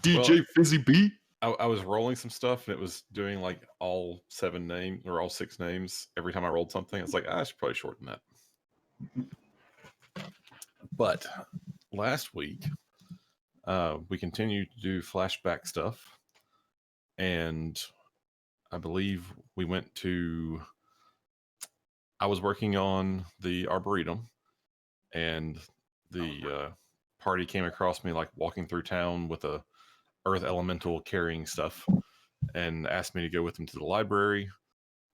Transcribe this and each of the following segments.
DJ Fizzy B. I was rolling some stuff and it was doing like all 7 names or all 6 names every time I rolled something. It's like, I should probably shorten that. But last week, we continued to do flashback stuff. And I believe we went to... I was working on the Arboretum. And the party came across me like walking through town with a earth elemental carrying stuff and asked me to go with them to the library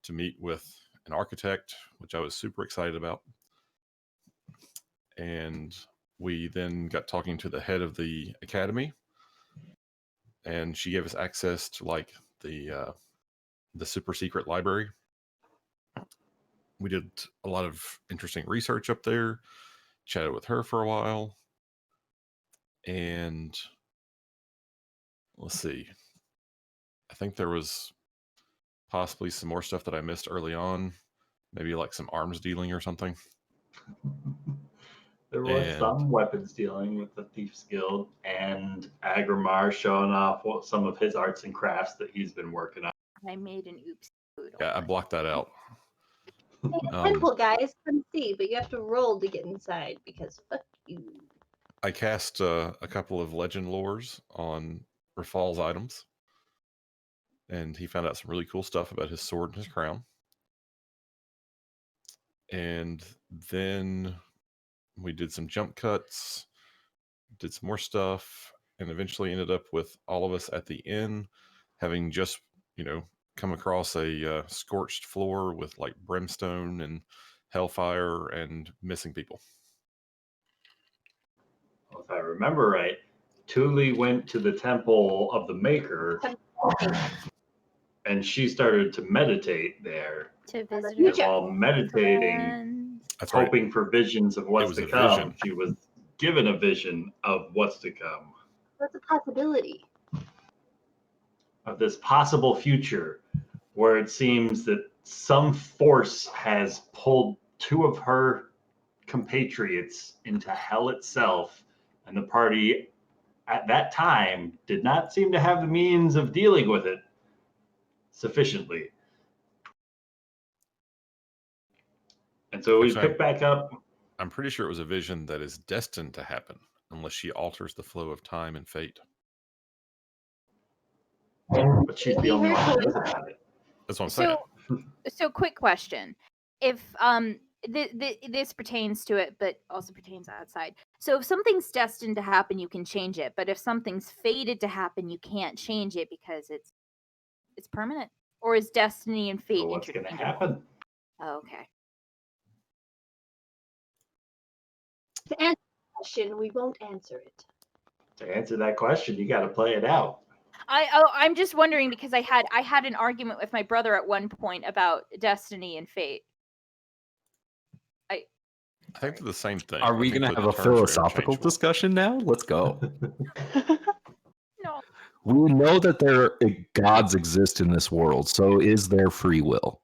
to meet with an architect, which I was super excited about. And we then got talking to the head of the academy, and she gave us access to like the super secret library. We did a lot of interesting research up there, chatted with her for a while, and let's see. I think there was possibly some more stuff that I missed early on. Maybe like some arms dealing or something. There was some weapons dealing with the Thieves Guild, and Agrimar showing off some of his arts and crafts that he's been working on. I made an oops. Yeah, I blocked that out. It's simple, guys. Come see, but you have to roll to get inside because fuck you. I cast a couple of legend lores on Rafal's items, and he found out some really cool stuff about his sword and his crown. And then we did some jump cuts, did some more stuff, and eventually ended up with all of us at the inn having just, come across a scorched floor with like brimstone and hellfire and missing people. Well, if I remember right, Thule went to the Temple of the Maker and she started to meditate there. To visit and while meditating, hoping for visions of what's to come, vision. She was given a vision of what's to come. That's a possibility. Of this possible future where it seems that some force has pulled 2 of her compatriots into hell itself, and the party at that time did not seem to have the means of dealing with it sufficiently. And so we pick back up. I'm pretty sure it was a vision that is destined to happen unless she alters the flow of time and fate. But she's the only one who knows about it. That's what I'm saying. So quick question. If this pertains to it, but also pertains outside. So if something's destined to happen, you can change it. But if something's fated to happen, you can't change it because it's permanent. Or is destiny and fate what's going to happen? Oh, okay. To answer the question, we won't answer it. To answer that question, you got to play it out. I'm just wondering because I had an argument with my brother at one point about destiny and fate. I think they're the same thing. Are we going to have a philosophical discussion now? Let's go. No. We know that gods exist in this world, so is there free will?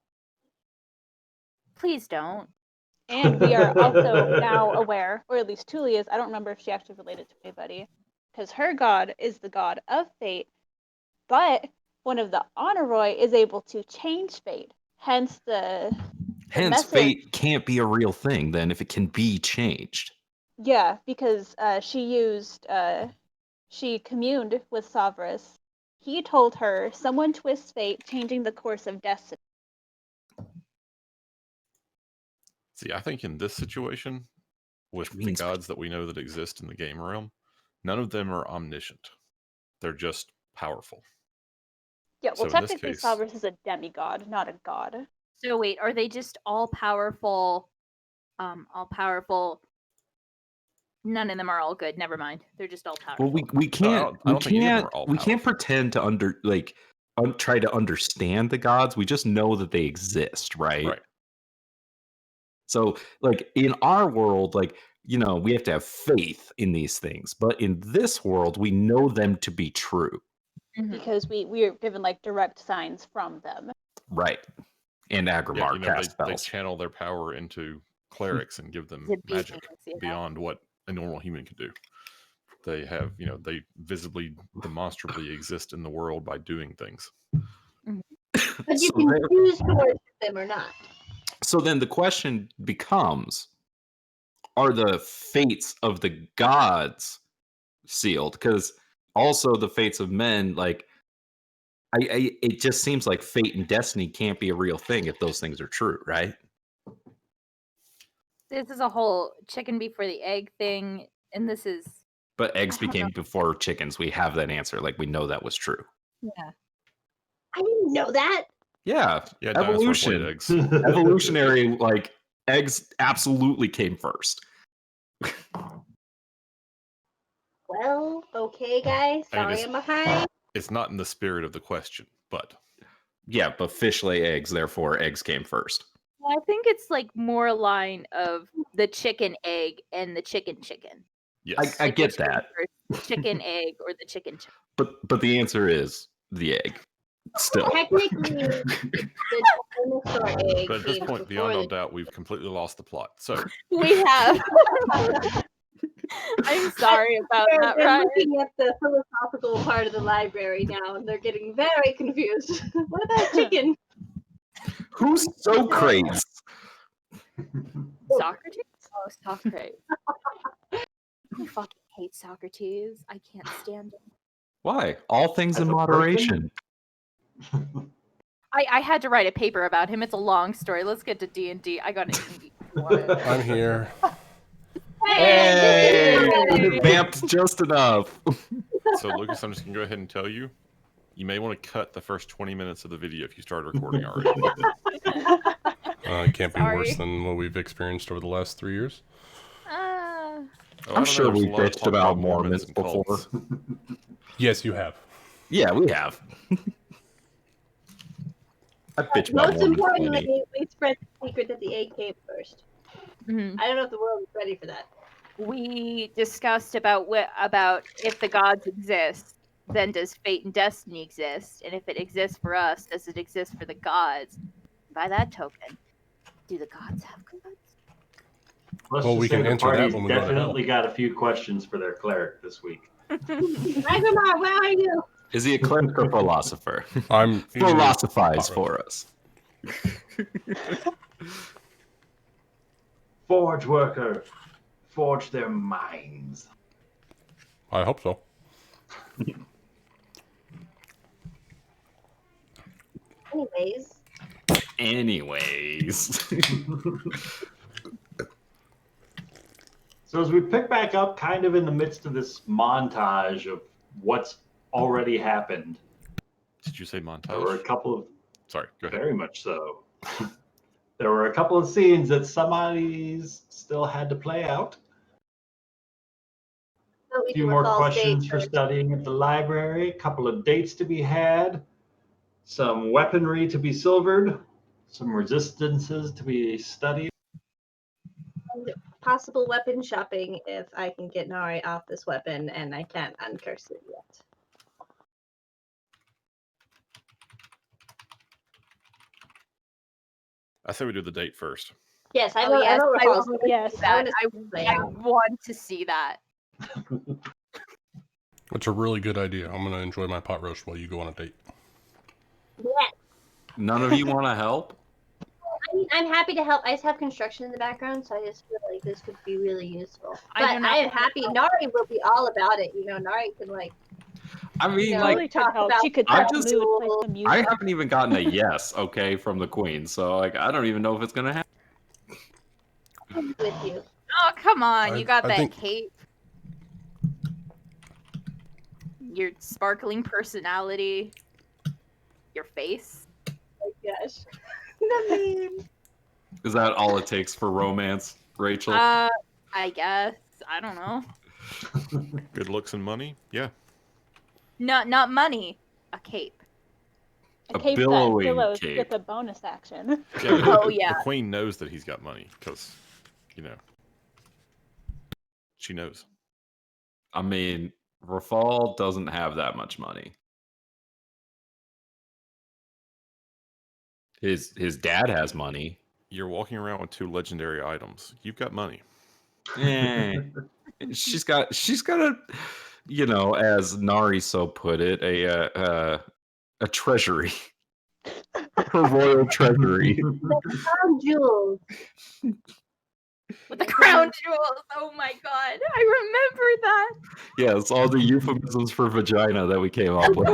Please don't. And we are also now aware, or at least Thule is, I don't remember if she actually related to anybody, because her god is the god of fate, but one of the Honoroi is able to change fate. Hence fate can't be a real thing then if it can be changed. Yeah, because she communed with Savras. He told her someone twists fate, changing the course of destiny. See, I think in this situation, with the gods that we know that exist in the game realm, none of them are omniscient. They're just powerful. Yeah, well, so technically Savras is a demigod, not a god. So wait, are they just all powerful? All powerful. None of them are all good. Never mind. They're just all powerful. Well, we can't pretend to try to understand the gods. We just know that they exist, right? Right. So, like in our world, we have to have faith in these things, but in this world, we know them to be true because we are given direct signs from them. Right. And Agrimar cast spells. They channel their power into clerics and give them magic beyond what a normal human could do. they have, they visibly, demonstrably exist in the world by doing things. But you So can there- choose to worship them or not. So then the question becomes, are the fates of the gods sealed? Because also the fates of men, like, it just seems like fate and destiny can't be a real thing if those things are true, right? This is a whole chicken before the egg thing, and this is But eggs became before chickens. We have that answer. Like, we know that was true. yeah. I didn't know that. Yeah, Yeah, dinosaurs laid evolution. eggs. Evolutionary, like, eggs absolutely came first. Well, okay, guys. I mean, Sorry I'm behind. It's not in the spirit of the question, but Yeah, but fish lay eggs, therefore eggs came first. Well, I think it's like more a line of the chicken egg and the chicken chicken. yes. I Like, get which came that. first, the chicken egg or the chicken chicken. But the answer is the egg. Still. Technically, the dinosaur egg But at this came point, before beyond all the doubt, we've completely lost the plot. So We have. I'm sorry about that, they're Ryan. looking at the philosophical part of the library now, and they're getting very confused. What about chicken? Who's Socrates? Socrates? Oh, Socrates. I fucking hate Socrates. I can't stand him. Why? All things As in a moderation. I had to write a paper about him. It's a long story. Let's get to D&D. I gotta eat. I'm here. Hey! Vamped just enough. So, Lucas, I'm just going to go ahead and tell you, you may want to cut the first 20 minutes of the video if you started recording already. It can't be worse Sorry. than what we've experienced over the last 3 years. Oh, I I'm don't sure know, there's we a lot of bitched talk about Mormons and before. cults. Yes, you have. Yeah, we have. I bitch about Most Mormons importantly, plenty. we spread the secret that the egg came first. Mhm. I don't know if the world is ready for that. We discussed about if the gods exist, then does fate and destiny exist? And if it exists for us, does it exist for the gods? By that token, do the gods have gods? Let's Well, just we say can the answer that party's when we go to hell. definitely got a few questions for their cleric this week. Magmar, where are you? Is he a cleric or philosopher? I'm Philosophize for us. Forge worker, forge their minds. I hope so. Anyways, So as we pick back up kind of in the midst of this montage of what's already happened, Did you say there were a montage? couple of, Sorry, go ahead. very much so, there were a couple of scenes that somebody's still had to play out. so we A few do more false questions date for first. studying at the library, a couple of dates to be had, some weaponry to be silvered, some resistances to be studied. Possible weapon shopping if I can get Nari off this weapon, and I can't uncurse it yet. I say we do the date first. Yes, I Oh, vote. yes, I vote I false. vote yes. I want to I, play I out. want to see that. It's a really good idea. I'm going to enjoy my pot roast while you go on a date. Yeah. None of you want to help? I mean, I'm happy to help. I just have construction in the background, so I just feel like this could be really useful. I But do not I am want to happy. Nari will be all about it. You know, Nari can I mean, you know, like, Totally could talk help. about She could I set the just- mood, play some I music. haven't even gotten a yes, okay, from the queen. So, like, I don't even know if it's gonna happen. with you. Oh, come on. You got I that think- cape. Your sparkling personality. Your face. Oh my gosh. The meme. Is that all it takes for romance, Rachel? I guess. I don't know. Good looks and money? Yeah. Not money. A cape. A A cape billowing that billows cape. with a bonus action. Yeah, Oh, the yeah. queen knows that he's got money because, she knows. I mean, Rafal doesn't have that much money. His dad has money. You're walking around with 2 legendary items. You've got money. Eh, she's got a, as Nari so put it, a treasury, her royal treasury. Crown jewels. With the crown jewels. Oh my god, I remember that. Yeah, it's all the euphemisms for vagina that we came up with.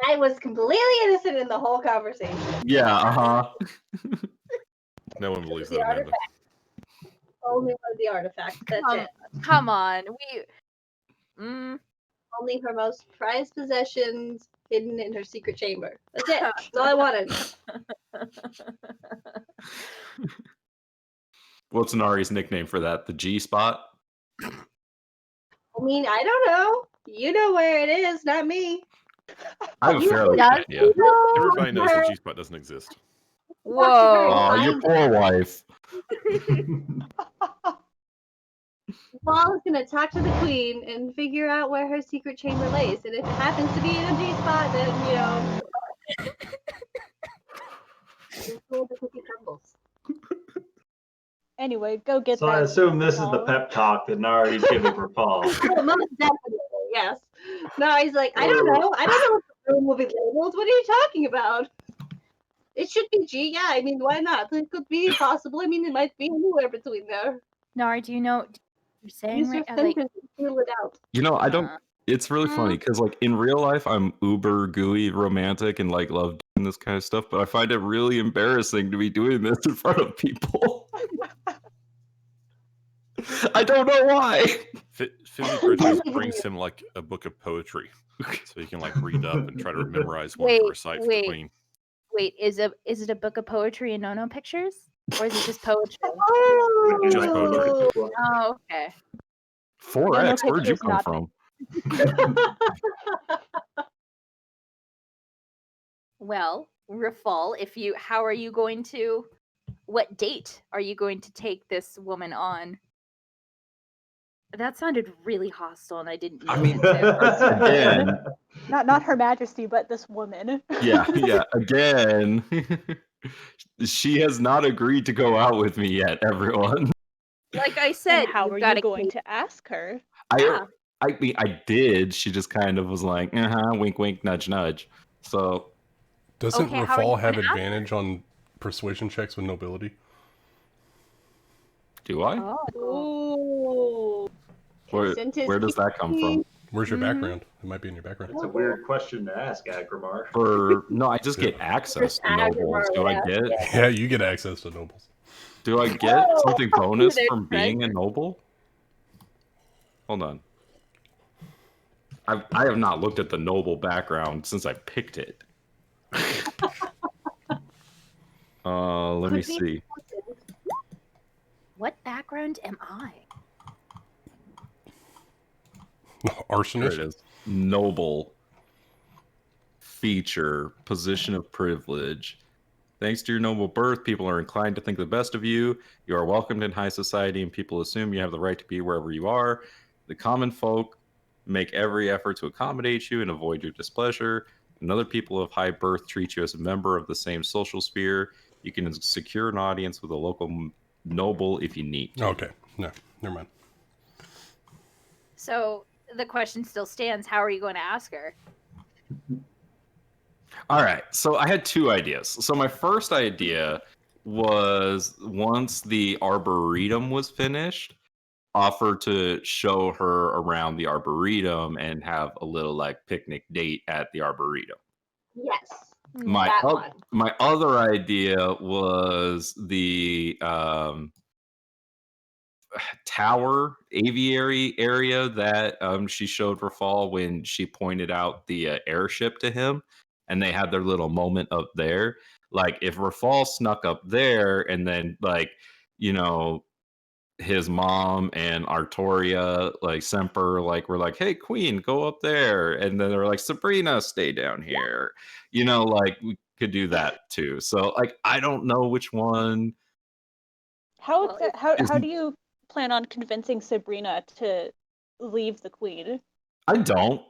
I was completely innocent in the whole conversation. Yeah, uh-huh. No one believes The that, Amanda. artifact. Only one of the artifacts. That's it. Come on, Only her most prized possessions hidden in her secret chamber. That's it. That's all I wanted. What's Nari's nickname for that? The G spot? I mean, I don't know. You know where it is, not me. I have a fairly good Does idea. Everybody knows the G-spot doesn't exist. Whoa. Oh, your poor wife. Paul is gonna talk to the queen and figure out where her secret chamber lays, and if it happens to be in a G spot, then the cookie crumbles. Anyway, go get So that. I assume this is the Paul. pep talk that Nari's giving for Paul. Oh, most definitely, yes. No, he's like, I don't know. I don't know what the room will be labeled. What are you talking about? It should be G, yeah. I mean, why not? It could be possible. I mean, it might be anywhere between there. Nari, do you know what you're saying Use your right? Like, fingers and feel it out. I don't. It's really funny because, like, in real life, I'm uber gooey romantic and like love doing this kind of stuff, but I find it really embarrassing to be doing this in front of people. I don't know why. Fizzy Bridges brings him like a book of poetry, so he can like read up and try to memorize one to recite for the queen. Wait, is it a book of poetry and no pictures? Or is it just poetry? Just poetry. Oh, okay. 4X, where'd you pictures, come not from? Well, Rafal, what date are you going to take this woman on? That sounded really hostile, and I didn't mean it to. Again, Not Her Majesty, but this woman. yeah, again, she has not agreed to go out with me yet, everyone. Like I said, And how are you going to ask her? I mean, I did. She just kind of was like, wink, wink, nudge, nudge. So, doesn't Okay, how are you Rafal have gonna ask advantage on persuasion checks with nobility? do I? Ooh. Where does that come from? Where's your background? It might be in your background. That's a weird question to ask, Agrimar. No, I just get access to nobles. Do I get? Yeah, you get access to nobles. Do I get something bonus from being a noble? Hold on. I have not looked at the noble background since I picked it. Let me see. What background am I? Arsonist. There it is. Noble feature, position of privilege. Thanks to your noble birth, people are inclined to think the best of you. You are welcomed in high society, and people assume you have the right to be wherever you are. The common folk make every effort to accommodate you and avoid your displeasure. And other people of high birth treat you as a member of the same social sphere. You can secure an audience with a local noble if you need to. Okay, no, never mind. So the question still stands: how are you going to ask her? All right, so I had two ideas. So my first idea was, once the Arboretum was finished, offer to show her around the Arboretum and have a little like picnic date at the Arboretum. Yes. My other idea was the tower aviary area that she showed Rafal when she pointed out the airship to him, and they had their little moment up there. Like, if Rafal snuck up there and then, like, his mom and Artoria, like Semper, like, were like, hey, Queen, go up there. And then they're like, Sabrina, stay down here. Like, we could do that too. So, like, I don't know which one. How do you plan on convincing Sabrina to leave the queen? I don't.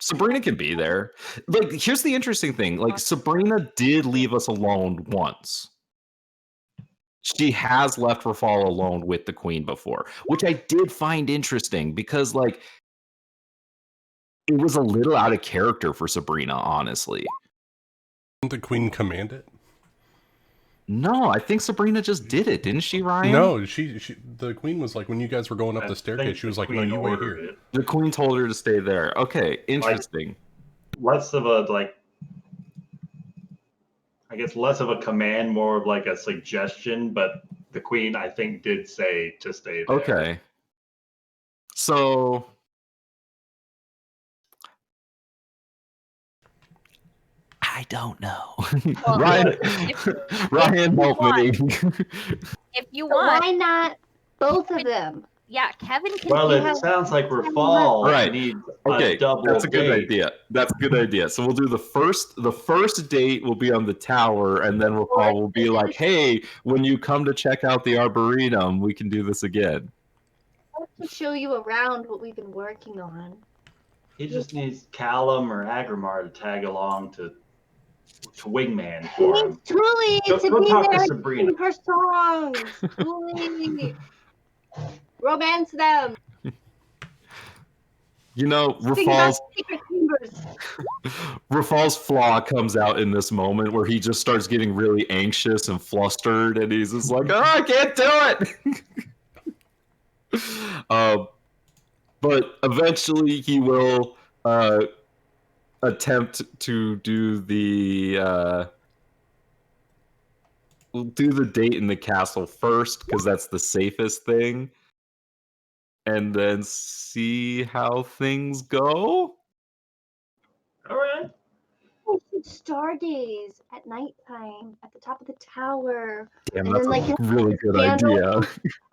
Sabrina can be there. Like, here's the interesting thing. Like, Sabrina did leave us alone once. She has left Rafal alone with the queen before, which I did find interesting because, like, it was a little out of character for Sabrina, honestly. Didn't the queen command it? No, I think Sabrina just did it, didn't she, Ryan? No, she the queen was like, when you guys were going up I the staircase, think she was the like, no, queen you wait ordered here. it. The queen told her to stay there. Okay, interesting. Less of a like, I guess less of a command, more of like a suggestion. But the queen, I think, did say to stay there. Okay. So I don't know. Well, Ryan, Ryan, help me. If you But want, why not both of them? yeah, Kevin can Well, be it sounds like Rafal Right. needs Okay, a double that's a good date. idea. That's a good idea. So we'll do the first date will be on the tower, and then Rafal will be like, "Hey, when you come to check out the arboretum, we can do this again." I have to show you around what we've been working on. He just needs Callum or Agrimar to tag along to wingman for him. Tuli Go to be talk to there Sabrina. in her songs. Tuli, romance them. You know, Sing about Rafal's secret chambers. Rafal's flaw comes out in this moment where he just starts getting really anxious and flustered, and he's just like, "Oh, I can't do it." But eventually, he will attempt to do the we'll do the date in the castle first because that's the safest thing, and then see how things go. All right. We should star gaze at nighttime at the top of the tower. Damn, And that's then, a like, really good candles. idea.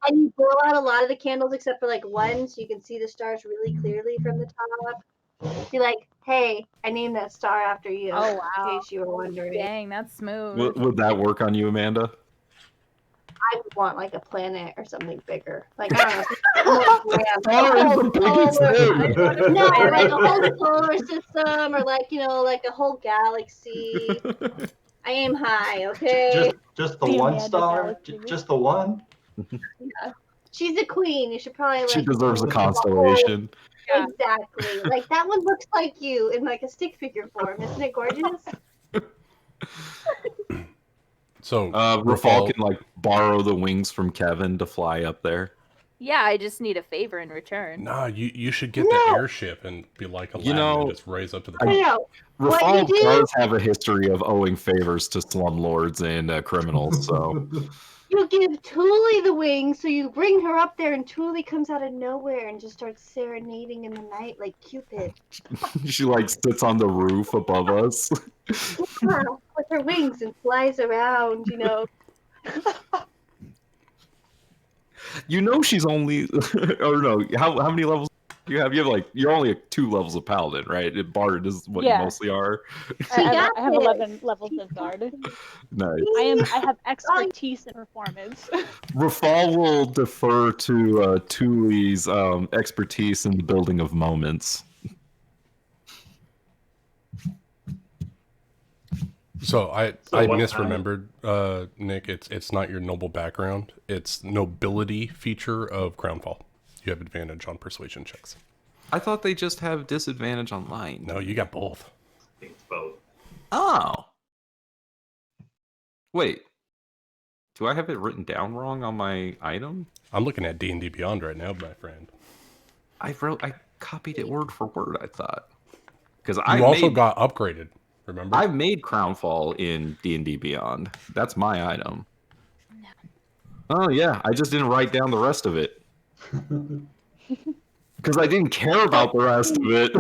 And you blow out a lot of the candles except for like one, so you can see the stars really clearly from the top. Be like, hey, I named that star after you. Oh, In wow. case you were wondering. Dang, that's smooth. Would that work on you, Amanda? I would want like a planet or something bigger. Like, I don't know. Star is the biggest thing. No, like a whole solar system or like, like a whole galaxy. I aim high, okay? Just the The one Amanda star? Galaxy. Just the one? She's a queen. You should probably like. She deserves a the whole- constellation. Yeah. Exactly. Like that one looks like you in like a stick figure form. Isn't it gorgeous? So Rafal can like borrow the wings from Kevin to fly up there. Yeah, I just need a favor in return. Nah, you should get the airship and be like Aladdin and just raise up to the top. No. What Rafal you do- does have a history of owing favors to slumlords and criminals, so You give Tuli the wings, so you bring her up there, and Tuli comes out of nowhere and just starts serenading in the night like Cupid. she like sits on the roof above us. Yeah, with her wings and flies around, You know she's only, or no, how many levels do you have? You have like, you're only 2 levels of Paladin, right? Bard is what you Yeah. mostly are. I have 11 levels of guard. Nice. I have expertise in performance. Rafal will defer to Tuli's expertise in the building of moments. So I what misremembered, Nick. It's not your noble background. It's nobility feature of Crownfall. You have advantage on persuasion checks. I thought they just have disadvantage online. No, you got both. I think it's both. Oh. Wait. Do I have it written down wrong on my item? I'm looking at D&D Beyond right now, my friend. I copied it word for word, I thought. Because You also got upgraded, remember? I made Crownfall in D&D Beyond. That's my item. Oh yeah, I just didn't write down the rest of it. Because I didn't care about the rest of it.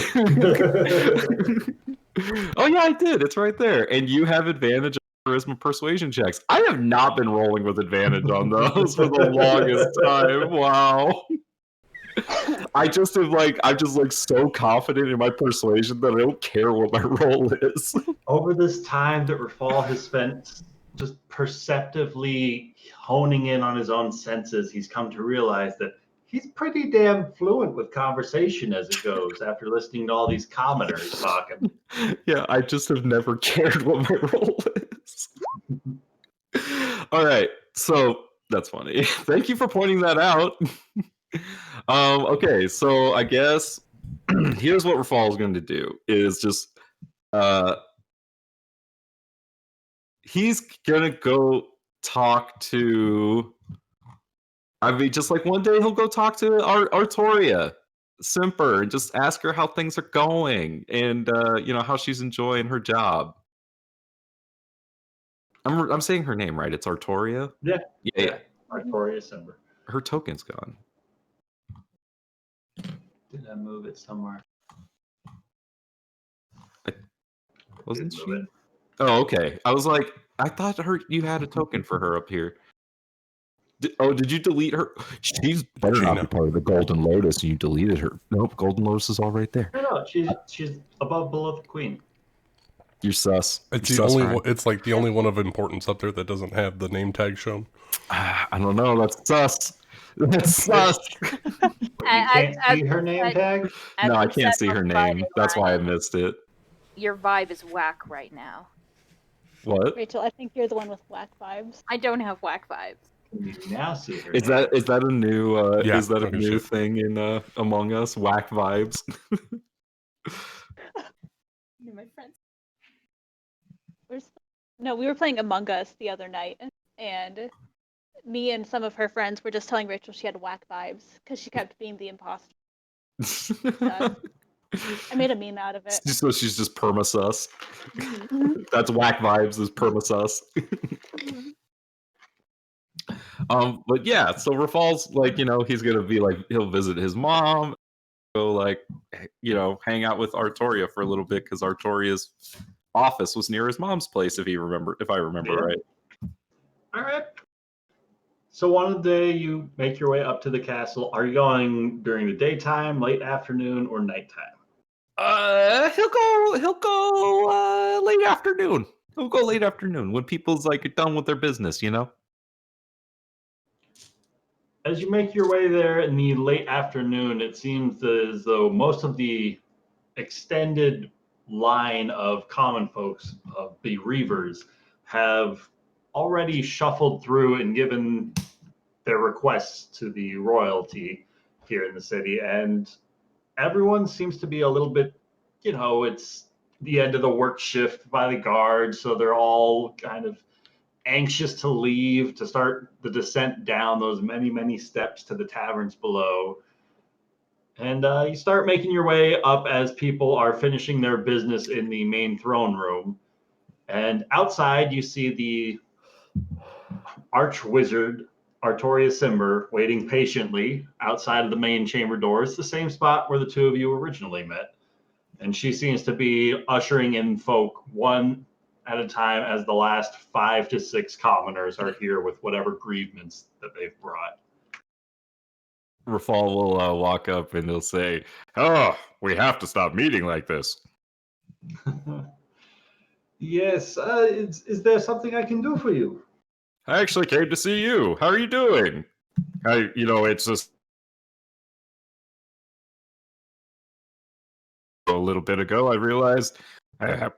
Oh yeah, I did. It's right there. And you have advantage on charisma persuasion checks. I have not been rolling with advantage on those for the longest time. Wow. I'm just so confident in my persuasion that I don't care what my roll is. Over this time that Rafal has spent just perceptively honing in on his own senses, he's come to realize that He's pretty damn fluent with conversation as it goes after listening to all these commoners talking. Yeah, I just have never cared what my role is. All right, so that's funny. Thank you for pointing that out. Okay, so I guess here's what Rafal is going to do is just he's gonna go talk to. I mean, just like one day he'll go talk to Artoria Simper and just ask her how things are going and how she's enjoying her job. I'm saying her name right. It's Artoria. Yeah. Yeah. Artoria Simber. Her token's gone. Did I move it somewhere? Wasn't Didn't she? move it. Oh, okay. I was like, I thought you had a token for her up here. Did you delete her? She's better not be part of the Golden Lotus. You deleted her. Nope, Golden Lotus is all right there. No, she's above below the queen. You're sus. It's You're the sus, only Ryan. one, it's like the only one of importance up there that doesn't have the name tag shown. I don't know. That's sus. That's sus. But you can't see her name tag? No, I we can't said see on her Friday, name. That's why I Ryan, missed it. your vibe is whack right now. What? Rachel, I think you're the one with whack vibes. I don't have whack vibes. Can you now see her Is name? that a new Yeah, is that a okay, new shit. thing in Among Us? Whack vibes. My friends. No, we were playing Among Us the other night, and me and some of her friends were just telling Rachel she had whack vibes because she kept being the imposter. I made a meme out of it. So she's just perma-sus. Mhm. That's whack vibes is perma-sus. But yeah, so Rafal's like, he's gonna be like, he'll visit his mom, go like, hang out with Artoria for a little bit because Artoria's office was near his mom's place, if I remember Yeah. right. All right. So one day you make your way up to the castle. Are you going during the daytime, late afternoon, or nighttime? He'll go late afternoon. He'll go late afternoon when people's like done with their business, As you make your way there in the late afternoon, it seems as though most of the extended line of common folks, of the Reavers, have already shuffled through and given their requests to the royalty here in the city. And everyone seems to be a little bit, it's the end of the work shift by the guards. So they're all kind of anxious to leave to start the descent down those many, many steps to the taverns below. And you start making your way up as people are finishing their business in the main throne room. And outside, you see the archwizard Artoria Simber waiting patiently outside of the main chamber doors, the same spot where the two of you originally met. And she seems to be ushering in folk one at a time as the last 5 to 6 commoners are here with whatever grievance that they've brought. Rafal will walk up and he'll say, "Oh, we have to stop meeting like this." Yes, is there something I can do for you? I actually came to see you. How are you doing? It's just a little bit ago I realized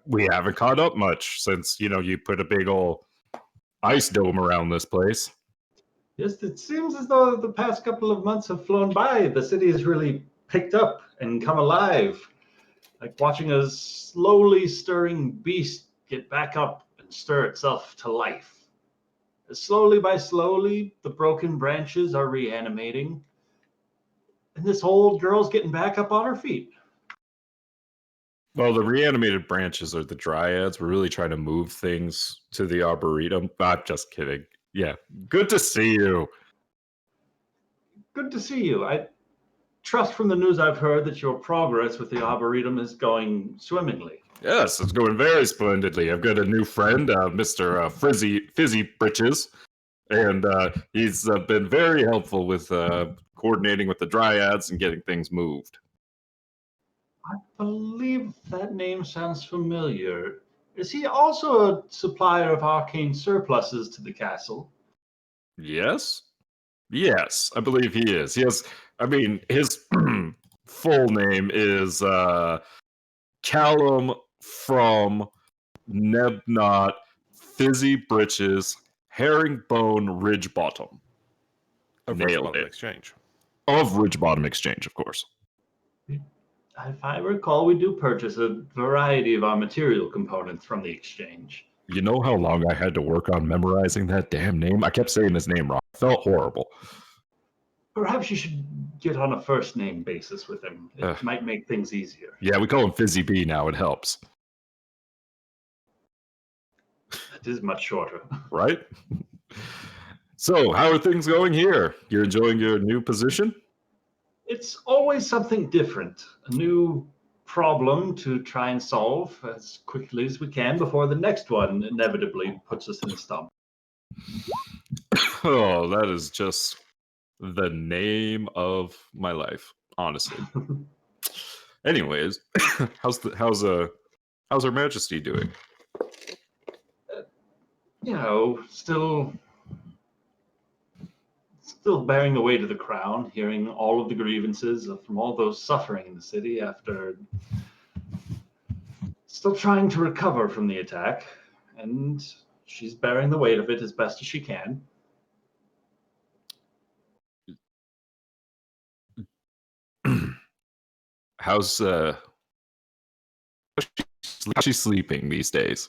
we haven't caught up much since, you put a big old ice dome around this place. Yes, it seems as though the past couple of months have flown by. The city has really picked up and come alive, like watching a slowly stirring beast get back up and stir itself to life. Slowly by slowly, the broken branches are reanimating, and this old girl's getting back up on her feet. Well, the reanimated branches are the dryads. We're really trying to move things to the Arboretum. I'm just kidding. Yeah, good to see you. Good to see you. I trust from the news I've heard that your progress with the Arboretum is going swimmingly. Yes, it's going very splendidly. I've got a new friend, Mr. Fizzy Britches, and he's been very helpful with coordinating with the dryads and getting things moved. I believe that name sounds familiar. Is he also a supplier of arcane surpluses to the castle? Yes, Yes, I believe he is. He has, I mean, his full name is Callum from Nebnot, Fizzy Britches, Herringbone Ridge Bottom. Of Nailed Bottom it. Exchange. Of Ridge Bottom Exchange, of course. If I recall, we do purchase a variety of our material components from the exchange. You know how long I had to work on memorizing that damn name? I kept saying his name wrong. It felt horrible. Perhaps you should get on a first name basis with him. It might make things easier. Yeah, we call him Fizzy B now. It helps. It is much shorter. Right? So, how are things going here? You're enjoying your new position? It's always something different, a new problem to try and solve as quickly as we can before the next one inevitably puts us in a stump. Oh, that is just the name of my life, honestly. Anyways, how's Her Majesty doing? You know, still bearing the weight of the crown, hearing all of the grievances from all those suffering in the city after still trying to recover from the attack, and she's bearing the weight of it as best as she can. How's she sleeping these days?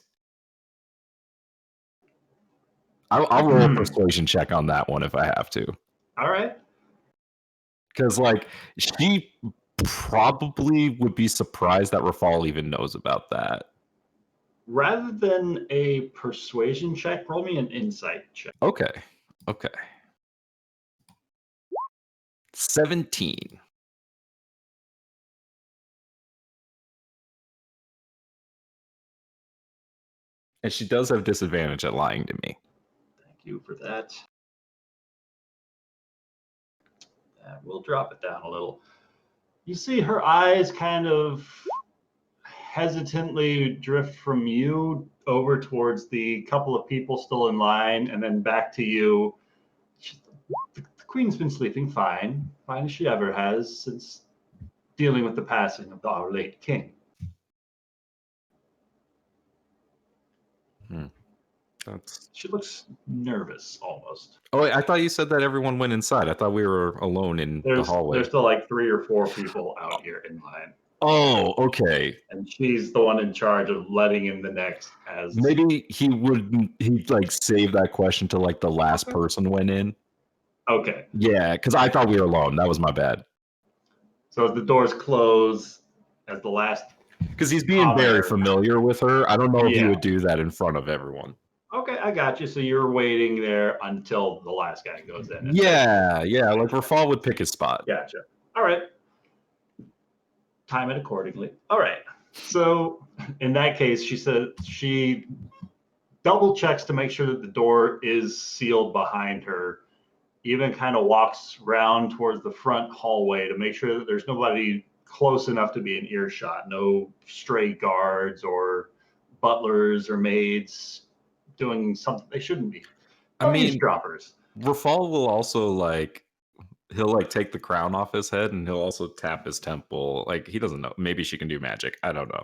I'll roll a persuasion check on that one if I have to. All right. Because, like, she probably would be surprised that Rafal even knows about that. Rather than a persuasion check, roll me an insight check. Okay. 17. And she does have disadvantage at lying to me. Thank you for that. We'll drop it down a little. You see her eyes kind of hesitantly drift from you over towards the couple of people still in line and then back to you. The queen's been sleeping fine as she ever has since dealing with the passing of our late king. She looks nervous almost. Oh, wait, I thought you said that everyone went inside. I thought we were alone in the hallway. There's still like 3 or 4 people out here in line. Oh, okay. And she's the one in charge of letting in the next. As maybe he'd like save that question to like the last person went in. Okay. Yeah, because I thought we were alone. That was my bad. So as the doors close, as the last, because he's being very familiar with her. I don't know if he would do that in front of everyone. Okay, I got you. So you're waiting there until the last guy goes in. Yeah. Like Rafal would pick his spot. Gotcha. All right. Time it accordingly. All right. So in that case, she said she double checks to make sure that the door is sealed behind her. Even kind of walks around towards the front hallway to make sure that there's nobody close enough to be in earshot. No stray guards or butlers or maids doing something they shouldn't be. I mean, eavesdroppers. Rafal will also he'll take the crown off his head and he'll also tap his temple. Like, he doesn't know. Maybe she can do magic. I don't know.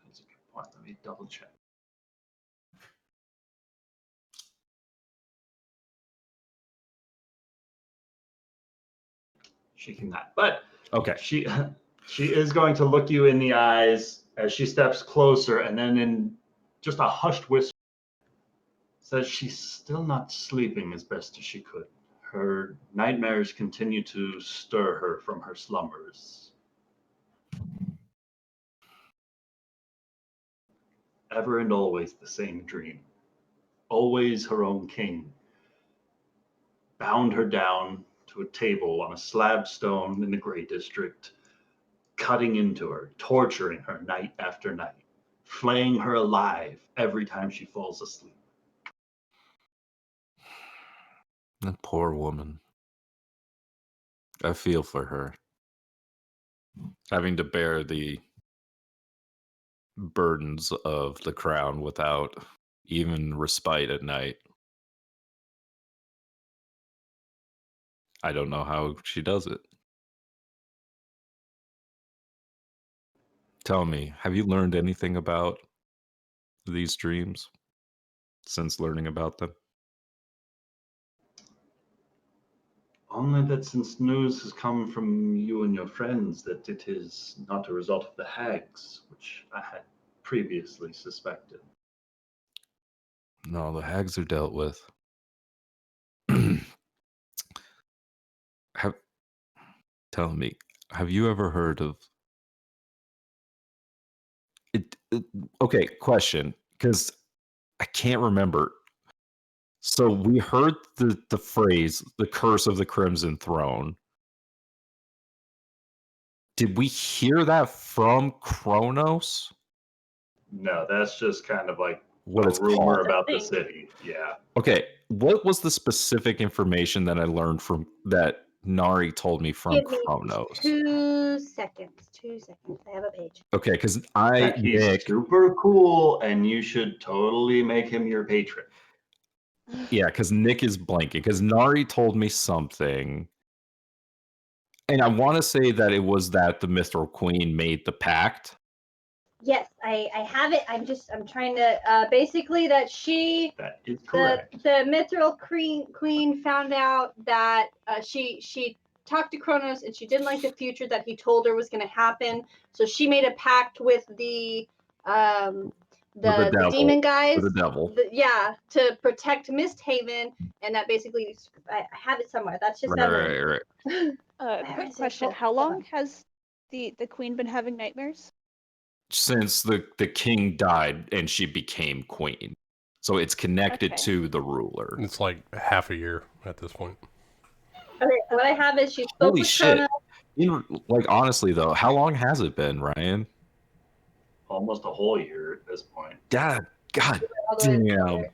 That's a good point. Let me double check. She cannot, but okay. She is going to look you in the eyes as she steps closer, and then in just a hushed whisper says she's still not sleeping as best as she could. Her nightmares continue to stir her from her slumbers. Ever and always the same dream. Always her own king. Bound her down to a table on a slab stone in the Grey District, cutting into her, torturing her night after night, flaying her alive every time she falls asleep. That poor woman. I feel for her. Having to bear the burdens of the crown without even respite at night. I don't know how she does it. Tell me, have you learned anything about these dreams since learning about them? Only that since news has come from you and your friends that it is not a result of the hags, which I had previously suspected. No, the hags are dealt with. have Tell me, have you ever heard of it? Okay, question, because I can't remember. So we heard the phrase "the curse of the Crimson Throne." Did we hear that from Kronos? No, that's just kind of like What a it's rumor called? about the Thing. city. Yeah. Okay, what was the specific information that I learned from that Nari told me from Give me Kronos? 2 seconds. 2 seconds. I have a page. Okay, because That he's Nick, super cool and you should totally make him your patron. yeah, because Nick is blanking. Because Nari told me something, and I want to say that it was that the Mithril Queen made the pact. Yes, I have it. I'm trying to basically that she That is correct. the Mithril Queen found out that she talked to Kronos and she didn't like the future that he told her was going to happen. So she made a pact with the devil. demon guys. With the devil. Yeah, to protect MistHaven, and that basically I have it somewhere. That's just Right. Quick question: How long has the queen been having nightmares? Since the king died and she became queen. So it's connected Okay. to the ruler. It's like half a year at this point. Okay, so what I have is she spoke Holy with shit. Kronos. Like, honestly, though, how long has it been, Ryan? Almost a whole year at this point. God I'll go ahead and- damn.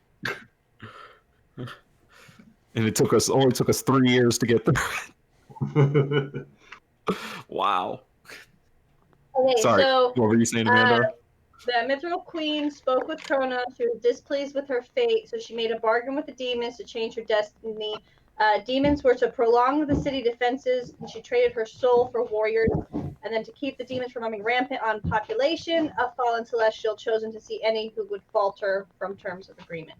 And it only took us 3 years to get there. Wow. Okay, Sorry, so what were you saying, Amanda? the Mithril Queen spoke with Kronos. She was displeased with her fate, so she made a bargain with the demons to change her destiny. Demons were to prolong the city defenses, and she traded her soul for warriors. And then to keep the demons from running rampant on population, a fallen celestial chosen to see any who would falter from terms of agreement.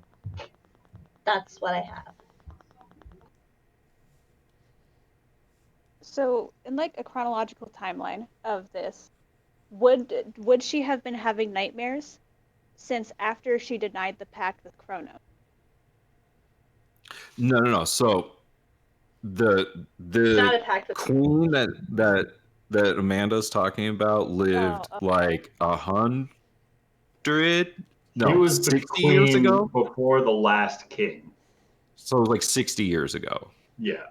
That's what I have. So, in like a chronological timeline of this, would she have been having nightmares since after she denied the pact with Kronos? No. So the Not a pact with queen that Amanda's talking about lived Oh, okay. like 100, He was the 60 years queen ago. before the last king. So like 60 years ago, Yeah.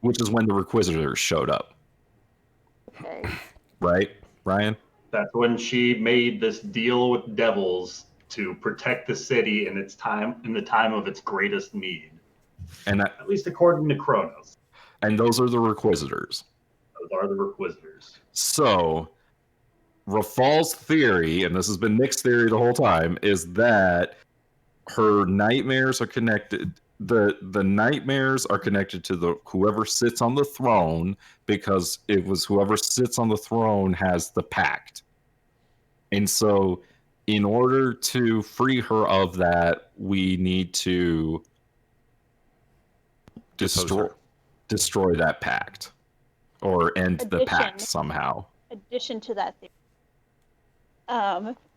which is when the Requisitors showed up, Okay. right, Ryan? That's when she made this deal with devils to protect the city in the time of its greatest need. And At least according to Kronos. those are the Requisitors. Those are the Requisitors. So Rafal's theory, and this has been Nick's theory the whole time, is that her nightmares are connected. The nightmares are connected to the whoever sits on the throne, because it was whoever sits on the throne has the pact. And so in order to free her of that, we need to destroy that pact or end the pact somehow. Addition to that theory.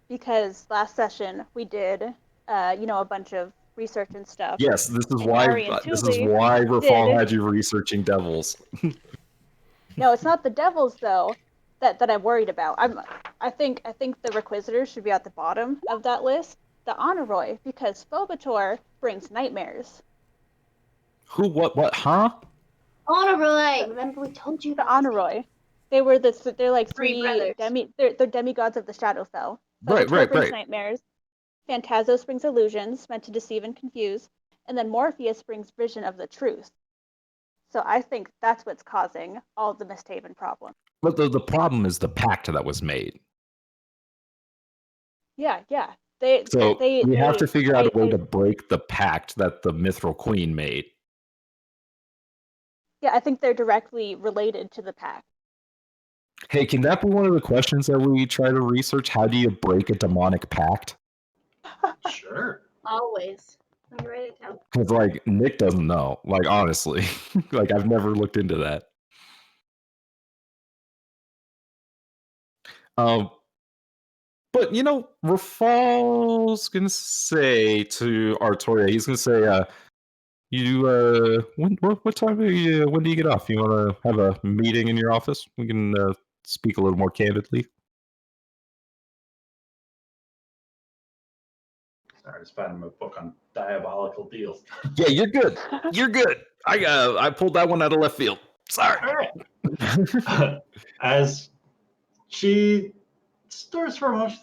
Because last session we did a bunch of research and stuff. Yes, this is And why Ari and Rafal had you researching devils. No, it's not the devils though that I'm worried about. I think the Requisitors should be at the bottom of that list. The Honoroi, because Phobator brings nightmares. Who? What? Huh? Honoroi. Remember we told you The about Honoroi. They're like Three three brothers. they're demigods of the Shadowfell. Right. brings nightmares. Phantasos brings illusions meant to deceive and confuse, and then Morpheus brings vision of the truth. So I think that's what's causing all the MistHaven problems. But the problem is the pact that was made. Yeah. We have to figure out a way to break the pact that the Mithril Queen made. Yeah, I think they're directly related to the pact. Hey, can that be one of the questions that we try to research? How do you break a demonic pact? Sure. Always. Let me write it down. Because like Nick doesn't know. Like honestly, like I've never looked into that. But you know, Rafal's gonna say to Artoria, he's gonna say, what time when do you get off? You wanna have a meeting in your office? We can speak a little more candidly. Sorry, I was finding my book on diabolical deals. Yeah, you're good. You're good. I pulled that one out of left field. Sorry. All right. As she stirs for a moment,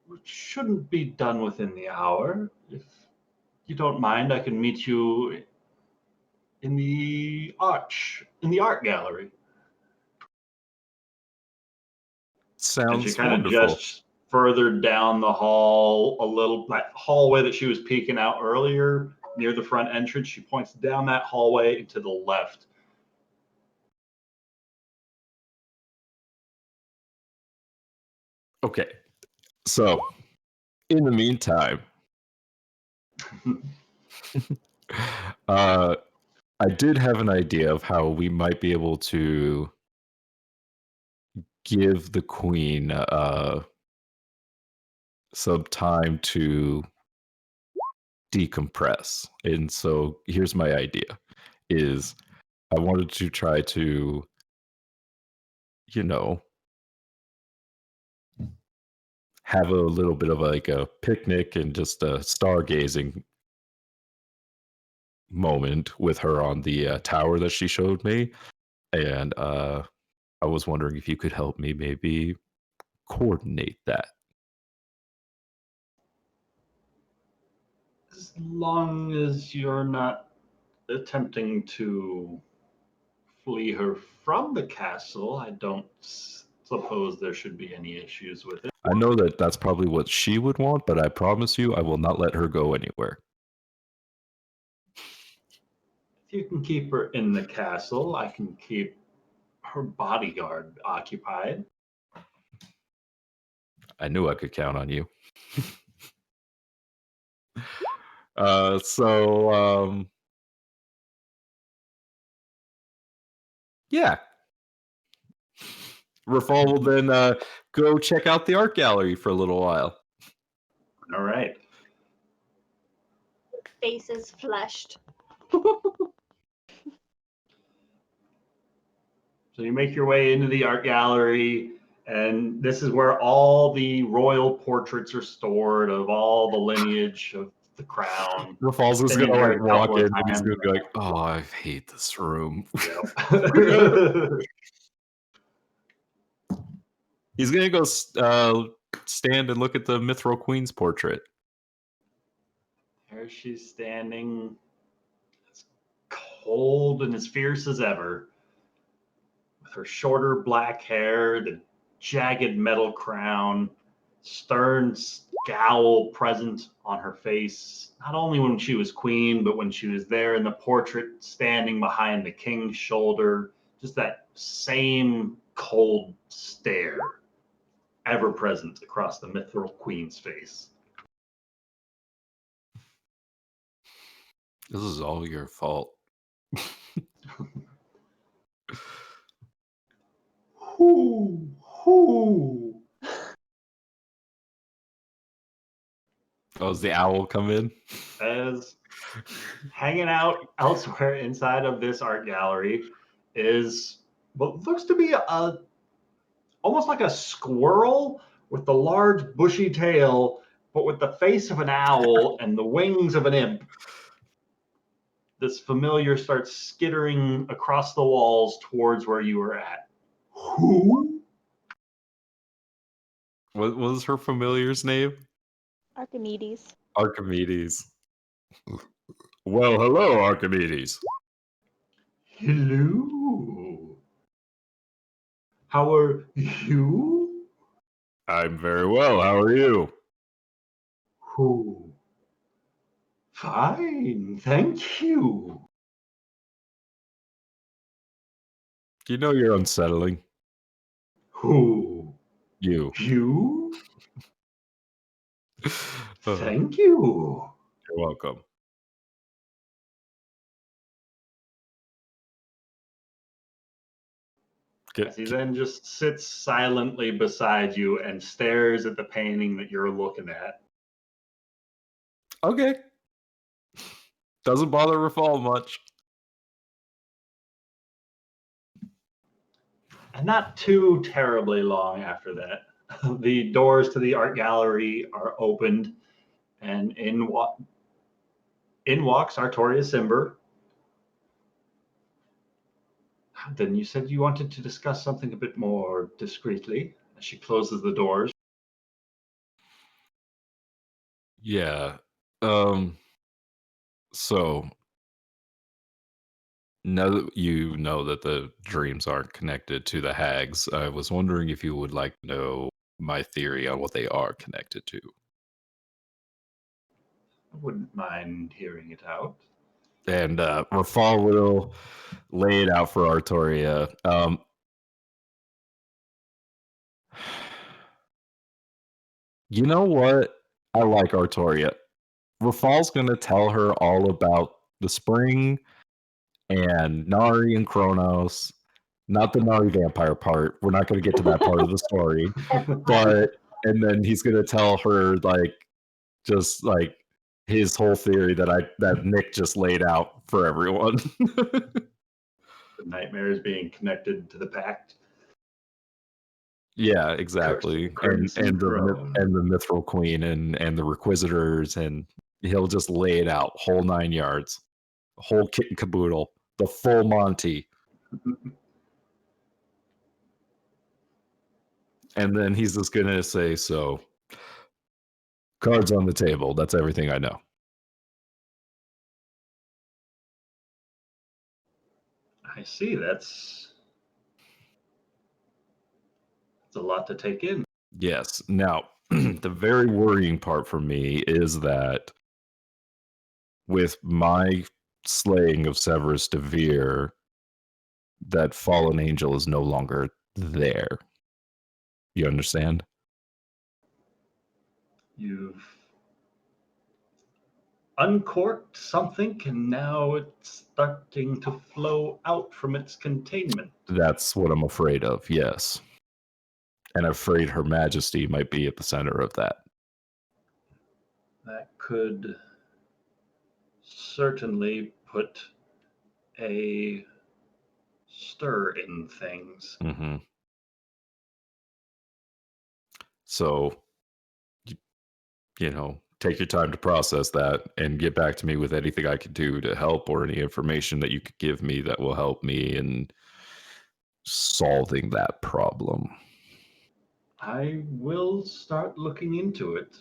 it shouldn't be done within the hour. If you don't mind, I can meet you in the art gallery. And she Sounds kind of wonderful. just further down the hall a little, that hallway that she was peeking out earlier near the front entrance. She points down that hallway and to the left. Okay. So, in the meantime, I did have an idea of how we might be able to give the queen some time to decompress. And so here's my idea is I wanted to try to, you know, have a little bit of like a picnic and just a stargazing moment with her on the tower that she showed me. And I was wondering if you could help me maybe coordinate that. As long as you're not attempting to flee her from the castle, I don't suppose there should be any issues with it. I know that that's probably what she would want, but I promise you I will not let her go anywhere. If you can keep her in the castle, I can keep her bodyguard occupied. I knew I could count on you. So yeah. Rafal will then go check out the art gallery for a little while. All right. Faces flushed. So you make your way into the art gallery, and this is where all the royal portraits are stored of all the lineage of the crown. Rafal's just Been in gonna here like a couple walk of in and he's times. gonna be like, "Oh, I hate this room." Yep. He's gonna go stand and look at the Mithril Queen's portrait. There she's standing, as cold and as fierce as ever, with her shorter black hair, the jagged metal crown, stern scowl present on her face, not only when she was queen, but when she was there in the portrait standing behind the king's shoulder. Just that same cold stare ever present across the Mithril Queen's face. This is all your fault. Whoo, whoo. Oh, does the owl come in? As hanging out elsewhere inside of this art gallery is what looks to be a almost like a squirrel with the large bushy tail, but with the face of an owl and the wings of an imp. This familiar starts skittering across the walls towards where you were at. Who? What was her familiar's name? Archimedes. Archimedes. Well, hello, Archimedes. Hello. How are you? I'm very well. How are you? Who? Fine, thank you. You know you're unsettling. Who? You. You? You're Thank you. welcome. As he then just sits silently beside you and stares at the painting that you're looking at. Okay. Doesn't bother Rafal much. And not too terribly long after that, the doors to the art gallery are opened, and in walks Artoria Simber. Then you said you wanted to discuss something a bit more discreetly. As she closes the doors. Yeah. So now that you know that the dreams aren't connected to the hags, I was wondering if you would like to know my theory on what they are connected to. I wouldn't mind hearing it out. And Rafal will lay it out for Artoria. You know what? I like Artoria. Rafal's going to tell her all about the spring and Nari and Kronos. Not the Nari vampire part. We're not going to get to that part of the story. But, and then he's going to tell her, like, just like his whole theory that Nick just laid out for everyone. The nightmares being connected to the pact. Yeah, exactly. And Crimson Throne. the Mithril Queen and the Requisitors, and he'll just lay it out, whole 9 yards, whole kit and caboodle, the full Monty. And then he's just gonna say, so cards on the table, that's everything I know. I see. That's a lot to take in. Yes. Now, the very worrying part for me is that with my slaying of Severus DeVere, that fallen angel is no longer there. You understand? You've uncorked something, and now it's starting to flow out from its containment. That's what I'm afraid of, yes. And I'm afraid Her Majesty might be at the center of that. That could certainly put a stir in things. Mm-hmm. So, you know, take your time to process that and get back to me with anything I could do to help, or any information that you could give me that will help me in solving that problem. I will start looking into it.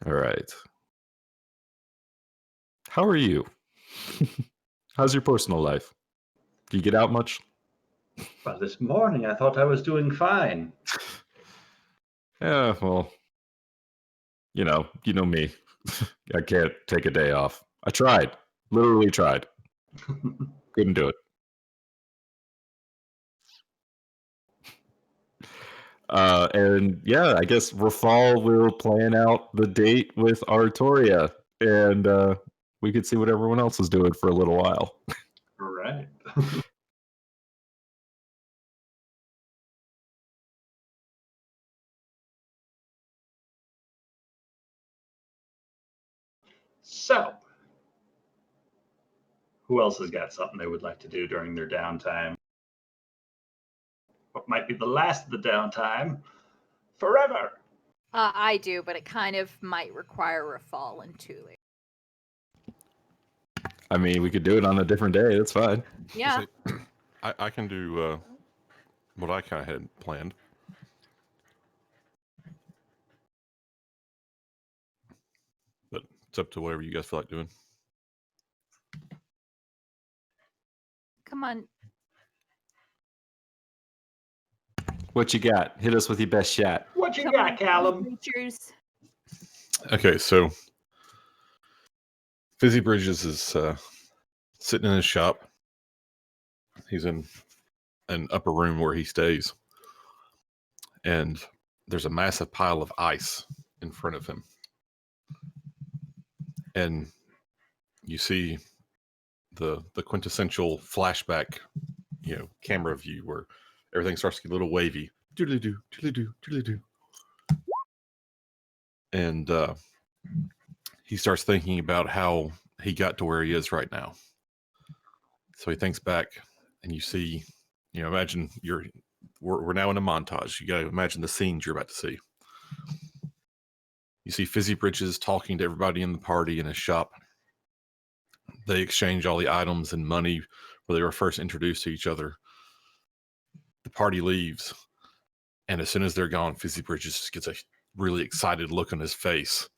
All right. How are you? How's your personal life? Do you get out much? Well, this morning I thought I was doing fine. Yeah, well, you know me. I can't take a day off. I tried. Literally tried. Couldn't do it. And yeah, I guess Rafal will plan out the date with Artoria, and we could see what everyone else is doing for a little while. Right. So, who else has got something they would like to do during their downtime? What might be the last of the downtime forever? I do, but it kind of might require a fall and Thule. I mean, we could do it on a different day. That's fine. Yeah. See, I can do what I kind of had planned. But it's up to whatever you guys feel like doing. Come on. What you got? Hit us with your best shot. What you Come got, on, Callum? creatures. Okay, so Fizzy Bridges is sitting in his shop, He's in an upper room where he stays, and there's a massive pile of ice in front of him. And you see the quintessential flashback, camera view where everything starts to get a little wavy. Doodly-doo, doodly-doo, doodly-doo. And he starts thinking about how he got to where he is right now. So he thinks back, and you see, imagine we're now in a montage. You got to imagine the scenes you're about to see. You see Fizzy Britches talking to everybody in the party in his shop. They exchange all the items and money where they were first introduced to each other. The party leaves, and as soon as they're gone, Fizzy Britches just gets a really excited look on his face,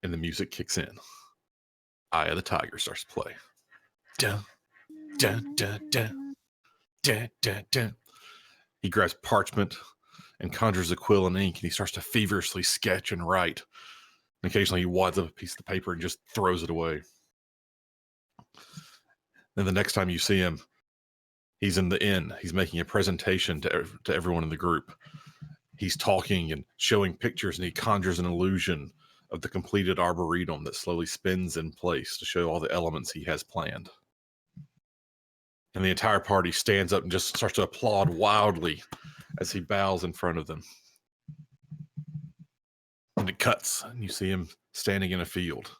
and the music kicks in. Eye of the Tiger starts to play. Dun, dun, dun, dun, dun, dun, dun. He grabs parchment and conjures a quill and ink, and he starts to feverishly sketch and write. And occasionally he wads up a piece of paper and just throws it away. Then the next time you see him, he's in the inn. He's making a presentation to everyone in the group. He's talking and showing pictures, and he conjures an illusion of the completed arboretum that slowly spins in place to show all the elements he has planned. And the entire party stands up and just starts to applaud wildly as he bows in front of them. And it cuts, and you see him standing in a field.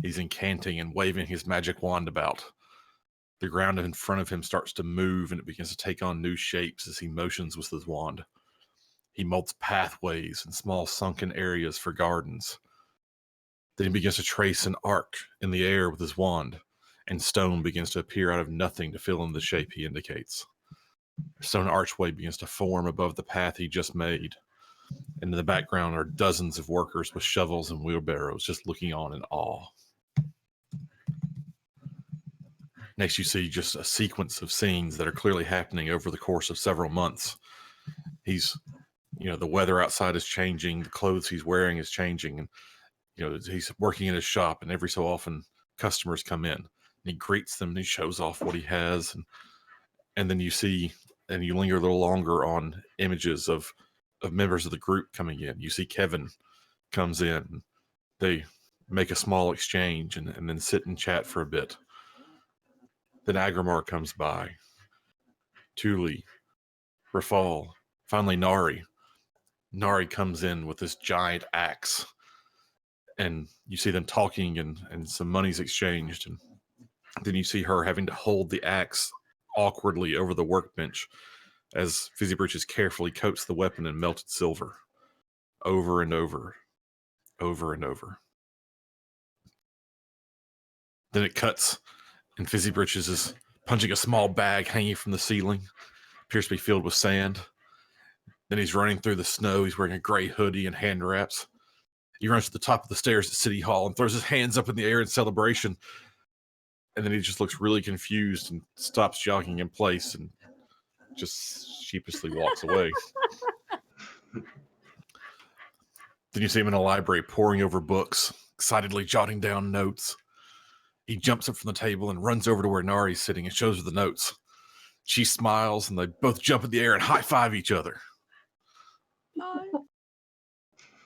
He's incanting and waving his magic wand about. The ground in front of him starts to move, and it begins to take on new shapes as he motions with his wand. He molds pathways and small sunken areas for gardens. Then he begins to trace an arc in the air with his wand, and stone begins to appear out of nothing to fill in the shape he indicates. A stone archway begins to form above the path he just made. And in the background are dozens of workers with shovels and wheelbarrows just looking on in awe. Next, you see just a sequence of scenes that are clearly happening over the course of several months. He's, the weather outside is changing, the clothes he's wearing is changing, and, he's working in his shop, and every so often customers come in, and he greets them, and he shows off what he has, and then you see, and you linger a little longer on images of members of the group coming in. You see Kevin comes in, they make a small exchange, and then sit and chat for a bit. Then Agrimar comes by, Thule, Rafal, finally Nari. Nari comes in with this giant axe, and you see them talking, and some money's exchanged, and then you see her having to hold the axe awkwardly over the workbench as Fizzy Britches carefully coats the weapon in melted silver, over and over, over and over. Then it cuts, and Fizzy Britches is punching a small bag hanging from the ceiling, appears to be filled with sand. Then he's running through the snow. He's wearing a gray hoodie and hand wraps. He runs to the top of the stairs at City Hall and throws his hands up in the air in celebration. And then he just looks really confused and stops jogging in place and just sheepishly walks away. Then you see him in a library poring over books, excitedly jotting down notes. He jumps up from the table and runs over to where Nari's sitting and shows her the notes. She smiles, and they both jump in the air and high-five each other.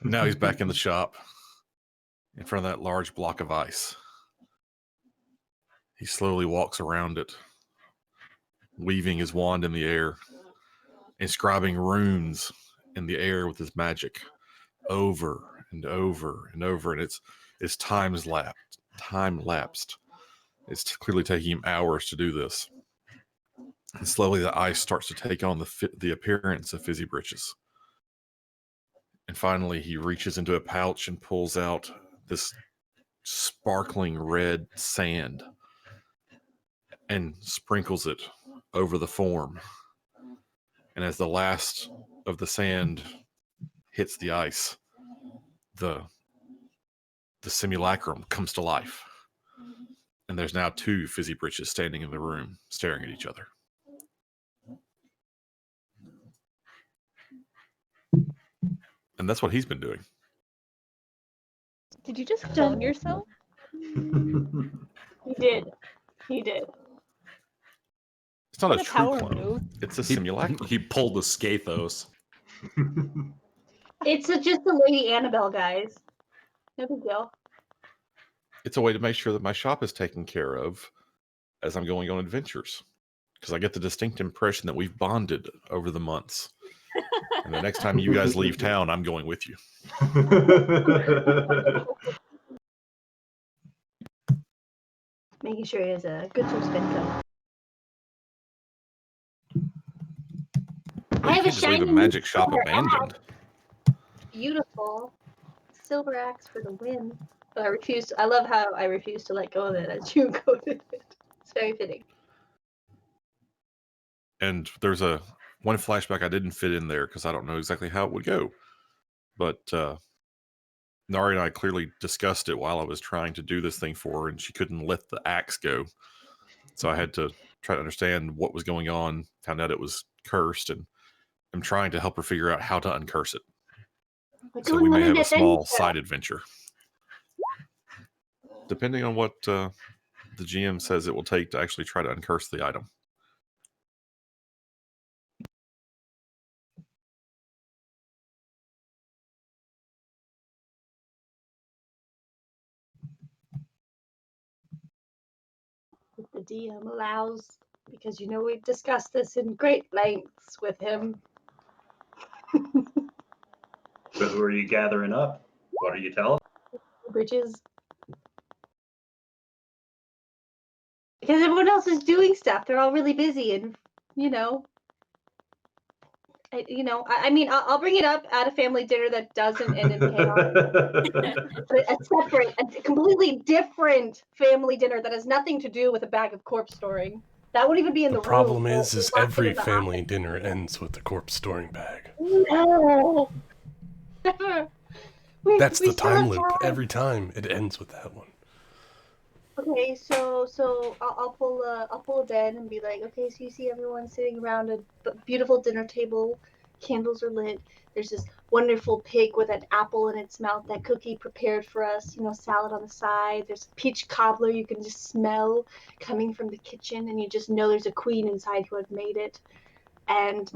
Now he's back in the shop, in front of that large block of ice. He slowly walks around it, weaving his wand in the air, inscribing runes in the air with his magic, over and over and over, and it's time lapsed. It's clearly taking him hours to do this. And slowly the ice starts to take on the appearance of Fizzy Britches. And finally he reaches into a pouch and pulls out this sparkling red sand and sprinkles it over the form. And as the last of the sand hits the ice, the simulacrum comes to life. And there's now two Fizzy Britches standing in the room, staring at each other. And that's what he's been doing. Did you just clone yourself? He did. He did. It's not What a a true power clone. move. It's a He, simulacrum. he pulled the Skathos. It's just a Lady Annabelle, guys. No big deal. It's a way to make sure that my shop is taken care of as I'm going on adventures. Because I get the distinct impression that we've bonded over the months. And the next time you guys leave town, I'm going with you. Making sure he has a good source of income. Well, I you have a can't just leave a shiny magic shop silver abandoned. axe. Beautiful. Silver axe for the win. But I refuse. I love how I refuse to let go of it as you go to it. It's very fitting. And there's one flashback I didn't fit in there because I don't know exactly how it would go. But Nari and I clearly discussed it while I was trying to do this thing for her, and she couldn't let the axe go. So I had to try to understand what was going on, found out it was cursed, and I'm trying to help her figure out how to uncurse it. But So we may have a small side adventure. Depending on what the GM says it will take to actually try to uncurse the item. If the DM allows, because you know we've discussed this in great lengths with him. So who are you gathering up? What are you telling? Bridges. Because everyone else is doing stuff. They're all really busy, and you know. I mean, I'll bring it up at a family dinner that doesn't end in chaos. a separate, a completely different family dinner that has nothing to do with a bag of corpse storing. That wouldn't even be in The the problem room. is every family dinner ends with the corpse storing bag. No. That's we the still time have loop. time. Every time it ends with that one. Okay, so I'll pull a bed and be like, okay, so you see everyone sitting around a beautiful dinner table, candles are lit. There's this wonderful pig with an apple in its mouth, that Cookie prepared for us. Salad on the side. There's a peach cobbler you can just smell coming from the kitchen, and you just know there's a queen inside who had made it. And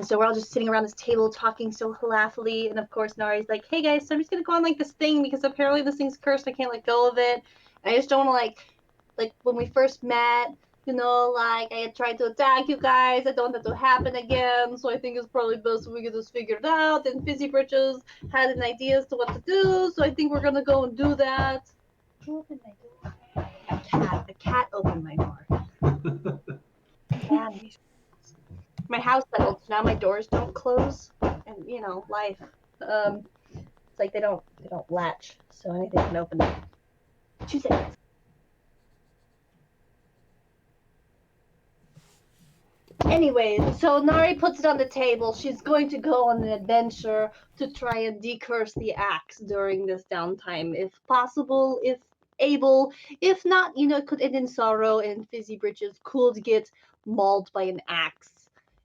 so we're all just sitting around this table talking so laughingly, and of course Nari's like, hey guys, so I'm just gonna go on like this thing because apparently this thing's cursed. I can't let go of it. I just don't want to like when we first met, like I had tried to attack you guys. I don't want that to happen again. So I think it's probably best if we get this figured out. And Fizzy Britches had an idea as to what to do. So I think we're gonna go and do that. Who opened my door? A cat opened my door. Damn. My house settled, so now my doors don't close. And life. It's like they don't latch, so anything can open them. 2 seconds. Anyway, so Nari puts it on the table. She's going to go on an adventure to try and decurse the axe during this downtime, if possible, if able. If not, it could end in sorrow, and Fizzy Britches could get mauled by an axe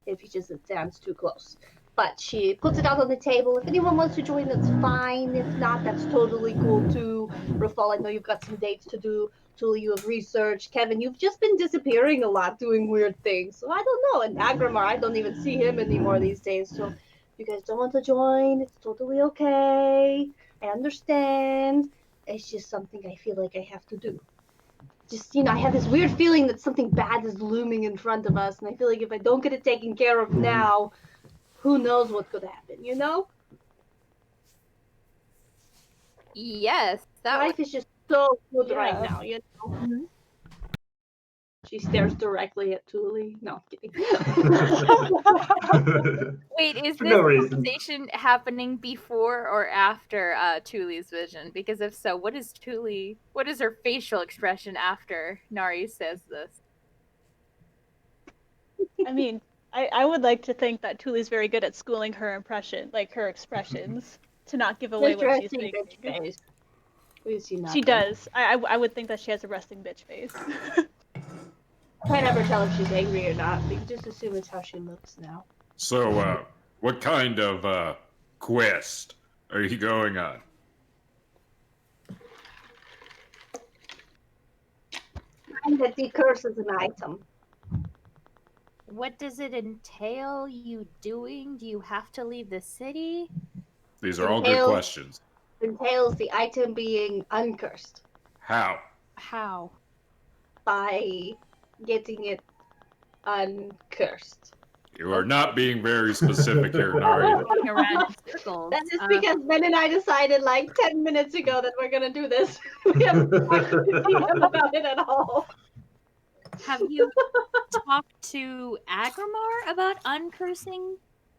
if he just stands too close. But she puts it out on the table. If anyone wants to join, that's fine. If not, that's totally cool too. Rafal, I know you've got some dates to do. Tuli, you have research. Kevin, you've just been disappearing a lot, doing weird things. So I don't know. And Agramar, I don't even see him anymore these days. So if you guys don't want to join, it's totally okay. I understand. It's just something I feel like I have to do. Just, I have this weird feeling that something bad is looming in front of us. And I feel like if I don't get it taken care of now, who knows what could happen, Yes, that Life is just so good right Yeah. now, She stares directly at Tuli. No, I'm kidding. Wait, is For this no reason. conversation happening before or after Tuli's vision? Because if so, what is her facial expression after Nari says this? I mean, I would like to think that Tuli's very good at schooling her expressions, to not give away what she's Interesting thinking. bitch face. Please see nothing. She does. I would think that she has a resting bitch face. Can't ever tell if she's angry or not. We can just assume it's how she looks now. So, what kind of quest are you going on? And that decurses an item. What does it entail you doing? Do you have to leave the city? These are all good Entails- questions. Entails the item being uncursed How? How? by getting it uncursed. You are not being very specific here, Nari. Going around in circles. That is because Ben and I decided like 10 minutes ago that we're gonna do this. We haven't talked to DM about it at all. Have you talked to Agramar about uncursing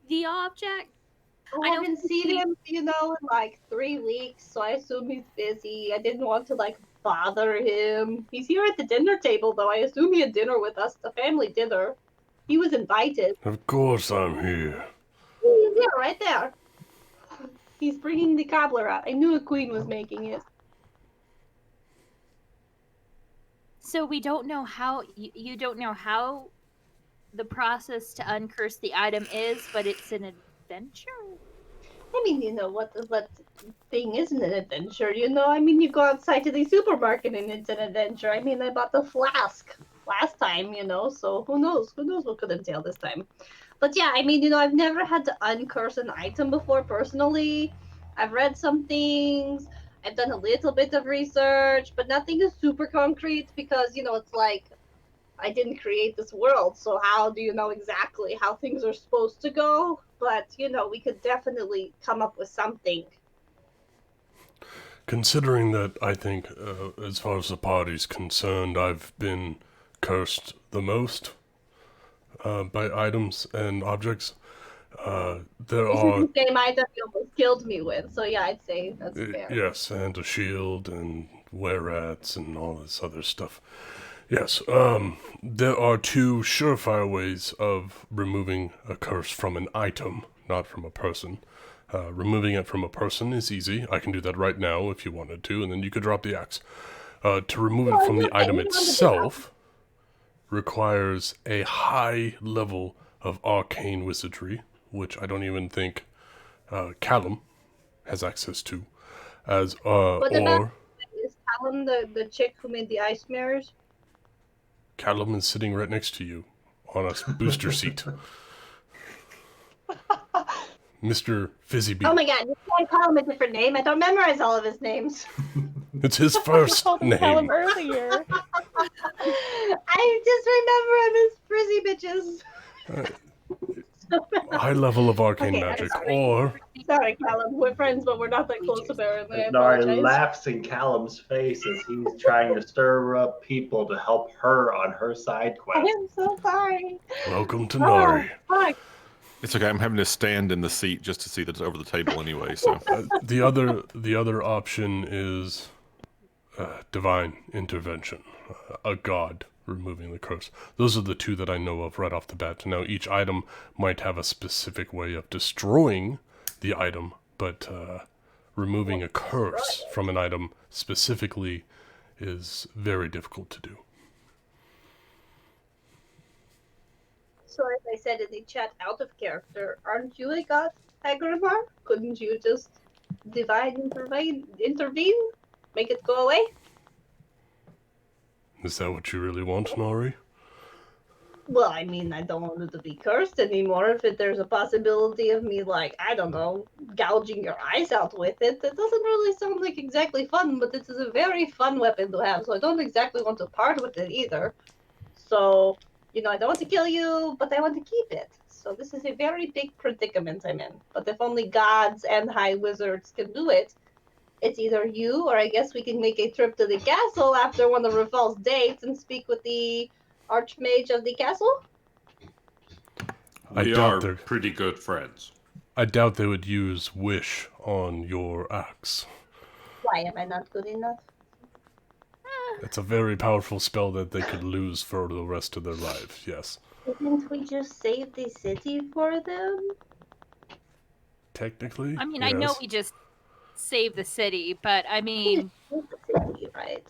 the object? I I don't haven't think seen we- him, in like 3 weeks, so I assume he's busy. I didn't want to like bother him. He's here at the dinner table, though. I assume he had dinner with us, the family dinner. He was invited. Of course I'm here. He's here, right there. He's bringing the cobbler out. I knew a queen was making it. So we don't know how you don't know how the process to uncurse the item is, but it's an adventure. I mean, what thing isn't an adventure, I mean, you go outside to the supermarket and it's an adventure. I mean, I bought the flask last time, so who knows what could entail this time. But yeah, I mean, I've never had to uncurse an item before personally. I've read some things, I've done a little bit of research, but nothing is super concrete because, it's like I didn't create this world, so how do you know exactly how things are supposed to go? But, we could definitely come up with something. Considering that I think, as far as the party's concerned, I've been cursed the most by items and objects, there This are... is the same item you almost killed me with, so yeah, I'd say that's fair. Yes, and a shield and were-rats and all this other stuff. Yes, there are two surefire ways of removing a curse from an item, not from a person. Removing it from a person is easy. I can do that right now if you wanted to, and then you could drop the axe. To remove it from the item itself requires a high level of arcane wizardry, which I don't even think Callum has access to. What about, is Callum the chick who made the ice mirrors? Callum is sitting right next to you on a booster seat. Mr. Fizzybeat. Oh my god, you can't call him a different name. I don't memorize all of his names. It's his first Called him Callum name. earlier. I just remember him as Frizzy Bitches. High level of arcane Okay, I'm magic, sorry. or Sorry, Callum. We're friends, but we're not that close apparently. I Nari apologize. laughs in Callum's face as he's trying to stir up people to help her on her side I quest. am so sorry. welcome to Nari. Fuck. It's okay. I'm having to stand in the seat just to see that it's over the table anyway. So The other option is divine intervention, a god removing the curse. Those are the two that I know of right off the bat. Now, each item might have a specific way of destroying the item, but removing a curse from an item specifically is very difficult to do. So as I said in the chat, out of character, aren't you a god, Agramar? Couldn't you just intervene, make it go away? Is that what you really want, Nari? Well, I mean, I don't want it to be cursed anymore. If there's a possibility of me, like, I don't know, gouging your eyes out with it, that doesn't really sound like exactly fun, but it is a very fun weapon to have, so I don't exactly want to part with it either. So, I don't want to kill you, but I want to keep it. So this is a very big predicament I'm in. But if only gods and high wizards can do it, it's either you, or I guess we can make a trip to the castle after one of Raval's dates and speak with the Archmage of the castle? We doubt are they're- pretty good friends. I doubt they would use wish on your axe. Why am I not good enough? It's a very powerful spell that they could lose for the rest of their lives, yes. Didn't we just save the city for them? Technically, I mean, yes. I know we just saved the city, but I mean, Save the city, right?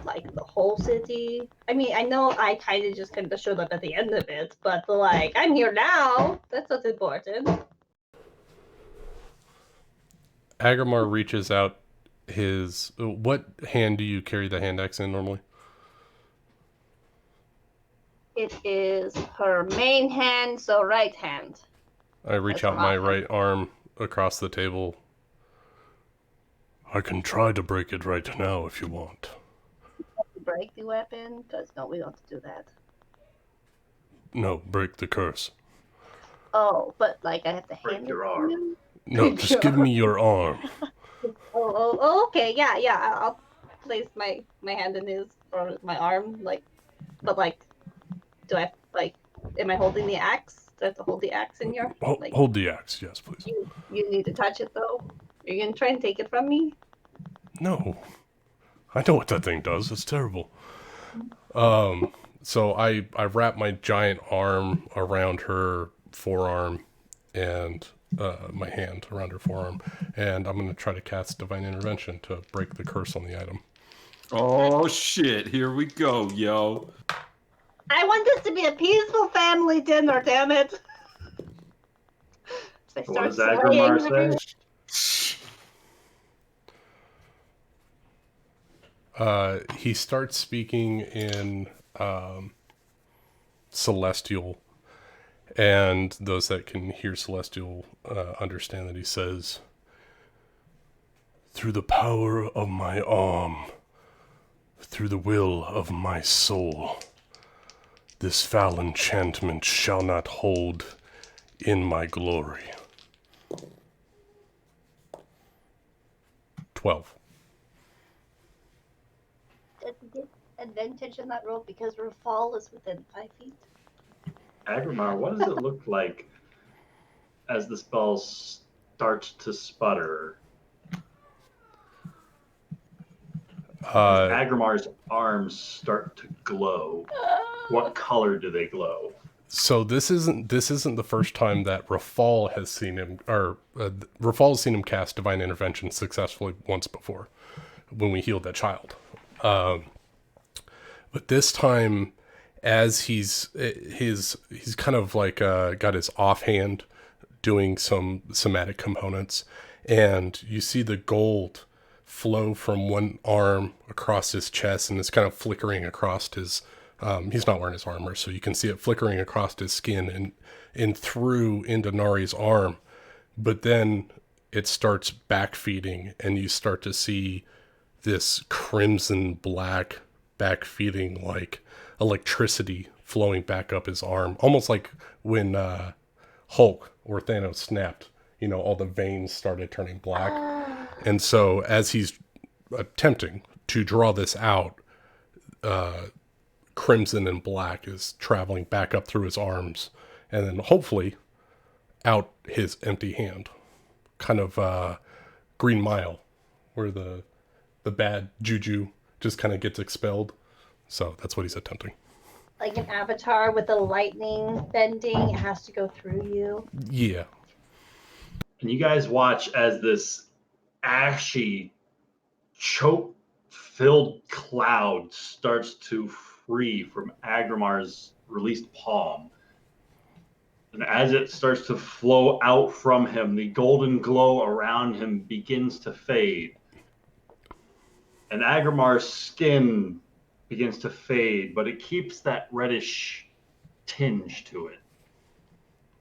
Like the whole city. I mean, I know I kind of showed up at the end of it, but like, I'm here now. That's what's important. Agramar reaches out his... What hand do you carry the hand axe in normally? It is her main hand, so right hand. I reach That's out my awesome. right arm across the table. I can try to break it right now if you want. Break the weapon, because no, we don't have to do that. No, break the curse. Oh, but like I have to Break hand your it to arm. you? No, Break just your give arm. me your arm. Oh, okay, yeah. I'll place my hand in his or my arm, but do I am I holding the axe? Do I have to hold the axe in your Hold the axe, yes, please. You need to touch it though. You're gonna try and take it from me? No. I know what that thing does. It's terrible. So I wrap my giant arm around her forearm and my hand around her forearm, and I'm going to try to cast Divine Intervention to break the curse on the item. Oh shit! Here we go, yo. I want this to be a peaceful family dinner, damn it. They What does start Agrimar swaying say? He starts speaking in Celestial, and those that can hear Celestial understand that he says, "Through the power of my arm, through the will of my soul, this foul enchantment shall not hold in my glory." 12. Did we get advantage on that roll because Rafal is within 5 feet? Agrimar, what does it look like as the spell starts to sputter? As Agrimar's arms start to glow, what color do they glow? So this isn't the first time that Rafal has seen him, or Rafal has seen him cast Divine Intervention successfully once before, when we healed that child. But this time, as he's kind of like got his offhand doing some somatic components, and you see the gold flow from one arm across his chest, and it's kind of flickering across his. He's not wearing his armor, so you can see it flickering across his skin and through into Nari's arm. But then it starts backfeeding, and you start to see this crimson black backfeeding, like electricity flowing back up his arm, almost like when Hulk or Thanos snapped. All the veins started turning black. And so as he's attempting to draw this out, crimson and black is traveling back up through his arms and then hopefully out his empty hand. Kind of Green Mile, where the bad juju just kind of gets expelled. So that's what he's attempting. Like an avatar with the lightning bending, it has to go through you. Yeah. And you guys watch as this ashy, choke-filled cloud starts to free from Agrimar's released palm. And as it starts to flow out from him, the golden glow around him begins to fade. And Agrimar's skin begins to fade, but it keeps that reddish tinge to it.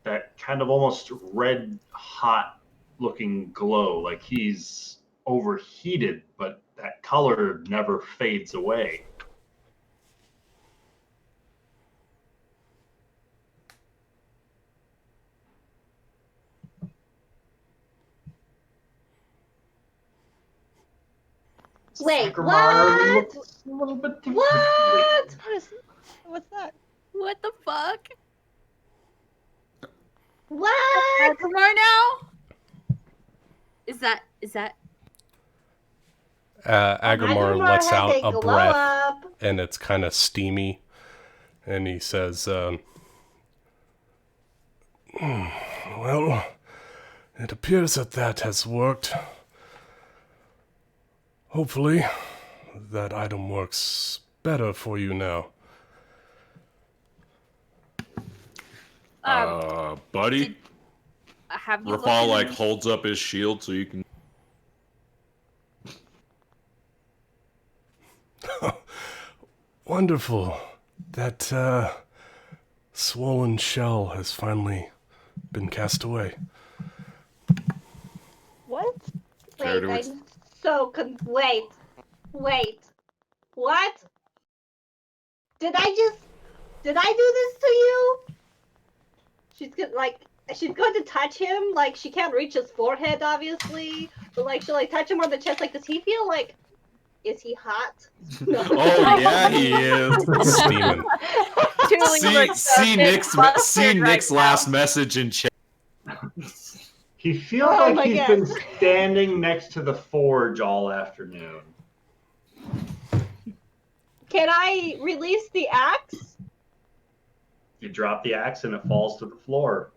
That kind of almost red hot looking glow, like he's overheated, but that color never fades away. Wait, Agrimar what? looks a little bit differently. What? What's that? What the fuck? What? Agrimar now? Is that Agrimar Agrimar lets had out a a glow breath, up. and it's kind of steamy. And he says, well, it appears that has worked. Hopefully, that item works better for you now. Buddy, have you Rafal looked in- holds up his shield so you can. Wonderful. That swollen shell has finally been cast away. What? Wait, Carter, I'm so wait. What? Did I do this to you? She's going to touch him, like she can't reach his forehead obviously, but like she'll like touch him on the chest, like does he feel like, is he hot? No. Oh yeah, he is. Steaming. Julie looks so big flustered See Nick's right last message in chat. He feels Oh like my he's God. been standing next to the forge all afternoon. Can I release the axe? You drop the axe and it falls to the floor.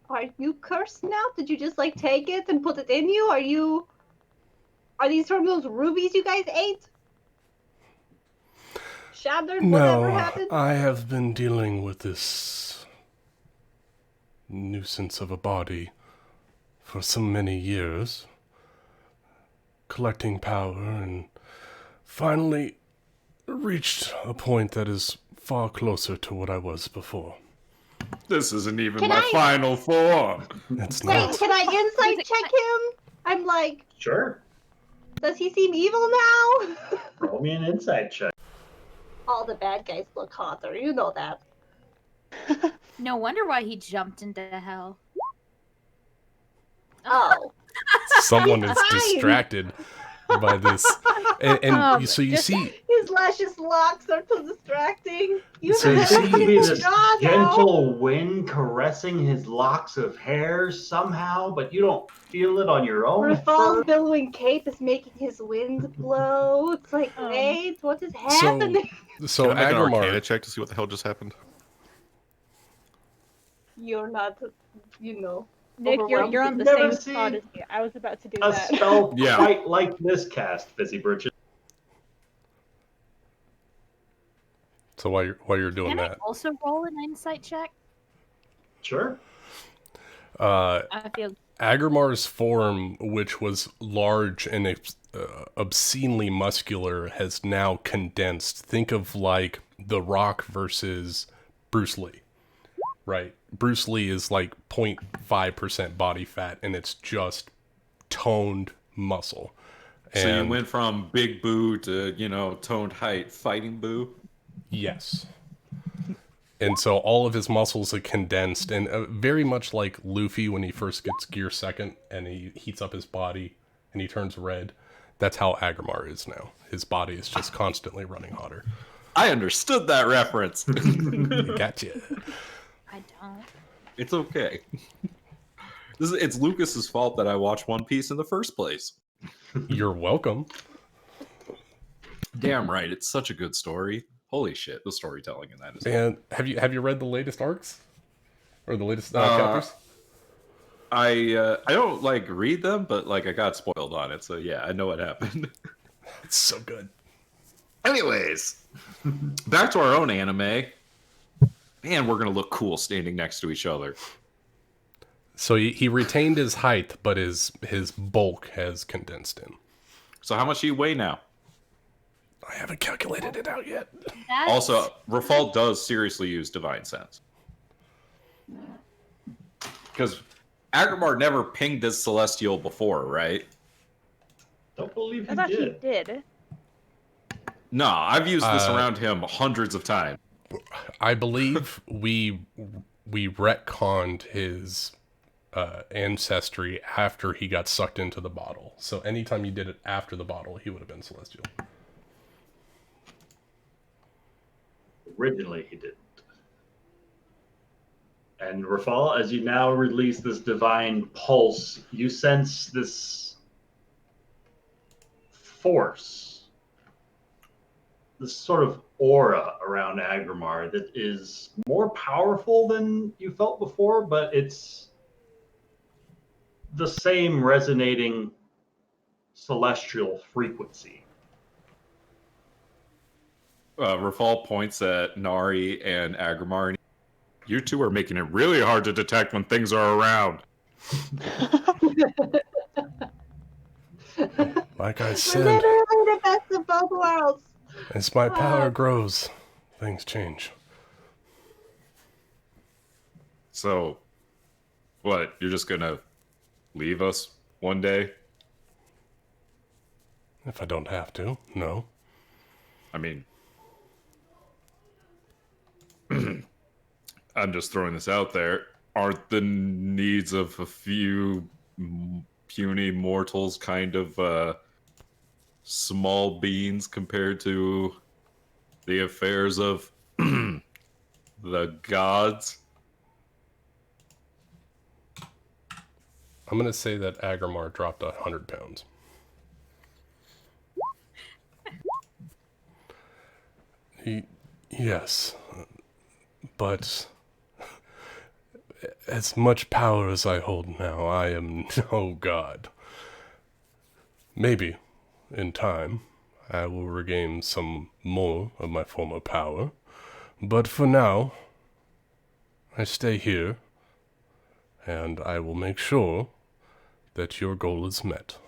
Are you cursed now? Did you just like take it and put it in you? Are these from those rubies you guys ate? Shattered, whatever No, happened? I have been dealing with this nuisance of a body for so many years, collecting power, and finally reached a point that is far closer to what I was before. This isn't even Can my I- final form. It's Wait, not. can I insight check him? I'm like, Sure. does he seem evil now? Roll me an insight check. All the bad guys look hotter, you know that. No wonder why he jumped into hell. Oh. Someone is Fine. distracted by this. And so you just- see, His luscious locks are too distracting. You So There you have seems see- to be to this draw now. gentle wind caressing his locks of hair somehow, but you don't feel it on your own. Rafal's billowing cape is making his wind blow. It's like, wait, what is happening? so Can I make an Agrimar, Arcana check to see what the hell just happened? You're not, you know. Nick, you're on You've the never same spot seen as me. I was about to do A that. spell Yeah. quite like this cast, Fizzy Britches. so while you're doing Can I that, also roll an insight check? Sure. I feel Agrimar's form, which was large and obscenely muscular, has now condensed. Think of like The Rock versus Bruce Lee, right? Bruce Lee is like 0.5% body fat, and it's just toned muscle. So you And- went from big boo to, toned height, fighting boo. Yes. And so all of his muscles are condensed, and very much like Luffy when he first gets Gear Second and he heats up his body and he turns red. That's how Agrimar is now. His body is just constantly running hotter. I understood that reference. Gotcha. I don't. It's okay. It's Lucas's fault that I watched One Piece in the first place. You're welcome. Damn right, it's such a good story. Holy shit, the storytelling in that is. And have you read the latest arcs or the latest Uh, chapters? I don't like read them, but like I got spoiled on it, so yeah, I know what happened. It's so good. Anyways, back to our own anime. Man, we're gonna look cool standing next to each other. So he retained his height, but his bulk has condensed in. So how much do you weigh now? I haven't calculated it out yet. That's, Also, Rafal does seriously use Divine Sense. Because Agrimar never pinged this Celestial before, right? Don't believe I he thought he did. did. No, I've used this Uh, around him hundreds of times. I believe we retconned his ancestry after he got sucked into the bottle. So anytime you did it after the bottle, he would have been celestial. Originally, he didn't. And Rafal, as you now release this divine pulse, you sense this force, this sort of aura around Agrimar that is more powerful than you felt before, but it's the same resonating celestial frequency. Rafal points at Nari and Agrimar. And you two are making it really hard to detect when things are around. Like I We're said, literally the best of both worlds. as my power grows, things change. So, what? You're just gonna leave us one day? If I don't have to, no. I mean, I'm just throwing this out there. Aren't the needs of a few puny mortals kind of small beans compared to the affairs of the gods? I'm gonna say that Agrimar dropped 100 pounds. Yes, but as much power as I hold now, I am no god. Maybe, in time, I will regain some more of my former power, but for now, I stay here, and I will make sure that your goal is met.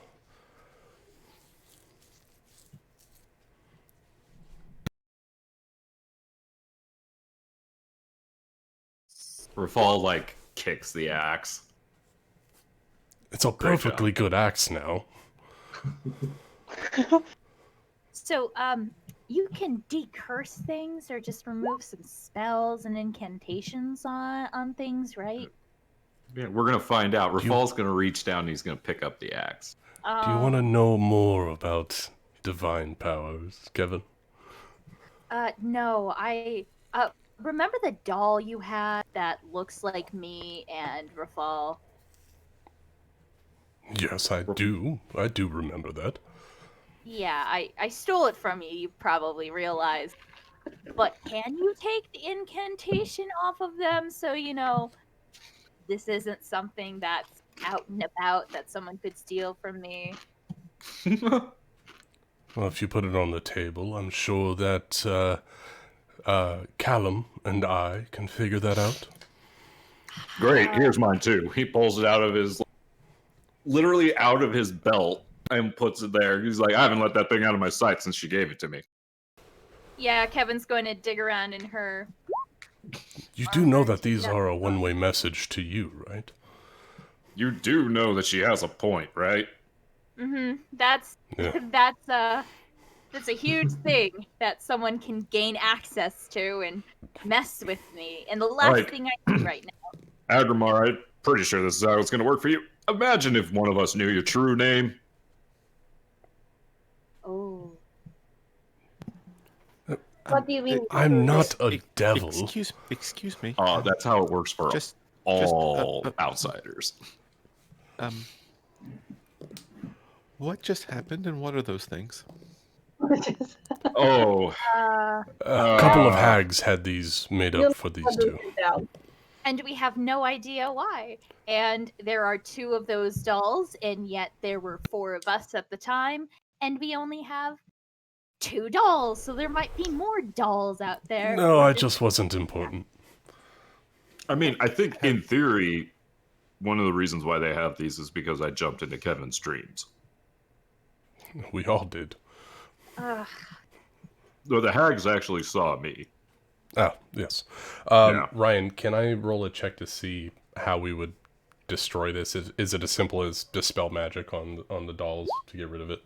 Rafal, like, kicks the axe. It's a Great perfectly good axe now. So, you can decurse things or just remove some spells and incantations on things, right? Yeah, we're gonna find out. Do you- Rafal's gonna reach down and he's gonna pick up the axe. Do you want to know more about divine powers, Kevin? No, I remember the doll you had that looks like me and Rafal. Yes, I do. I do remember that. Yeah, I stole it from you. You probably realized. But can you take the incantation off of them so this isn't something that's out and about that someone could steal from me? Well, if you put it on the table, I'm sure that Callum and I can figure that out. Great, here's mine too. He pulls it out of his, literally out of his belt and puts it there. He's like, I haven't let that thing out of my sight since she gave it to me. Yeah, Kevin's going to dig around in her. You do know that these are a one-way message to you, right? You do know that she has a point, right? Mm-hmm. That's Yeah. that's a huge thing that someone can gain access to and mess with me. And the last Like- thing I need right now. Adramar, I'm pretty sure this is how it's gonna work for you. Imagine if one of us knew your true name. Oh. What do you mean? I'm not a devil. Excuse me. That's how it works for Just all outsiders. What just happened, and what are those things? Oh, A couple of hags had these made up for these two. And we have no idea why. And there are 2 of those dolls, and yet there were 4 of us at the time, and we only have 2 dolls, so there might be more dolls out there. No, I just wasn't important. I mean, I think in theory, one of the reasons why they have these is because I jumped into Kevin's dreams. We all did. Ugh. Though the hags actually saw me. Ah, yes. Yeah. Ryan, can I roll a check to see how we would destroy this? Is it as simple as dispel magic on the dolls to get rid of it?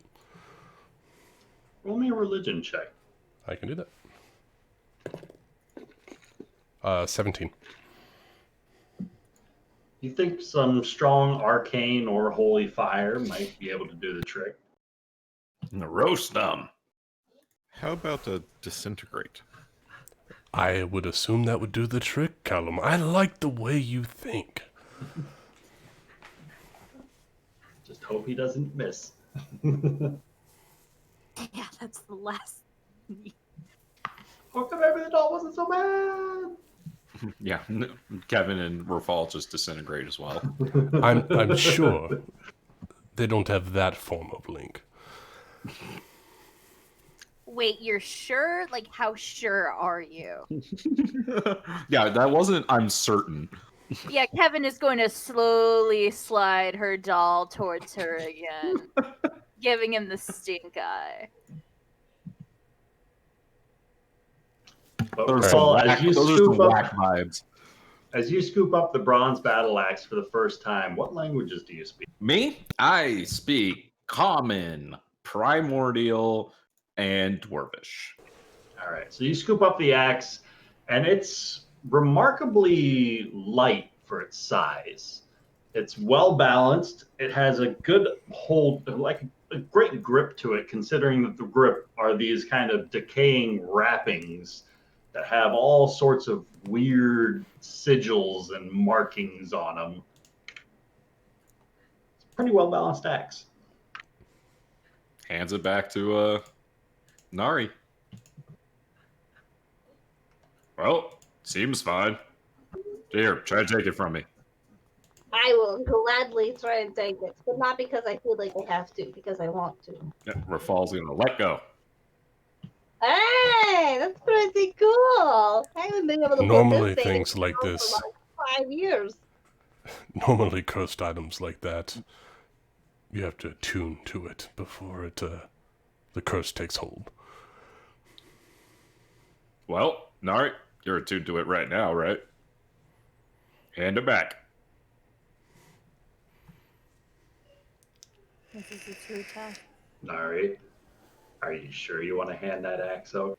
Roll me a religion check. I can do that. 17. You think some strong arcane or holy fire might be able to do the trick? Roast them. How about a disintegrate? I would assume that would do the trick, Callum. I like the way you think. Just hope he doesn't miss. Yeah, that's the last. How come maybe the doll wasn't so bad? Yeah, Kevin and Rafal just disintegrate as well. I'm sure they don't have that form of link. Wait, you're sure? Like, how sure are you? Yeah, that wasn't I'm certain. Yeah, Kevin is going to slowly slide her doll towards her again, giving him the stink eye. But Those are Rafal, some as you whack scoop up, vibes. as you scoop up the bronze battle axe for the first time, what languages do you speak? Me? I speak Common, Primordial, and Dwarvish. All right, so you scoop up the axe, and it's remarkably light for its size. It's well balanced. It has a good hold, like a great grip to it, considering that the grip are these kind of decaying wrappings that have all sorts of weird sigils and markings on them. It's a pretty well balanced axe. Hands it back to Nari. Well, seems fine. Here, try to take it from me. I will gladly try and take it, but not because I feel like I have to, because I want to. Yeah, Rafal's gonna let go. Hey, that's pretty cool. I haven't been able to Normally put this thing things like for this, like 5 years. normally cursed items like that, you have to attune to it before it, the curse takes hold. Well, Nari, you're attuned to it right now, right? Hand it back. This is the true test. Nari, are you sure you want to hand that axe over?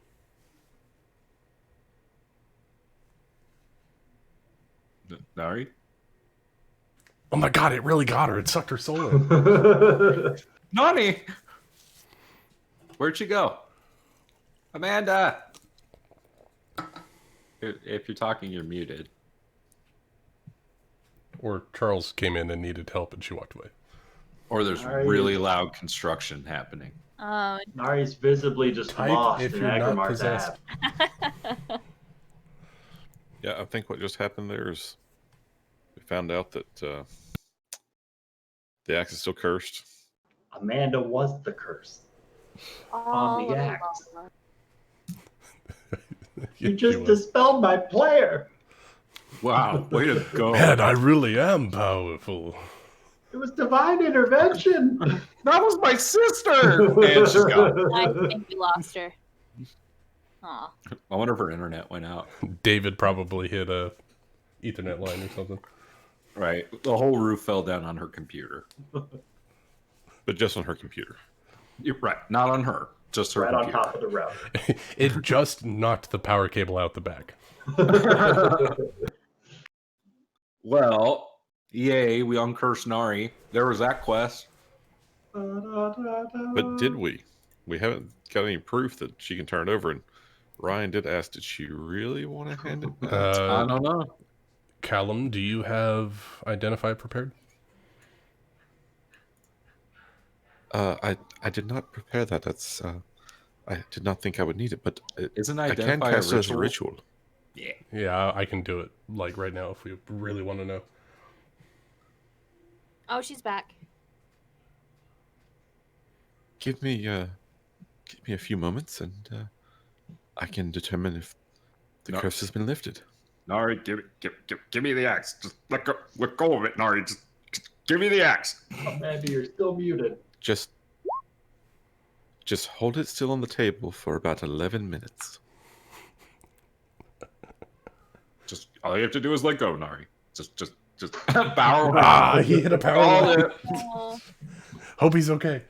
Nari? Oh my god, it really got her. It sucked her soul in. Nani! Where'd she go? Amanda! If you're talking, you're muted. Or Charles came in and needed help and she walked away. Or there's Nari really is- loud construction happening. Oh, Nari's visibly just Type lost if in you're not Agramar's possessed. app. Yeah, I think what just happened there is we found out that the axe is still cursed. Amanda was the curse on the axe. You She just was. dispelled my player. Wow, way to go. Man, I really am powerful. It was divine intervention. That was my sister! And she's gone. I think we lost her. Aw. I wonder if her internet went out. David probably hit a Ethernet line or something. Right. The whole roof fell down on her computer. But just on her computer. You're right. Not on her. Just her Right on computer. top of the router. It just knocked the power cable out the back. Well, yay, we uncursed Nari. There was that quest. But did we? We haven't got any proof that she can turn it over. And Ryan did ask, did she really want to hand it back? I don't know. Callum, do you have Identify prepared? I did not prepare that. That's I did not think I would need it, but Isn't I can Identify cast a it as a ritual? ritual. Yeah. Yeah, I can do it like right now if we really want to know. Oh, she's back. Give me a few moments, and I can determine if the No. curse has been lifted. Nari, give me the axe. Just let go of it, Nari. Just give me the axe. Amanda, you're still muted. Just hold it still on the table for about 11 minutes. Just all you have to do is let go, Nari. Just bow. Ah, he hit a power line. Oh, Hope he's okay.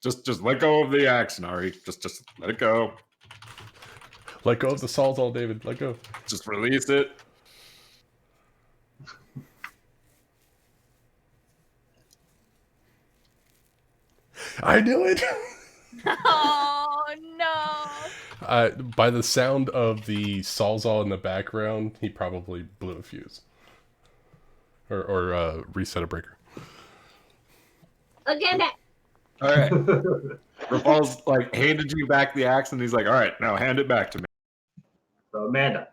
Just let go of the axe, Nari. Just let it go. Let go of the Sawzall, David. Let go. Just release it. I knew it! oh no. By the sound of the Sawzall in the background, he probably blew a fuse. Or reset a breaker. Again, All right. Rafal's like handed you back the axe, and he's like, "All right, now hand it back to me." So Amanda,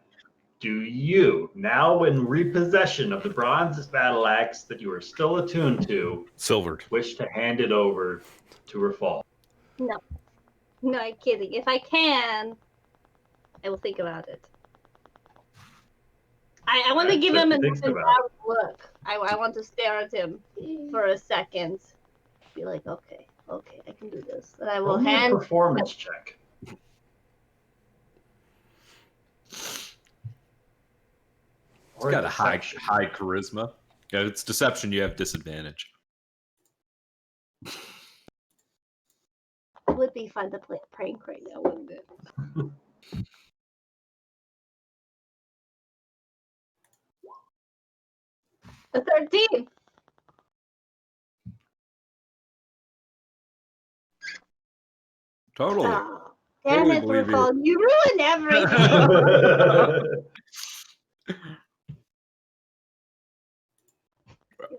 do you, now in repossession of the bronze battle axe that you are still attuned to, Silvered. wish to hand it over to Rafal? no, I'm kidding. If I can, I will think about it. I want to give him an Thinks about it. embarrassed look. I want to stare at him for a second. Be like, okay, I can do this. And I will Roll me a hand. performance check. It's got a high charisma. Yeah, it's deception. You have disadvantage. It would be fun to play a prank right now, wouldn't it? A 13. Totally. Oh, damn Totally it, believe you. Rufal. You ruined everything.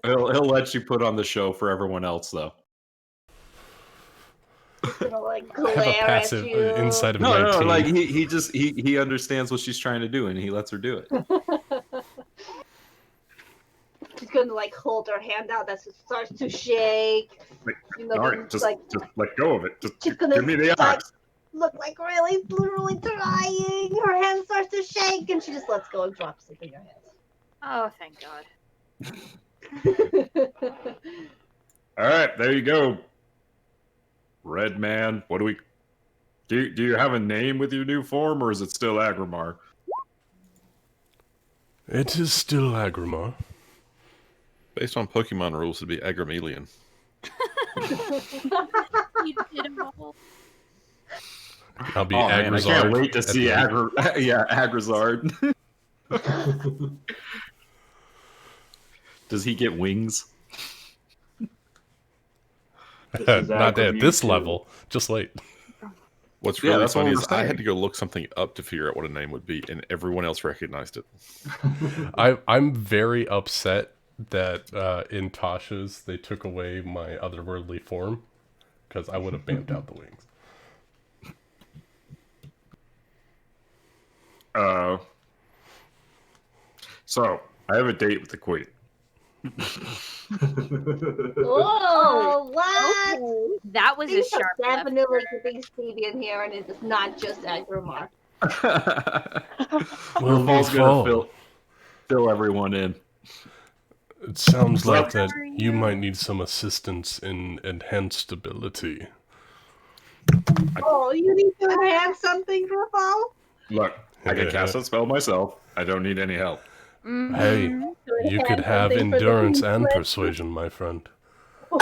He'll let you put on the show for everyone else, though. Gonna, like, I have a glare passive at you. inside of No, 19. like he understands what she's trying to do, and he lets her do it. She's gonna like hold her hand out that starts to shake. Wait, You know, all then, right, just like let go of it. Just she's gonna give me the like, axe. look like really literally trying. Her hand starts to shake, and she just lets go and drops it in your Oh, thank God. hands. All right, there you go. Red man, what do we? Do you have a name with your new form, or is it still Agrimar? It is still Agrimar. Based on Pokemon rules, it'd be Agrimelian. You did it all. I'll be Oh man, I Agrizard. can't wait to at see the end. Agrizard. Does he get wings? Not at this Mewtwo. level. Just wait. What's Yeah, really that's what funny we're is I had saying. to go look something up to figure out what a name would be, and everyone else recognized it. I'm very upset that in Tasha's they took away my otherworldly form, because I would have bamped out the wings. So I have a date with the queen. Whoa! What? Okay. That was a Things are sharp left definitely turn. getting Stevie in here, and it is not just Agrimar. Well, Rafal's gonna Rafal, fill everyone in. it sounds So- like that How are you you? might need some assistance in enhanced ability. Oh, you need to enhance something, Rufal? Look, I can cast that spell myself. I don't need any help. Mhm. Hey, you could enhance have something for the endurance queen's and list. persuasion, my friend. All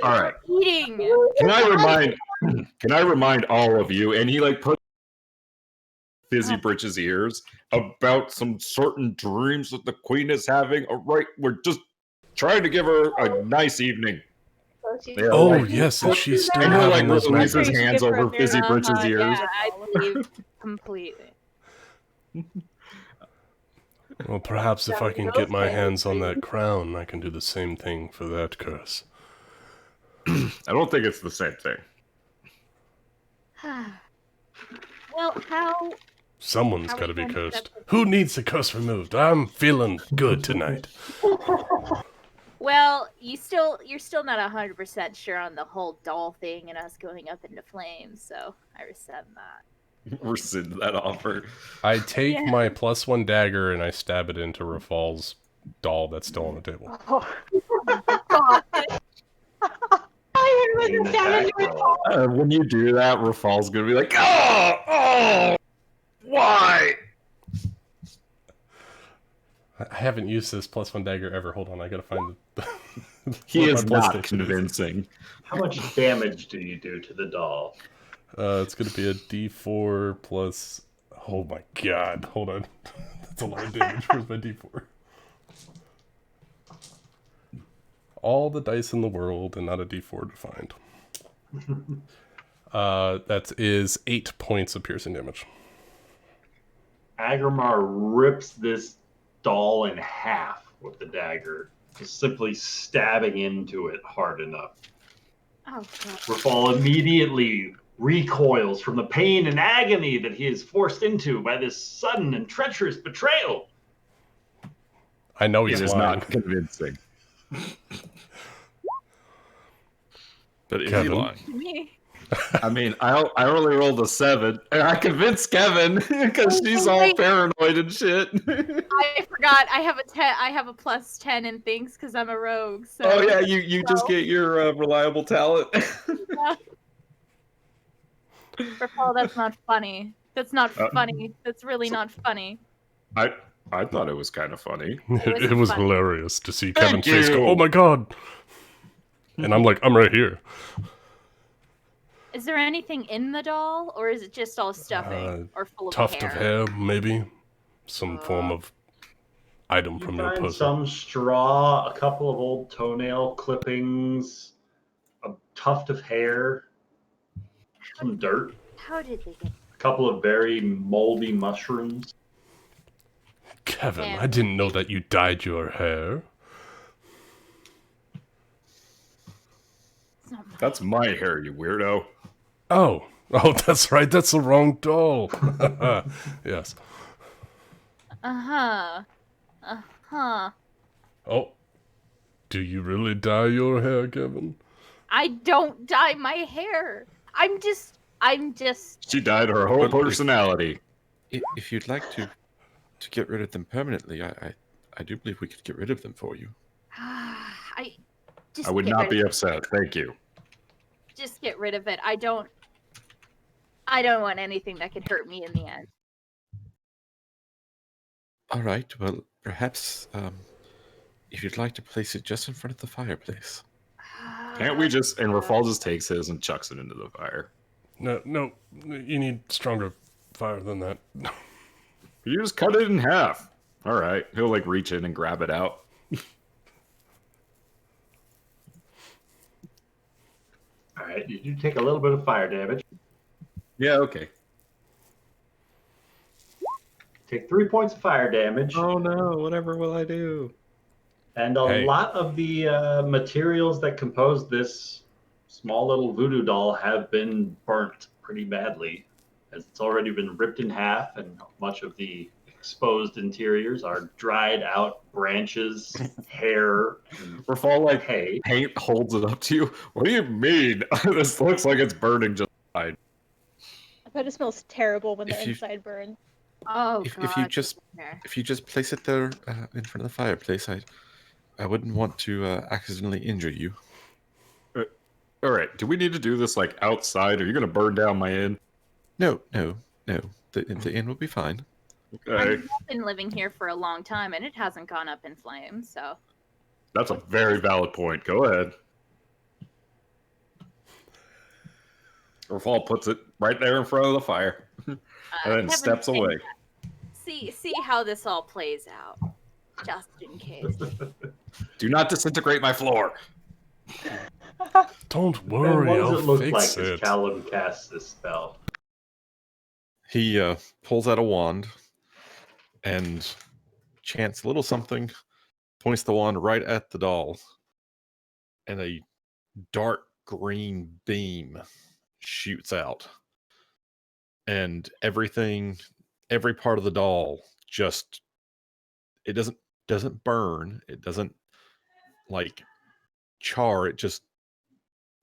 right. Eating. Can I remind all of you? And he like put Fizzy Britch's ears about some certain dreams that the queen is having. All right, we're just trying to give her a nice evening. Yeah, Oh, like, yes, and she's still and he'll like having those release his nightmares. hands Give her a over Fizzy mirror. Britch's ears. Yeah, I believe completely. Well, perhaps if I Sounds can like get my okay. hands on that crown, I can do the same thing for that curse. I don't think it's the same thing. Well, how? Someone's How are got to we be going to cursed. accept it? Who needs the curse removed? I'm feeling good tonight. Well, you're still not 100% sure on the whole doll thing and us going up into flames, so I rescind that. Rescind that offer. I take Yeah. my +1 dagger and I stab it into Rafal's doll that's still on the table. I heard it sounded like When you do that, Rafal's gonna be like, oh, why? I haven't used this +1 dagger ever. Hold on, I gotta find the. He what is my not PlayStation is. convincing. How much damage do you do to the doll? It's gonna be a D4 plus. Oh my god! Hold on, that's a lot of damage. Where's my D4? All the dice in the world and not a D4 to find. That is 8 points of piercing damage. Agrimar rips this doll in half with the dagger, just simply stabbing into it hard enough. Oh, God. Rafal immediately recoils from the pain and agony that he is forced into by this sudden and treacherous betrayal. I know It he's is lying. not convincing. But is he Kevin? lying? Me. I mean, I only rolled a 7, and I convinced Kevin because she's all paranoid and shit. I forgot. I have a 10. I have a +10 in things because I'm a rogue. So. Oh yeah, you just get your reliable talent. For Paul, that's not funny. That's not Uh, funny. That's really so- not funny. I thought it was kind of funny. It was funny. hilarious to see Thank Kevin's face go, you. "Oh my god!" And I'm like, "I'm right here." Is there anything in the doll, or is it just all stuffing or full of Tuft of hair, maybe some form of item You from your find person. some straw, a couple of old toenail clippings, a tuft of hair, some dirt, How did they get? a couple of very moldy mushrooms. Kevin, Damn. I didn't know that you dyed your hair. It's not mine. That's my hair, you weirdo. Oh, that's right. That's the wrong doll. Yes. Uh huh. Oh, do you really dye your hair, Kevin? I don't dye my hair. I'm just. She dyed her whole Well, personality. If you'd like to get rid of them permanently, I do believe we could get rid of them for you. I just. I would get not rid be of upset. Thank you. it. Just get rid of it. I don't want anything that could hurt me in the end. All right. Well, perhaps if you'd like to place it just in front of the fireplace. Can't we just? And Rafal just takes his and chucks it into the fire. No, you need stronger fire than that. You just cut it in half. All right. He'll like reach in and grab it out. All right, you do take a little bit of fire damage. Yeah. Okay. Take 3 points of fire damage, Oh no! Whatever will I do? and a Hey. lot of the materials that compose this small little voodoo doll have been burnt pretty badly, as it's already been ripped in half, and much of the exposed interiors are dried out branches, hair, and Rafal like hay. paint holds it up to you. What do you mean? This looks like it's burning just fine. I bet it smells terrible when If the you- inside burns. Oh If god. you just place it there in front of the fireplace, I wouldn't want to accidentally injure you. All right. Do we need to do this like outside? Are you gonna burn down my inn? No. The inn will be fine. Okay. I've been living here for a long time, and it hasn't gone up in flames. So That's a very valid point. Go ahead. Rafal puts it right there in front of the fire, and then Kevin, steps away. See how this all plays out, just in case. Do not disintegrate my floor. Don't And worry, what does I'll it look fix like as it. Callum casts this spell? He pulls out a wand and chants a little something, points the wand right at the doll, and a dark green beam shoots out. And every part of the doll just, it doesn't burn, it doesn't like char, it just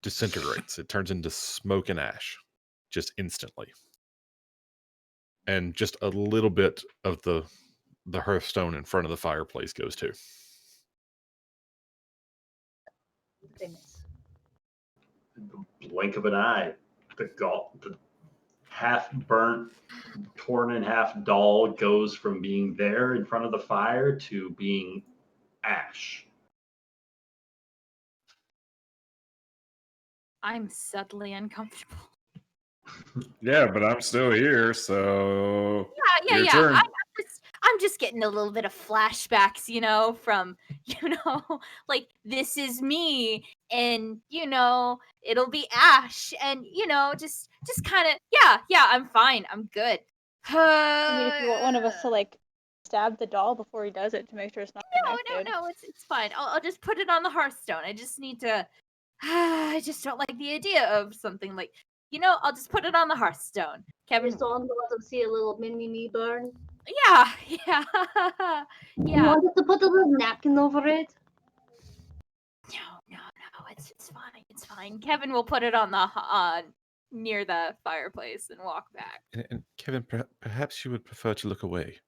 disintegrates. It turns into smoke and ash just instantly. And just a little bit of the hearthstone in front of the fireplace goes too. In the blink of an eye, the half-burnt, torn in half doll goes from being there in front of the fire to being ash. I'm subtly uncomfortable. Yeah, but I'm still here, so Your Yeah. turn. I'm just getting a little bit of flashbacks, from, like this is me, and it'll be Ash, and just kind of, yeah, I'm fine, I'm good. I mean, if you want one of us to like stab the doll before he does it to make sure it's not connected. No, it's fine. I'll just put it on the hearthstone. I just need to. I just don't like the idea of something like, I'll just put it on the hearthstone. Kevin. Just don't let them see a little mini me burn. Yeah. You want us to put a little napkin over it? No, it's fine. It's fine. Kevin will put it on the near the fireplace and walk back. And Kevin, perhaps you would prefer to look away.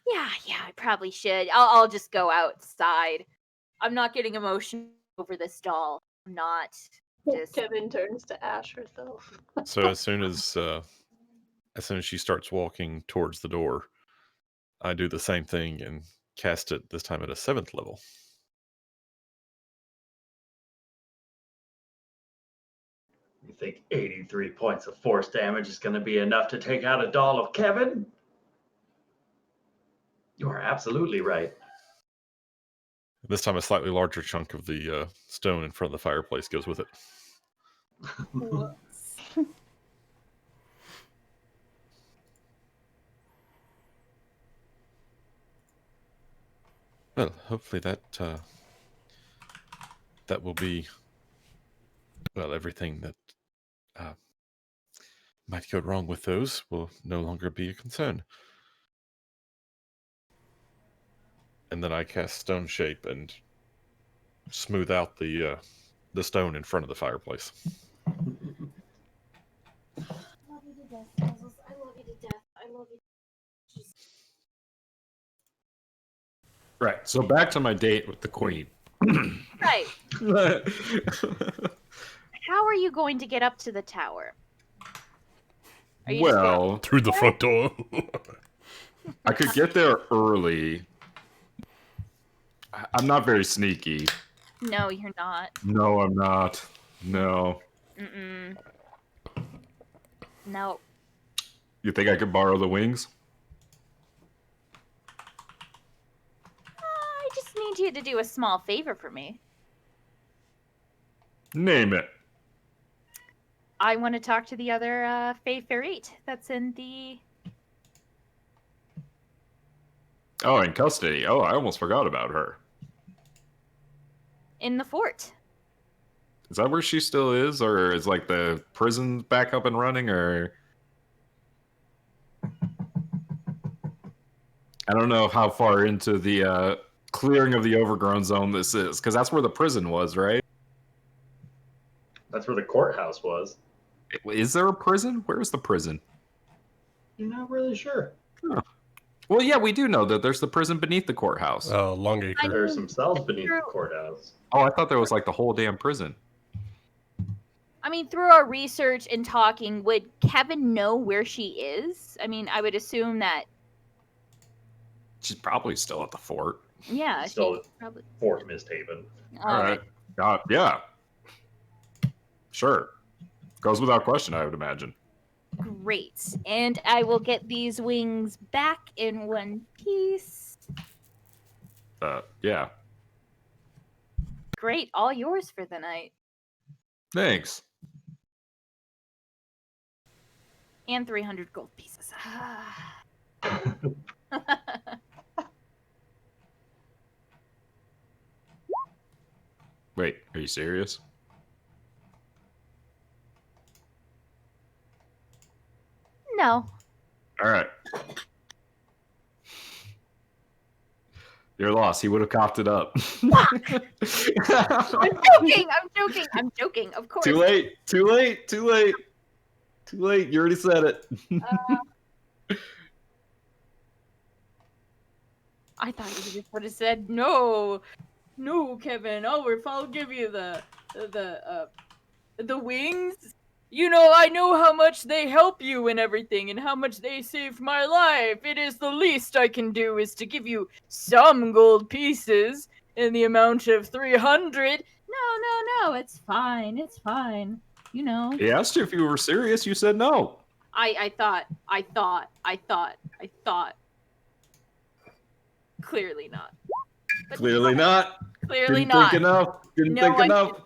Yeah, I probably should. I'll just go outside. I'm not getting emotional over this doll. I'm not. Just Kevin turns to Ash herself. So as soon as as soon as she starts walking towards the door, I do the same thing and cast it this time at a 7th level. You think 83 points of force damage is going to be enough to take out a doll of Kevin? You are absolutely right. This time, a slightly larger chunk of the stone in front of the fireplace goes with it. Well, hopefully that will be, well, everything that might go wrong with those will no longer be a concern. And then I cast Stone Shape and smooth out the stone in front of the fireplace. I love you to death, Puzzles. I love you to death. I love you. Jesus. Right. So back to my date with the queen. Right. How are you going to get up to the tower? Are you just going Well, Through the front door. I could get there early. I'm not very sneaky. No, you're not. No, I'm not. No. Mm-mm. No. You think I could borrow the wings? I just need you to do a small favor for me. Name it. I want to talk to the other Fae Ferrite that's in the... Oh, in custody. Oh, I almost forgot about her. in the fort. Is that where she still is? Or is like the prison back up and running? Or I don't know how far into the clearing of the overgrown zone this is, because that's where the prison was, right? That's where the courthouse was. Is there a prison? Where is the prison? You're not really sure. Huh. Well, yeah, we do know that there's the prison beneath the courthouse. Longacre. There are some cells beneath the courthouse. Oh, I thought there was like the whole damn prison. I mean, through our research and talking, would Kevin know where she is? I mean, I would assume that. She's probably still at the fort. Yeah, Still she probably. Fort MistHaven. All right. Yeah. Sure. Goes without question, I would imagine. Great. And I will get these wings back in one piece. Yeah. Great. All yours for the night. Thanks. And 300 gold pieces. Wait, are you serious? No. All right. Your loss. He would have coughed it up. I'm joking. Of course. Too late. You already said it. I thought you just would have said no, Kevin. I'll give you the wings. You know, I know how much they help you and everything, and how much they saved my life. It is the least I can do is to give you some gold pieces in the amount of 300. No, it's fine. You know. He asked you if you were serious. You said no. I thought. Clearly not. But Clearly not. Clearly Didn't not. think enough. Didn't No, think I enough.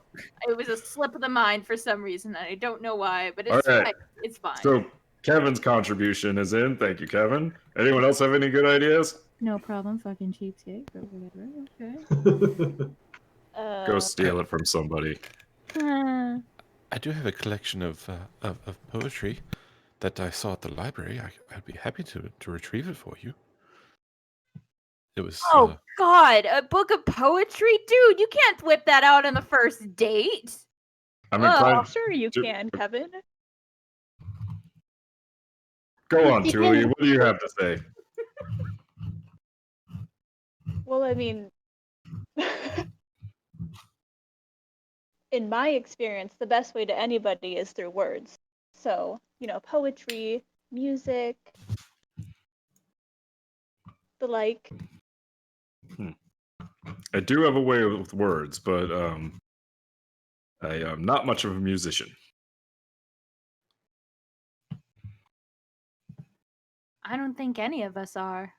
It was a slip of the mind for some reason. I don't know why, but All it's right. fine. It's fine. So Kevin's contribution is in. Thank you, Kevin. Anyone else have any good ideas? No problem, fucking cheapskate. Okay. Go steal it from somebody. I do have a collection of poetry that I saw at the library. I'd be happy to retrieve it for you. It was. Oh God, a book of poetry, dude! You can't whip that out on the first date. I'm Oh, inclined. Sure you can, Kevin. Go on, Tuli. What do you have to say? Well, I mean, in my experience, the best way to anybody is through words. So, you know, poetry music, the like. I do have a way with words, but I am not much of a musician. I don't think any of us are.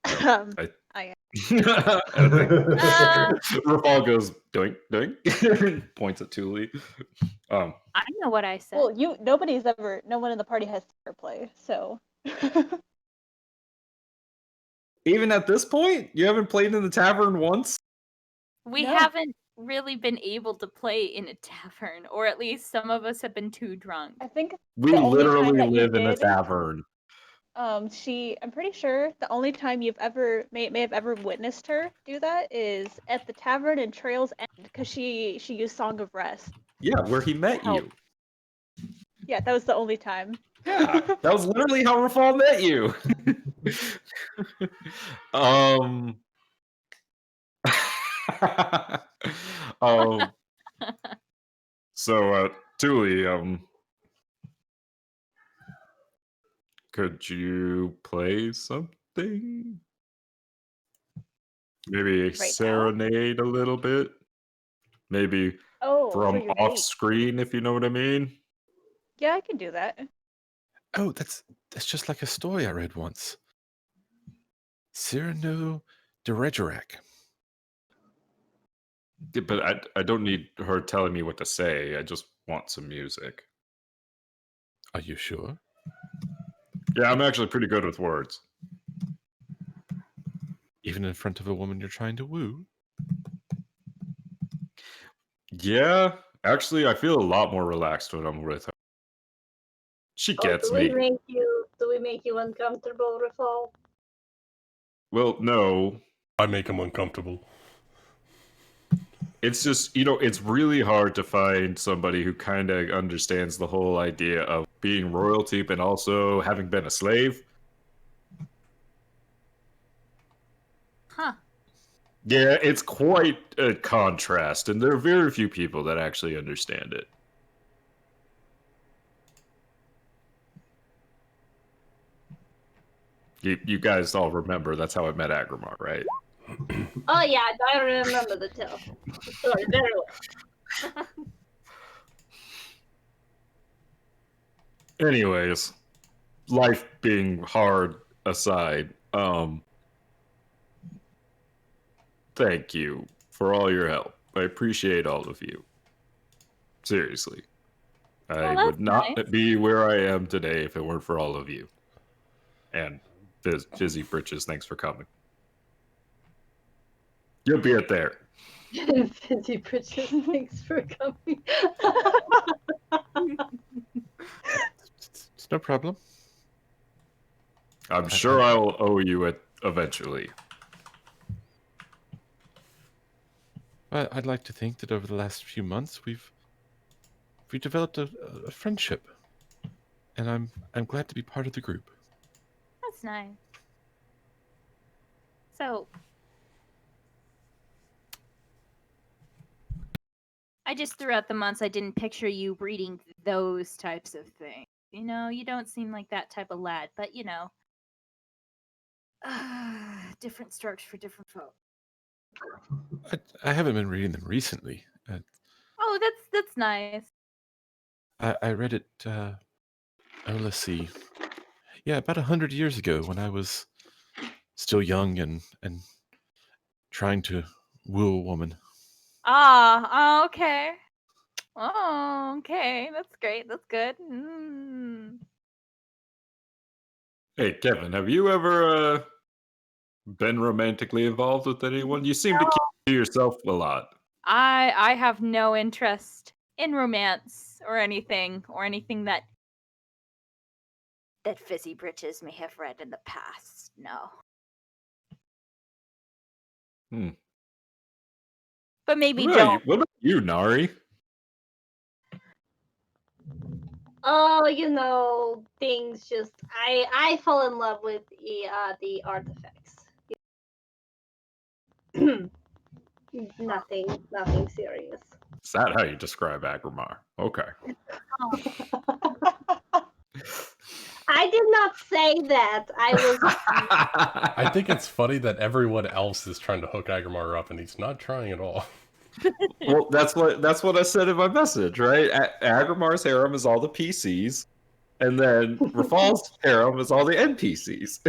I I think Rafal goes doink doink, points at Thule. I know what I said. well, no one in the party has ever play, so. Even at this point, you haven't played in the tavern once? We No. haven't really been able to play in a tavern, or at least some of us have been too drunk. I think We the only time literally that you live in a did, tavern. I'm pretty sure the only time you've ever may have ever witnessed her do that is at the tavern in Trail's End, because she used Song of Rest. Yeah, where he met Help. you. Yeah, that was the only time. Yeah, that was literally how Rafal met you. So, Thule, could you play something? Maybe Right now? serenade a little bit? Maybe Oh, for from your off date. screen, if you know what I mean? Yeah, I can do that. Oh, that's just like a story I read once. Cyrano de Regerac. Yeah, but I don't need her telling me what to say. I just want some music. Are you sure? Yeah, I'm actually pretty good with words. Even in front of a woman you're trying to woo? Yeah, actually, I feel a lot more relaxed when I'm with her. She gets me. Do we make you uncomfortable, Rafal? Well, no. I make him uncomfortable. It's just, it's really hard to find somebody who kind of understands the whole idea of being royalty, but also having been a slave. Huh. Yeah, it's quite a contrast, and there are very few people that actually understand it. You guys all remember that's how I met Agrimar, right? Oh yeah, I remember the story very well. Anyways, life being hard aside, thank you for all your help. I appreciate all of you. Seriously. I Well, would that's not nice. be where I am today if it weren't for all of you. And Fizzy Britches, thanks for coming. You'll be it there. Fizzy Bridges, thanks for coming. It's no problem. I'm sure I'll owe you it eventually. I'd like to think that over the last few months we've developed a friendship, and I'm glad to be part of the group. That's nice. So, I just throughout the months I didn't picture you reading those types of things. You don't seem like that type of lad, but different strokes for different folk. I haven't been reading them recently. Oh, that's nice. I read it. Let's see. Yeah, about 100 years ago when I was still young and trying to woo a woman. Ah, okay. Oh, okay. That's great. That's good. Mm. Hey, Kevin, have you ever been romantically involved with anyone? You seem to keep it to yourself a lot. I have no interest in romance or anything that Fizzy Britches may have read in the past. No. But maybe don't. What about you, Nari? Oh, things just I fall in love with the artifacts. Nothing serious. Is that how you describe Agrimar? Okay. I did not say that. I was. I think it's funny that everyone else is trying to hook Agamar up, and he's not trying at all. Well, that's what I said in my message, right? Agramar's harem is all the PCs, and then Rafal's harem is all the NPCs.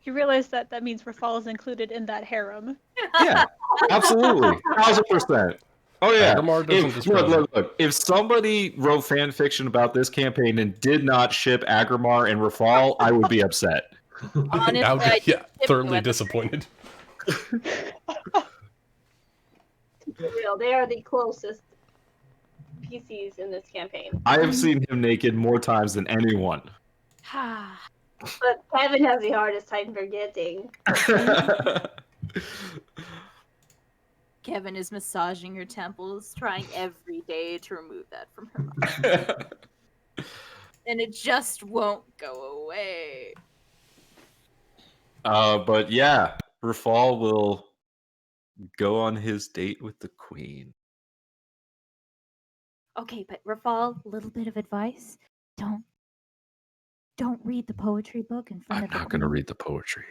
You realize that means Rafal is included in that harem. Yeah, absolutely, 1000%. Oh yeah. Agamar doesn't discriminate. Look. If somebody wrote fan fiction about this campaign and did not ship Agramar and Rafal, I would be upset. Honestly, I would I be, yeah, did skip thoroughly you at the- disappointed. For real, they are the closest PCs in this campaign. I have seen him naked more times than anyone. But Kevin has the hardest time forgetting. Kevin is massaging her temples, trying every day to remove that from her mind. And it just won't go away. But yeah, Rafal will go on his date with the queen. Okay, but Rafal, a little bit of advice. Don't read the poetry book in front I'm of the not gonna queen. read the poetry.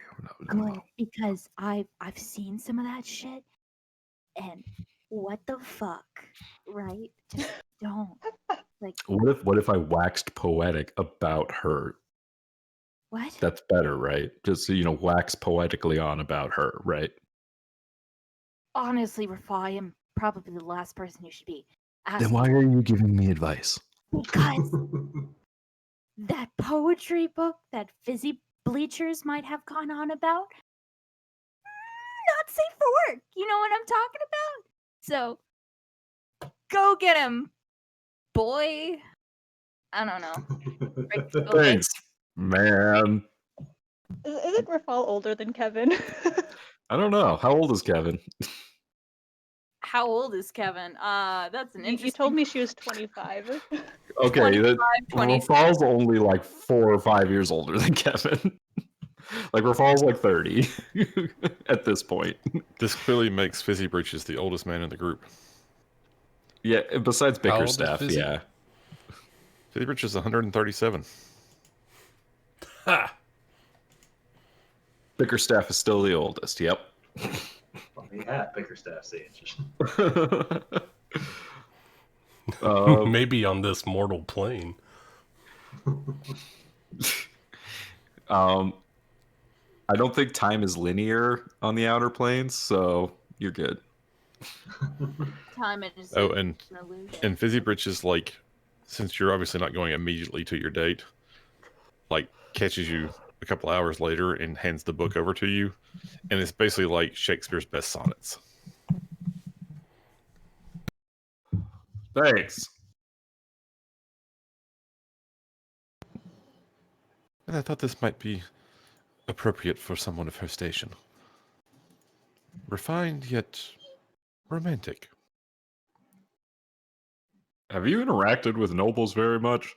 No. Good, because I've seen some of that shit, and what the fuck, right? Just don't. Like, What if I waxed poetic about her? what? That's better, right? Just wax poetically on about her, right? Honestly, Rafal, I am probably the last person you should be Then asking. why are you giving me advice? Because that poetry book that Fizzy Bleachers might have gone on about, not safe for work. You know what I'm talking about? So, go get him, boy. I don't know. Break the spell, Thanks, man. Isn't Rafal older than Kevin? I don't know. How old is Kevin? How old is Kevin? That's an interesting. You told me she was 25. Okay, 25, 26. Rafal's only like 4 or 5 years older than Kevin. Like Rafal's like 30 at this point. This clearly makes Fizzy Breeches the oldest man in the group. Yeah, besides How old is Bickerstaff, Fizzy? yeah. Fizzy Breeches is 137. Ha! Bickerstaff is still the oldest, yep. Well, yeah, Bickerstaff's age. Maybe on this mortal plane. I don't think time is linear on the outer planes, so you're good. Time is Oh, an illusion. and Fizzy Breeches, like, since you're obviously not going immediately to your date, like, catches you a couple hours later and hands the book over to you, and it's basically like Shakespeare's best sonnets. Thanks. And I thought this might be appropriate for someone of her station. Refined yet romantic. Have you interacted with nobles very much?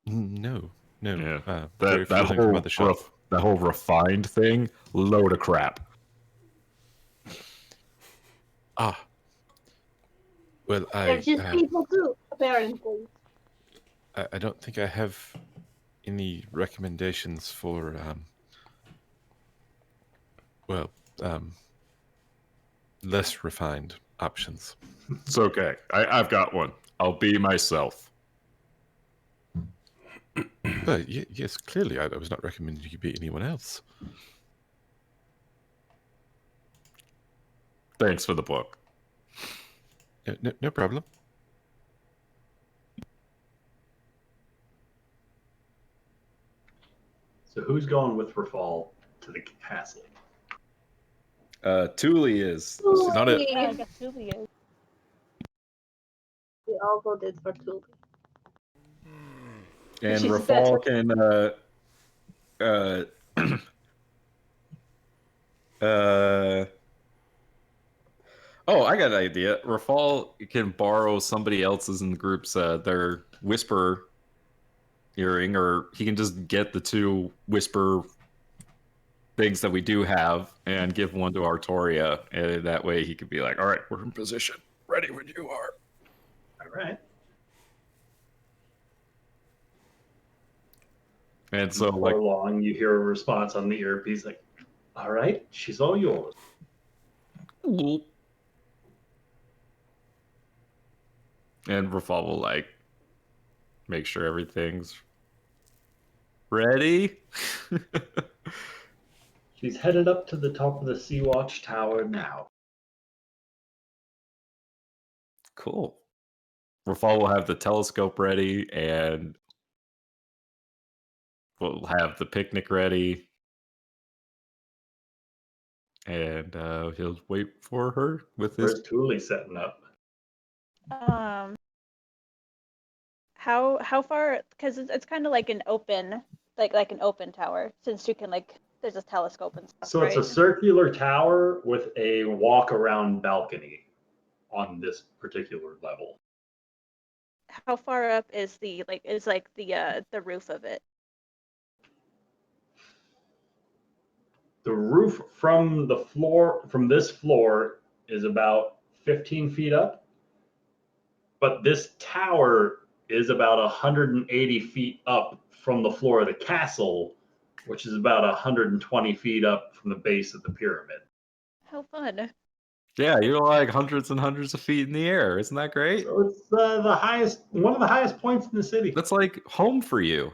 No. Yeah. Very few That things whole about the shelf. that whole refined thing, load of crap. Ah. Well, They're just people too, apparently. I don't think I have any recommendations for, less refined options. It's okay. I've got one. I'll be myself. Yes, clearly I was not recommending you be anyone else. Thanks for the book. No problem. So who's going with Rafal to the castle? Thule is. Not it. I guess Julie is. We all voted for Tuli. And She's Rafal can oh, I got an idea. Rafal can borrow somebody else's in the group's their whisper earring, or he can just get the 2 whisper things that we do have and give one to Artoria, and that way he could be like, all right, we're in position, ready when you are. All right. And so, Before like, long, you hear a response on the earpiece, like, "All right, she's all yours." and Rafal will like make sure everything's ready. She's headed up to the top of the Sea Watch Tower now. Cool. Rafal will have the telescope ready, and we'll have the picnic ready, and he'll wait for her with his. Where's Thule setting up? How far? Because it's kind of like an open, like an open tower, since you can like there's a telescope and stuff. So it's a right? circular tower with a walk-around balcony on this particular level. How far up is the roof of it? The roof from the floor, from this floor, is about 15 feet up, but this tower is about 180 feet up from the floor of the castle, which is about 120 feet up from the base of the pyramid. How fun! Yeah, you're like hundreds and hundreds of feet in the air. Isn't that great? So it's the highest, one of the highest points in the city. That's like home for you.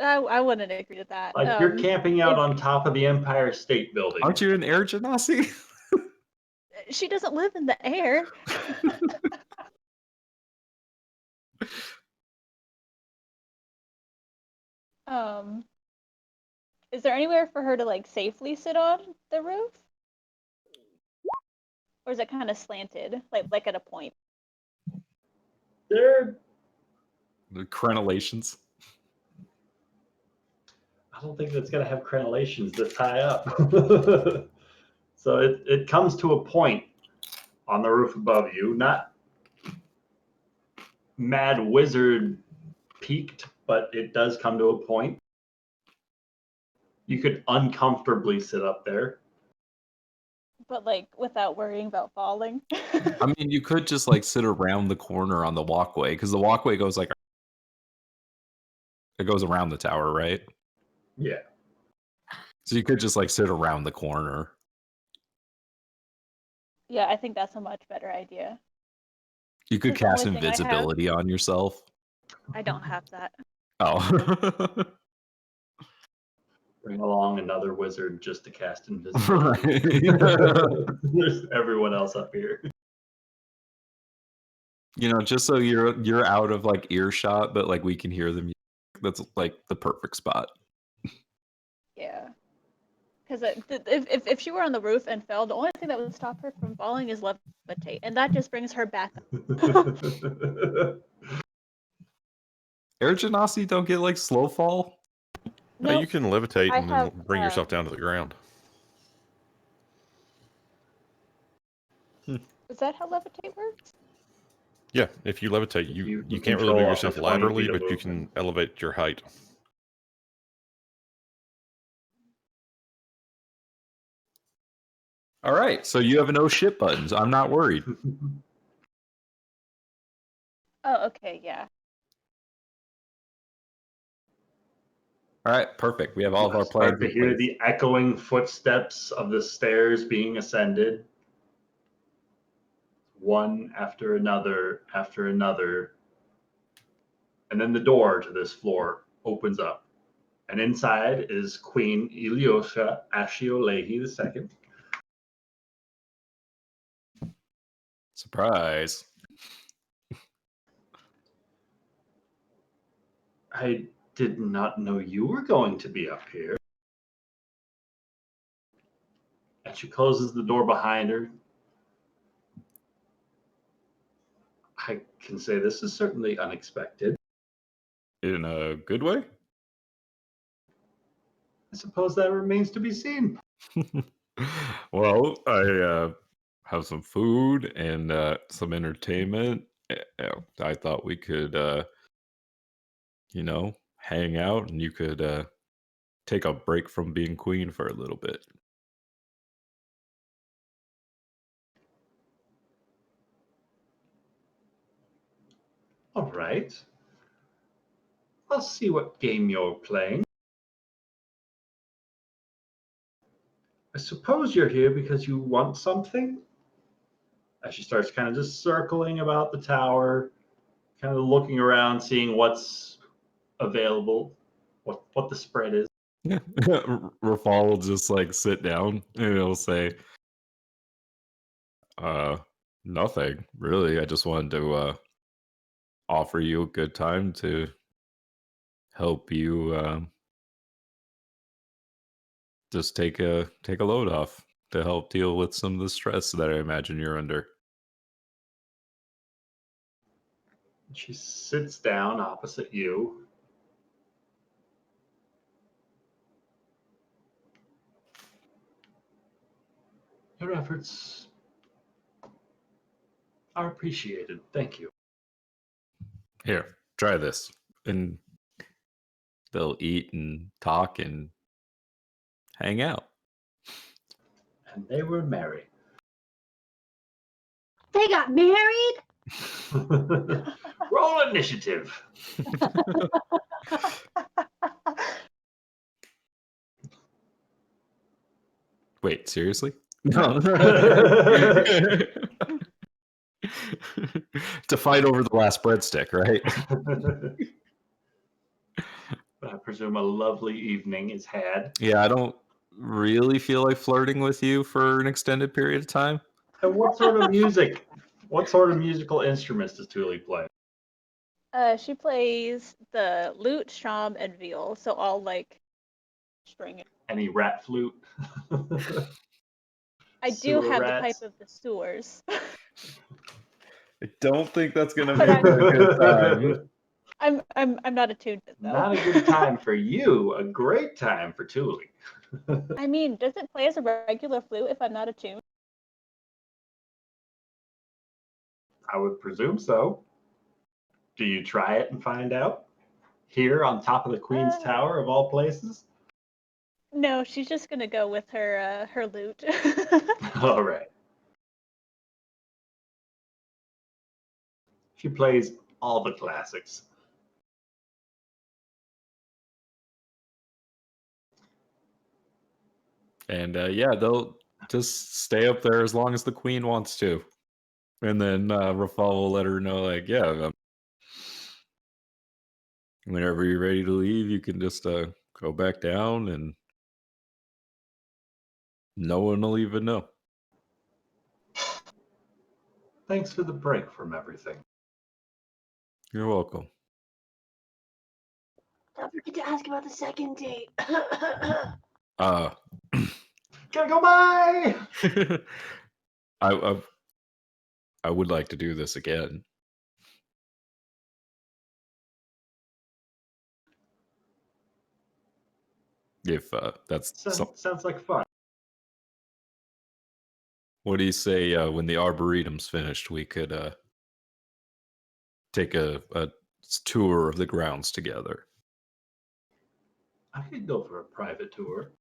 I wouldn't agree with that. Like you're camping out on top of the Empire State Building. Aren't you an air genasi? She doesn't live in the air. Is there anywhere for her to like safely sit on the roof? Or is it kind of slanted, like at a point? There, The crenellations. I don't think it's going to have crenellations this high up. So it comes to a point on the roof above you, not mad wizard peaked, but it does come to a point. You could uncomfortably sit up there. But like without worrying about falling. I mean, you could just like sit around the corner on the walkway, because the walkway goes like it goes around the tower, right? Yeah. So you could just like sit around the corner. Yeah, I think that's a much better idea. You could 'Cause the cast only thing I have- invisibility on yourself. I don't have that. Oh. Bring along another wizard just to cast invisibility. Right. There's everyone else up here. You know, just so you're out of like earshot, but like we can hear the music. That's like the perfect spot. Yeah. Because if she were on the roof and fell, the only thing that would stop her from falling is levitate, and that just brings her back up. Air genasi don't get like slow fall. No, you can levitate I and have, then bring yourself down to the ground. Is that how levitate works? Yeah, if you levitate, you can't control really move up to yourself 20 laterally, feet of but you can movement. elevate your height. All right, so you have no shit buttons. I'm not worried. Oh, okay, yeah. All right, perfect. We have all of our plans Start to in hear place. the echoing footsteps of the stairs being ascended, one after another, and then the door to this floor opens up, and inside is Queen Ilyosha Ashiolehi II. Surprise. I did not know you were going to be up here. And she closes the door behind her. I can say this is certainly unexpected. In a good way? I suppose that remains to be seen. Well, I have some food and some entertainment. I thought we could, hang out, and you could take a break from being queen for a little bit. All right. I'll see what game you're playing. I suppose you're here because you want something? As she starts kind of just circling about the tower, kind of looking around, seeing what's available, what the spread is. Rafal will just like sit down and he'll say, nothing, really. I just wanted to offer you a good time to help you just take a load off to help deal with some of the stress that I imagine you're under. She sits down opposite you. Your efforts are appreciated. Thank you. Here, try this. And they'll eat and talk and hang out. And they were married. They got married? Roll initiative. Wait, seriously? No. To fight over the last breadstick, right? I presume a lovely evening is had. Yeah, I don't really feel like flirting with you for an extended period of time. And what sort of music? What sort of musical instruments does Thule play? She plays the lute, shawm, and viol, so all like string. Any rat flute? I do Sewer have rats? the pipe of the sewers. I don't think that's gonna But make for a good time. I'm not attuned to it though. Not a good time for you, a great time for Thule. I mean, does it play as a regular flute if I'm not attuned? I would presume so. Do you try it and find out? Here on top of the Queen's Tower of all places? No, she's just gonna go with her lute. All right. She plays all the classics. And yeah, they'll just stay up there as long as the queen wants to. And then Rafal will let her know, like, yeah, whenever you're ready to leave, you can just go back down and no one will even know. Thanks for the break from everything. You're welcome. Don't forget to ask about the second date. Uh, Gotta go bye! I would like to do this again. If that's Sounds like fun. what do you say when the arboretum's finished, we could take a tour of the grounds together? I could go for a private tour.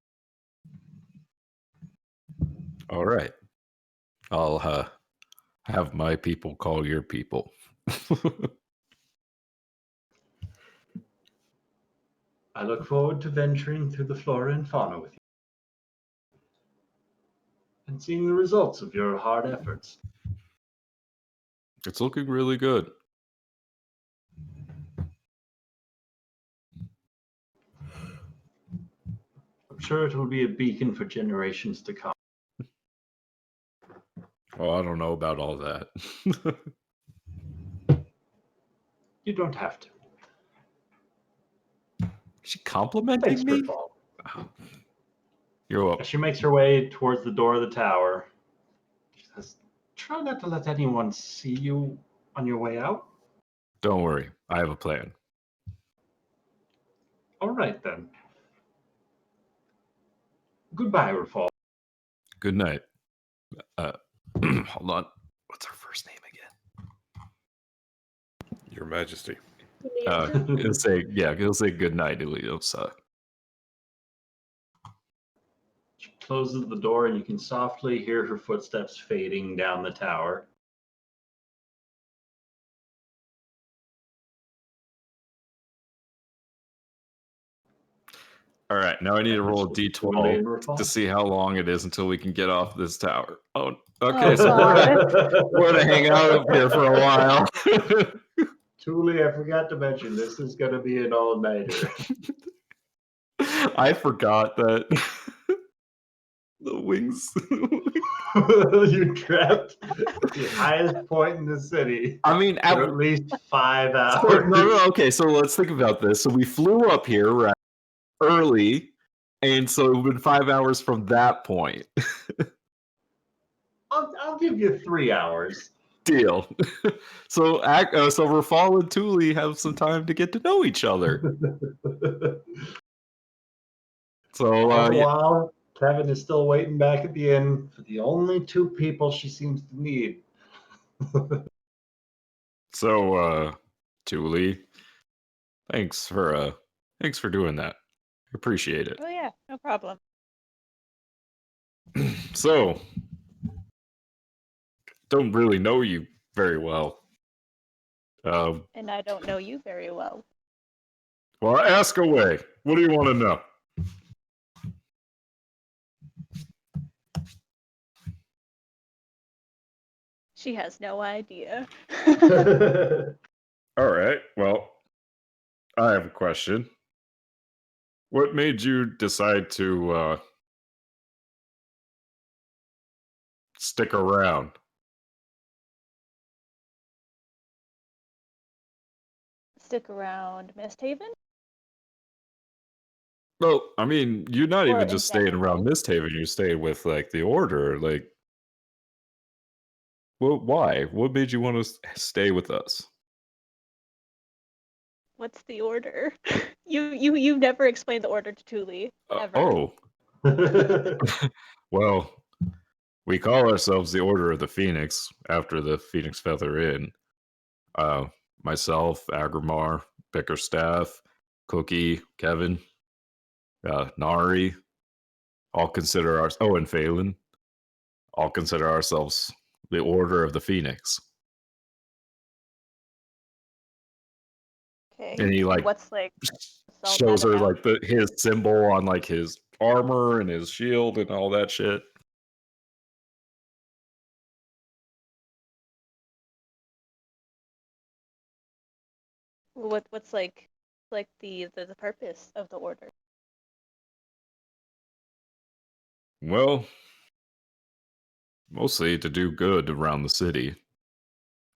All right. I'll have my people call your people. I look forward to venturing through the flora and fauna with you and seeing the results of your hard efforts. It's looking really good. I'm sure it will be a beacon for generations to come. Oh, I don't know about all that. You don't have to. She complimenting Thanks, me? Rafal. You're welcome. As she makes her way towards the door of the tower, she says, try not to let anyone see you on your way out. Don't worry. I have a plan. All right, then. Goodbye, Rafal. Good night. Hold on. What's her first name again? Your Majesty. He'll say good night, Ilios. She closes the door, and you can softly hear her footsteps fading down the tower. All right, now I need to roll a This was totally in d12 to response. see how long it is until we can get off this tower. Oh, Oh, okay, so God. we're gonna hang out up here for a while. Thule, I forgot to mention, this is going to be an all-nighter. I forgot that the wings. You trapped at the highest point in the city I mean, for at least 5 hours. no. Okay, so let's think about this. So we flew up here right early, and so it's been 5 hours from that point. I'll give you 3 hours. Deal. So, so Rafal and Thule have some time to get to know each other. So, All the yeah. while, Kevin is still waiting back at the inn for the only 2 people she seems to need. So, Thule, thanks for doing that. Appreciate it. Oh yeah, no problem. So, don't really know you very well. And I don't know you very well. Well, ask away. What do you want to know? She has no idea. All right. Well, I have a question. What made you decide to stick around? Stick around, MistHaven? Well, I mean, you're not Or even in just staying around general? MistHaven. You stayed with like the Order. Like, well, why? What made you want to stay with us? What's the order? You've never explained the order to Thule, ever. Oh, well, we call ourselves the Order of the Phoenix after the Phoenix Feather Inn. Myself, Agrimar, Bickerstaff, Cookie, Kevin, Nari, all consider our and Phelan, all consider ourselves the Order of the Phoenix. Okay. And he like What's like all shows that her about? like his symbol on like his armor and his shield and all that shit. What's like the purpose of the order? Well, mostly to do good around the city.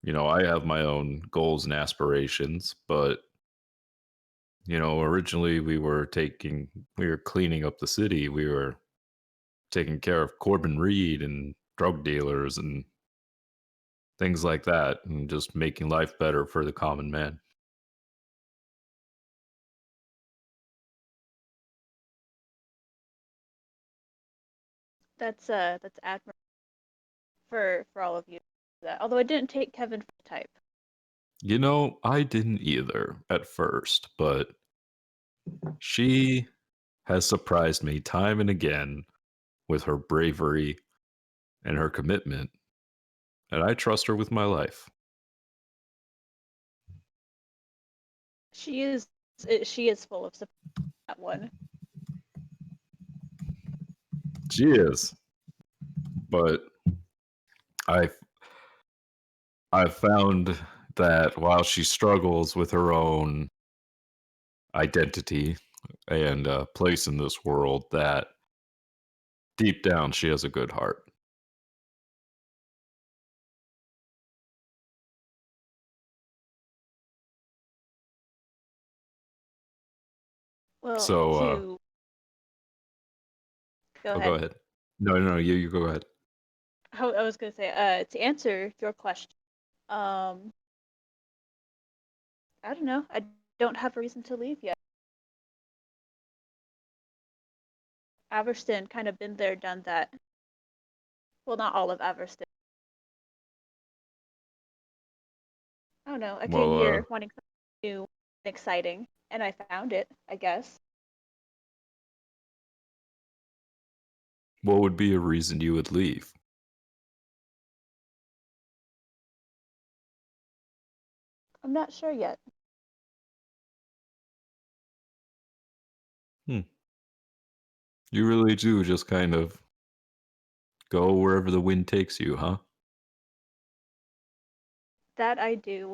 You know, I have my own goals and aspirations, but originally we were cleaning up the city. We were taking care of Corbin Reed and drug dealers and things like that, and just making life better for the common man. That's admirable for all of you. That although I didn't take Kevin for the type. I didn't either at first, but she has surprised me time and again with her bravery and her commitment, and I trust her with my life. She is full of surprise, that one. She is, but I've I've found that while she struggles with her own identity and place in this world, that deep down she has a good heart. Well, So, to go oh, ahead. go ahead. No, you go ahead. I was gonna say, to answer your question, I don't know. I don't have a reason to leave yet. Averston kind of been there, done that. Well, not all of Averston. I don't know. I came Well, here wanting something new and exciting, and I found it, I guess. what would be a reason you would leave? I'm not sure yet. You really do just kind of go wherever the wind takes you, huh? That I do.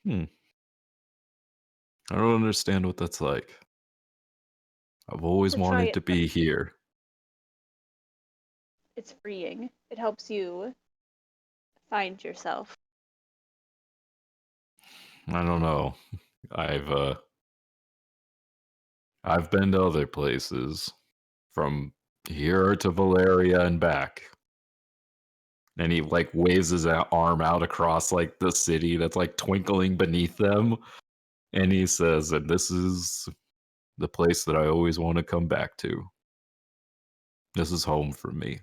I don't understand what that's like. I've always To try wanted it to be here. It's freeing. It helps you find yourself. I don't know. I've been to other places, from here to Valeria and back. And he like waves his arm out across like the city that's like twinkling beneath them, and he says, "And this is the place that I always want to come back to. This is home for me."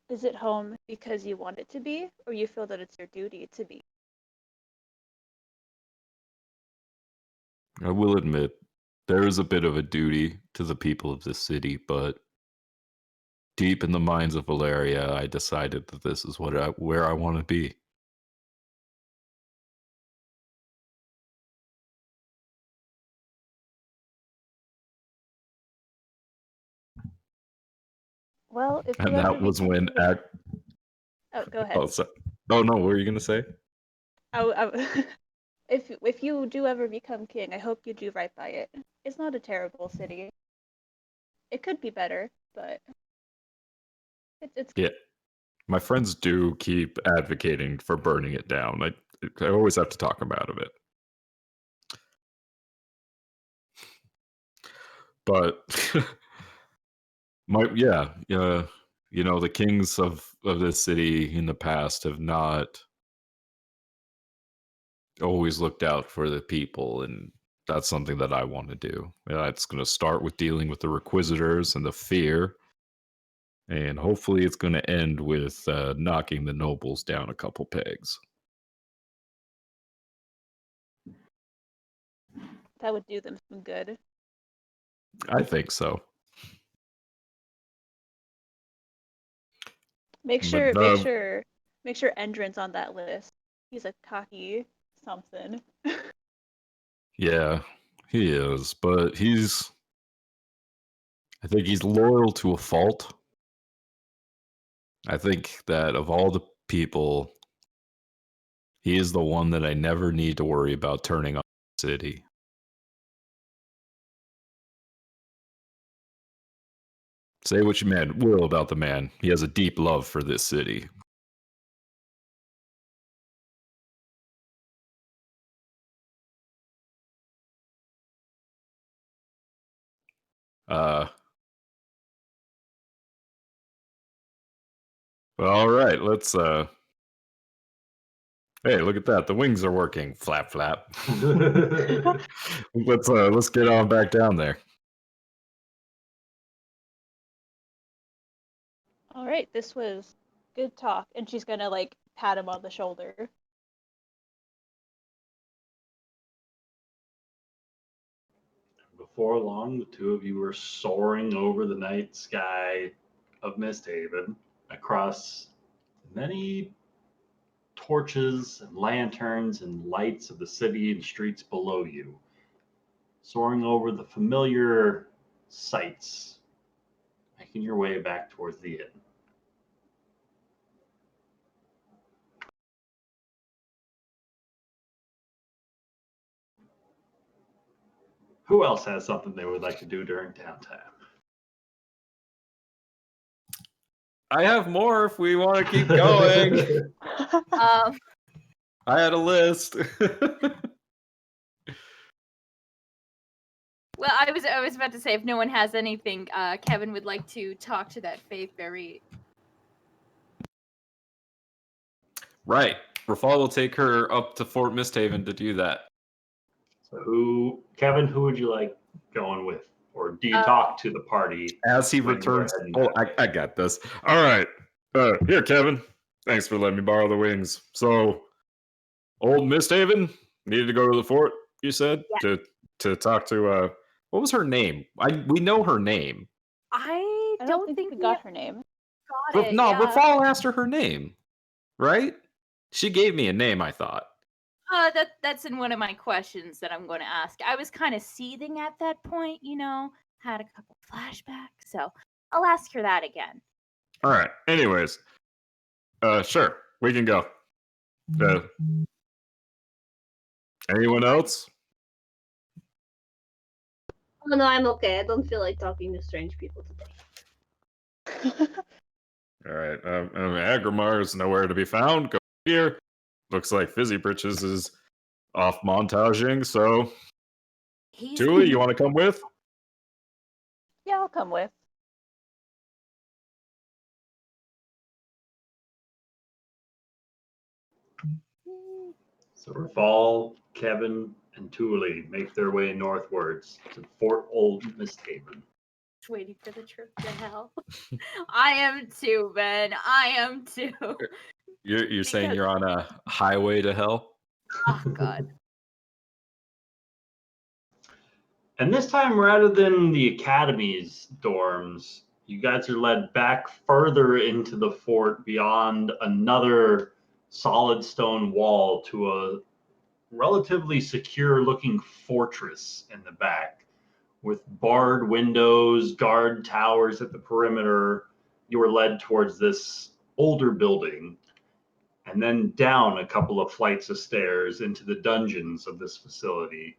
Is it home because you want it to be, or you feel that it's your duty to be? I will admit, there is a bit of a duty to the people of this city, but deep in the minds of Valeria, I decided that this is where I want to be. Well, if you And ever that was become when king... Oh, go ahead. Oh no, what were you gonna say? If you do ever become king, I hope you do right by it. It's not a terrible city. It could be better, but it's Yeah, my friends do keep advocating for burning it down. I always have to talk them out of it. But the kings of this city in the past have not always looked out for the people, and that's something that I want to do. It's going to start with dealing with the Requisitors and the fear, and hopefully it's going to end with knocking the nobles down a couple pegs. that would do them some good. I think so. Make But sure Endrin's on that list. He's a cocky something. yeah, he is, but I think he's loyal to a fault. I think that of all the people, he is the one that I never need to worry about turning on the city. Say what you will about the man. He has a deep love for this city. Well, all right, let's hey, look at that. The wings are working. Flap flap. Let's get on back down there. All right, this was good talk, and she's gonna like pat him on the shoulder. Before long, the two of you were soaring over the night sky of MistHaven across many torches and lanterns and lights of the city and streets below you, soaring over the familiar sights, making your way back towards the inn. Who else has something they would like to do during downtime? I have more if we want to keep going. I had a list. Well, I was about to say, if no one has anything, Kevin would like to talk to that Faith Berry. Right. Rafal will take her up to Fort MistHaven to do that. So, Kevin, who would you like going with? Or do you talk to the party? As he when you're returns. heading Oh, back? I got this. All right. Here, Kevin. Thanks for letting me borrow the wings. So, old MistHaven needed to go to the fort, you said? Yeah. To talk to, what was her name? We know her name. I don't think we got her name. got it. No, Yeah. Rafal asked her name, right? She gave me a name, I thought. That's in one of my questions that I'm going to ask. I was kind of seething at that point, had a couple flashbacks, so I'll ask her that again. All right. Anyways, sure, we can go. Anyone else? Oh no, I'm okay. I don't feel like talking to strange people today. All right. Agrimar is nowhere to be found. Go here. Looks like Fizzy Britches is off montaging. So, Tuli, you want to come with? Yeah, I'll come with. So Rafal, Kevin, and Tuli make their way northwards to Fort Old MistHaven. Waiting for the trip to hell. I am too, Ben. I am too. You're saying you're on a highway to hell? Oh, God. And this time, rather than the academy's dorms, you guys are led back further into the fort beyond another solid stone wall to a relatively secure looking fortress in the back with barred windows, guard towers at the perimeter. You were led towards this older building and then down a couple of flights of stairs into the dungeons of this facility.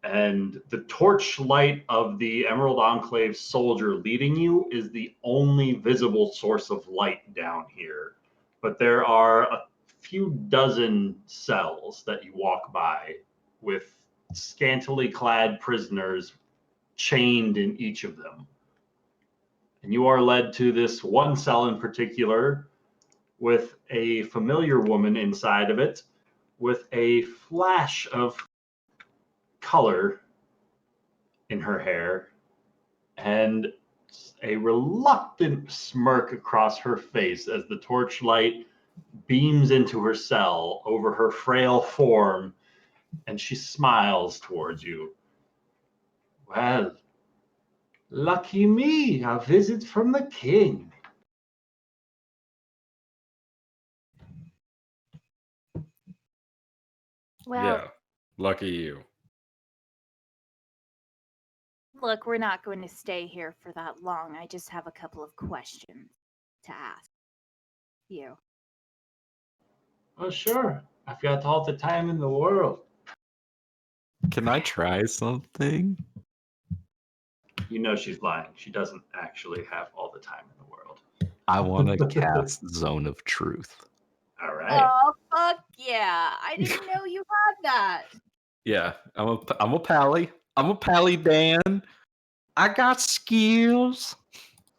And the torchlight of the Emerald Enclave soldier leading you is the only visible source of light down here. But there are a few dozen cells that you walk by with scantily clad prisoners chained in each of them. And you are led to this one cell in particular with a familiar woman inside of it with a flash of color in her hair and a reluctant smirk across her face as the torchlight beams into her cell over her frail form, and she smiles towards you. Well, lucky me, a visit from the king. Well, Yeah. Lucky you. look, we're not going to stay here for that long. I just have a couple of questions to ask you. Oh, sure. I've got all the time in the world. Can I try something? You know she's lying. She doesn't actually have all the time in the world. I want to cast Zone of Truth. All right. Oh, fuck yeah. I didn't know you had that. Yeah, I'm a pally. I'm a pally, Dan. I got skills.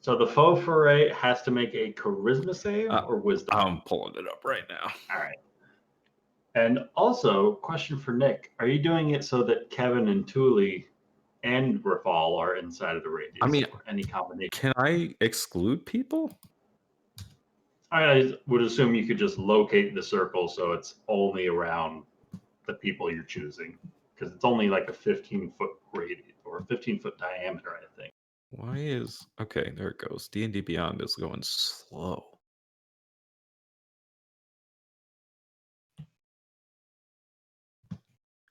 So the faux foray has to make a charisma save or wisdom. I'm pulling it up right now. All right. And also, question for Nick: are you doing it so that Kevin and Tuli and Rafal are inside of the radius? I mean, or any combination. Can I exclude people? I would assume you could just locate the circle so it's only around the people you're choosing, because it's only like a 15-foot radius or a 15-foot diameter, I think. Why is okay? There it goes. D&D Beyond is going slow.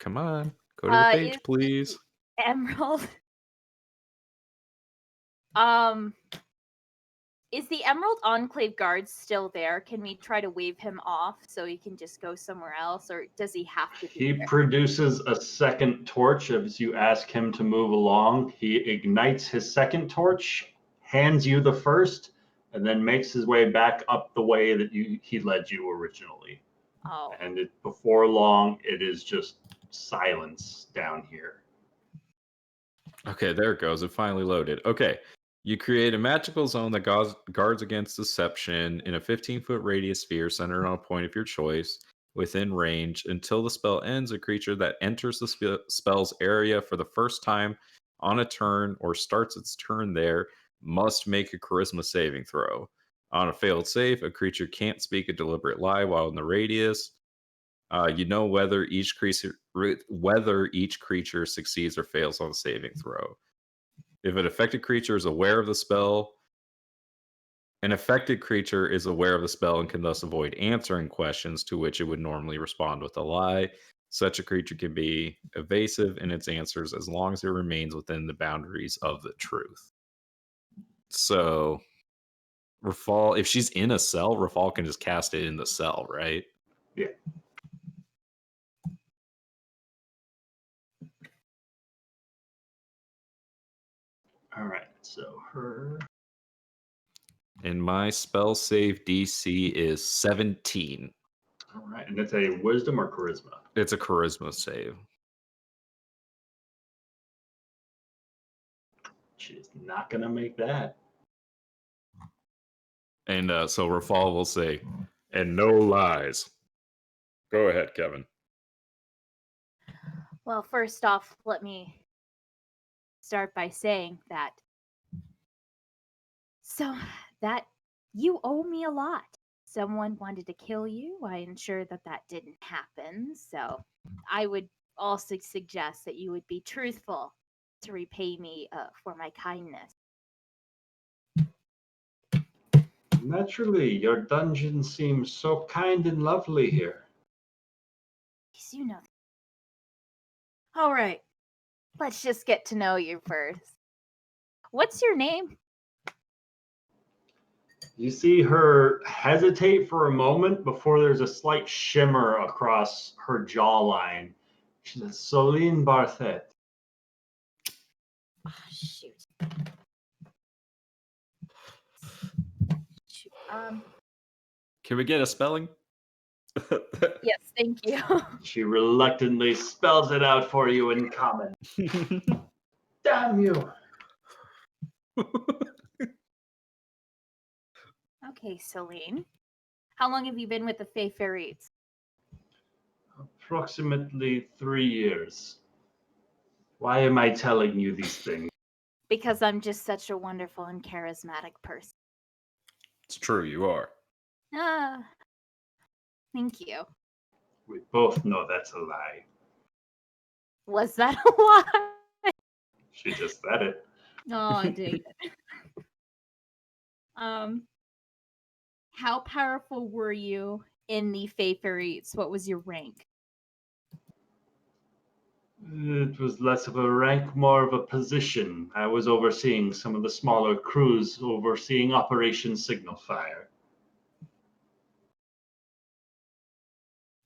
Come on, go to the page, please. Emerald. Is the Emerald Enclave guard still there? Can we try to wave him off so he can just go somewhere else, or does he have to be He there? produces a second torch as you ask him to move along. He ignites his second torch, hands you the first, and then makes his way back up the way that he led you originally. Oh. And before long, it is just silence down here. Okay, there it goes. It finally loaded. Okay. You create a magical zone that guards against deception in a 15-foot radius sphere centered on a point of your choice within range. Until the spell ends, a creature that enters the spell's area for the first time on a turn or starts its turn there must make a charisma saving throw. On a failed save, a creature can't speak a deliberate lie while in the radius. You know whether each creature succeeds or fails on a saving throw. If an affected creature is aware of the spell, An affected creature is aware of the spell and can thus avoid answering questions to which it would normally respond with a lie. Such a creature can be evasive in its answers as long as it remains within the boundaries of the truth. So, Rafal, if she's in a cell, Rafal can just cast it in the cell, right? Yeah. All right. So her. And my spell save DC is 17. All right, and it's a wisdom or charisma. It's a charisma save. She's not gonna make that. And so Rafal will say, and no lies. Go ahead, Kevin. Well, first off, let me start by saying that. So, that you owe me a lot. Someone wanted to kill you. I ensured that that didn't happen. So, I would also suggest that you would be truthful to repay me for my kindness. Naturally, your dungeon seems so kind and lovely here. Yes, you know. All right. Let's just get to know you first. What's your name? You see her hesitate for a moment before there's a slight shimmer across her jawline. She says, Soline Barthet. Oh, shoot. Shoot. Can we get a spelling? Yes, thank you. She reluctantly spells it out for you in common. Damn you. Okay, Celine. How long have you been with the Fae Fairies? Approximately 3 years. Why am I telling you these things? Because I'm just such a wonderful and charismatic person. It's true, you are. Ah, thank you. We both know that's a lie. Was that a lie? She just said it. Oh, dang it. How powerful were you in the Fae Fairies? What was your rank? It was less of a rank, more of a position. I was overseeing some of the smaller crews, overseeing Operation Signal Fire.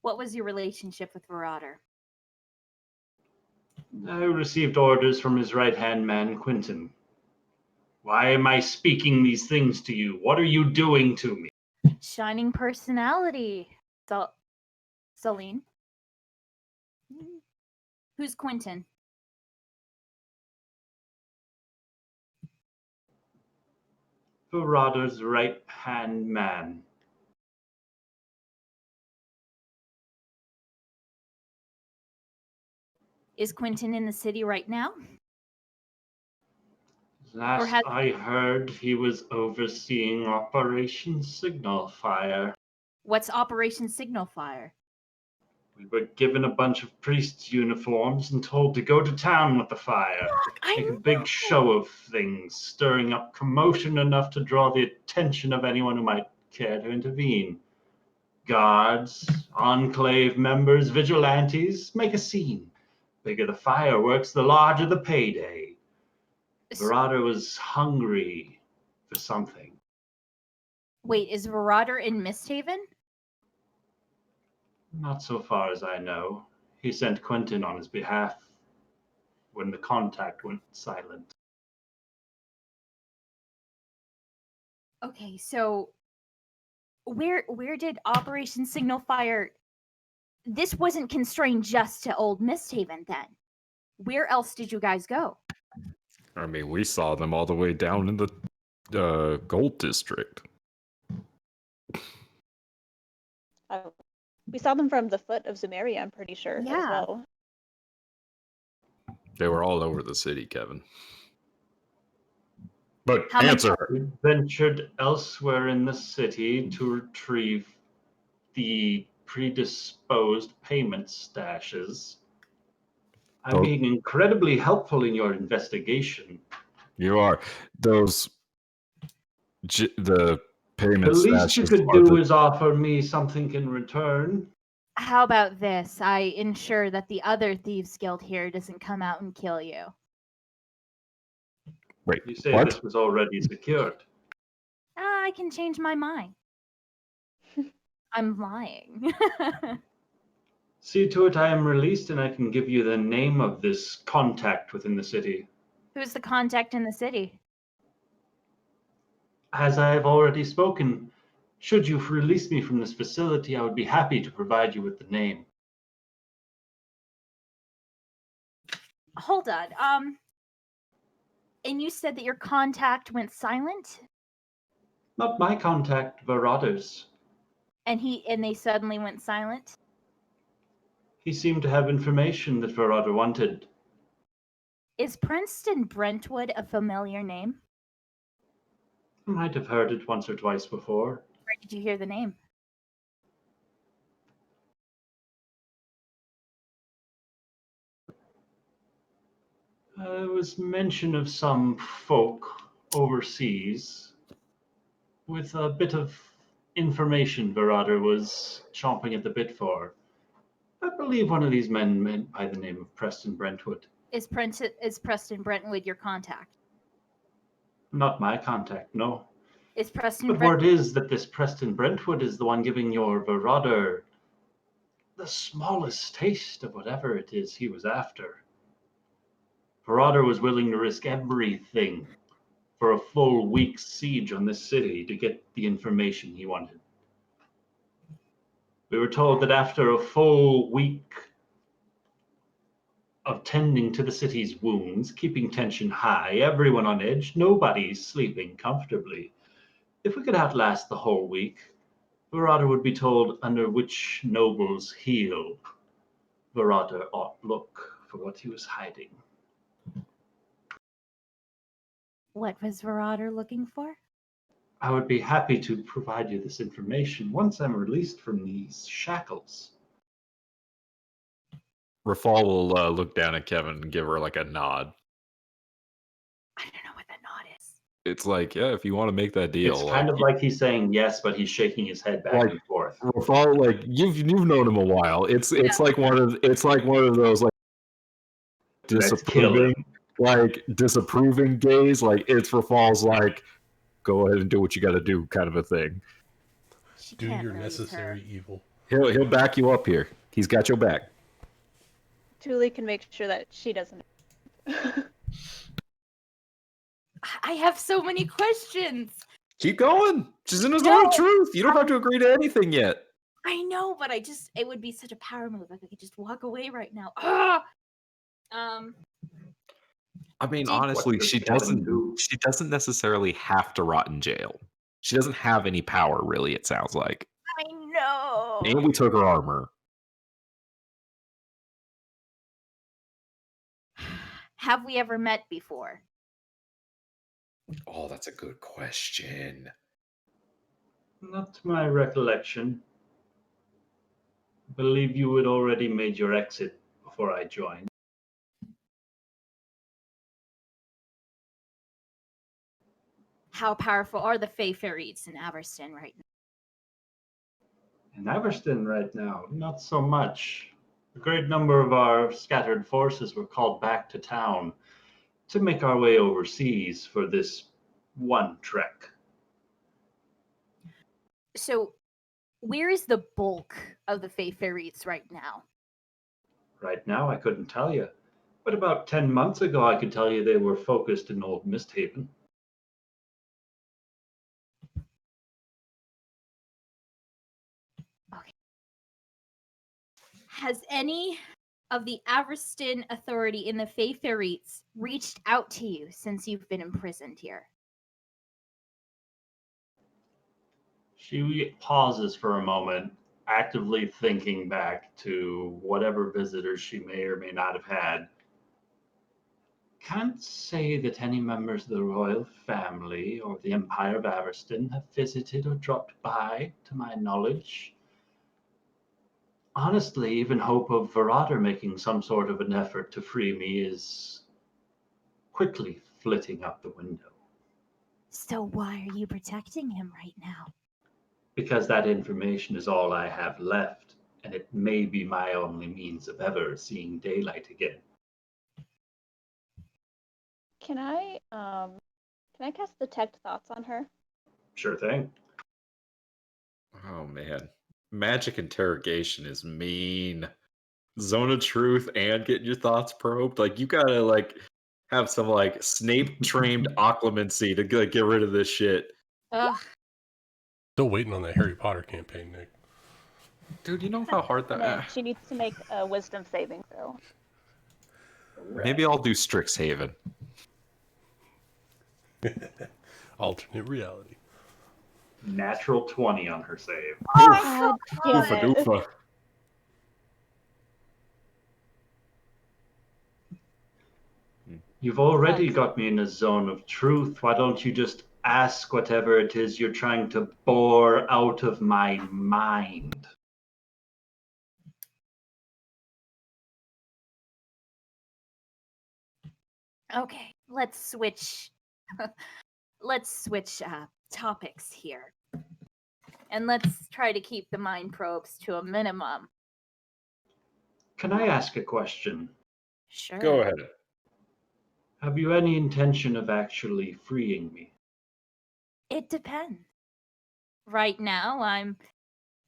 What was your relationship with Marauder? I received orders from his right-hand man, Quentin. Why am I speaking these things to you? What are you doing to me? Shining personality. Celine. Who's Quentin? Marauder's right-hand man. Is Quentin in the city right now? Last I heard, he was overseeing Operation Signal Fire. What's Operation Signal Fire? We were given a bunch of priests' uniforms and told to go to town with the fire. Make a big show of things, stirring up commotion enough to draw the attention of anyone who might care to intervene. Guards, enclave members, vigilantes, make a scene. Bigger the fireworks, the larger the payday. Marauder was hungry for something. Wait, is Marauder in MistHaven? Not so far as I know. He sent Quentin on his behalf when the contact went silent. Okay, so where did Operation Signal Fire? This wasn't constrained just to old MistHaven then. Where else did you guys go? I mean, we saw them all the way down in the Gold District. We saw them from the foot of Zemeria, I'm pretty sure, as Yeah. well. They were all over the city, Kevin. But How many- answer. We ventured elsewhere in the city to retrieve the predisposed payment stashes. I'm being incredibly helpful in your investigation. You are. Those the payment The least you stashes could are do the is offer me something in return. How about this? I ensure that the other Thieves Guild here doesn't come out and kill you. wait, You say what? this was already secured. I can change my mind. I'm lying. See to it I am released and I can give you the name of this contact within the city. Who's the contact in the city? As I have already spoken, should you release me from this facility, I would be happy to provide you with the name. Hold on. And you said that your contact went silent? Not my contact, Varader's. And they suddenly went silent? He seemed to have information that Varader wanted. Is Princeton Brentwood a familiar name? I might have heard it once or twice before. Where did you hear the name? There was mention of some folk overseas with a bit of information Varader was chomping at the bit for. I believe one of these men meant by the name of Preston Brentwood. Is Preston Brentwood your contact? Not my contact, no. Is Preston But word is that this Preston Brentwood is the one giving your Varader the smallest taste of whatever it is he was after. Varader was willing to risk everything for a full week's siege on this city to get the information he wanted. We were told that after a full week of tending to the city's wounds, keeping tension high, everyone on edge, nobody sleeping comfortably, if we could outlast the whole week, Varader would be told under which noble's heel Varader ought look for what he was hiding. What was Varader looking for? I would be happy to provide you this information once I'm released from these shackles. Rafal will look down at Kevin and give her like a nod. I don't know what that nod is. It's like, yeah, if you want to make that deal. It's kind of like he's saying yes, but he's shaking his head back and forth. Rafal, like you've known him a while. It's like one of those like disapproving gaze. Like it's Rafal's like, go ahead and do what you got to do, kind of a thing. Do your necessary evil. He'll back you up here. He's got your back. Julie can make sure that she doesn't. I have so many questions. Keep going. She's in his own truth. You don't have to agree to anything yet. I know, but it would be such a power move. I could just walk away right now. I mean, honestly, she doesn't necessarily have to rot in jail. She doesn't have any power, really, it sounds like. I know. And we took her armor. Have we ever met before? Oh, that's a good question. Not to my recollection. I believe you had already made your exit before I joined. How powerful are the Fey Fairies in Averston right now? In Averston right now, not so much. A great number of our scattered forces were called back to town to make our way overseas for this one trek. So, where is the bulk of the Fey Fairies right now? Right now, I couldn't tell you. But about 10 months ago, I could tell you they were focused in old MistHaven. Okay. Has any of the Averston authority in the Fey Fairies reached out to you since you've been imprisoned here? She pauses for a moment, actively thinking back to whatever visitors she may or may not have had. Can't say that any members of the royal family or the Empire of Averston have visited or dropped by, to my knowledge. Honestly, even hope of Varader making some sort of an effort to free me is quickly flitting out the window. So why are you protecting him right now? Because that information is all I have left, and it may be my only means of ever seeing daylight again. Can I cast detect thoughts on her? Sure thing. Oh man, magic interrogation is mean. Zone of truth and getting your thoughts probed. Like you gotta like have some like Snape trained occlumency to get rid of this shit. Ugh. Still waiting on that Harry Potter campaign, Nick. Dude, you know how hard And that. then she needs to make a wisdom saving throw. Maybe I'll do Strixhaven. Alternate reality. Natural 20 on her save. God damn Oofa it. doofa. You've already Sucks. got me in a zone of truth. Why don't you just ask whatever it is you're trying to bore out of my mind? Okay, let's switch. let's switch topics here, and let's try to keep the mind probes to a minimum. Can I ask a question? Sure. Go ahead. Have you any intention of actually freeing me? It depends. Right now, I'm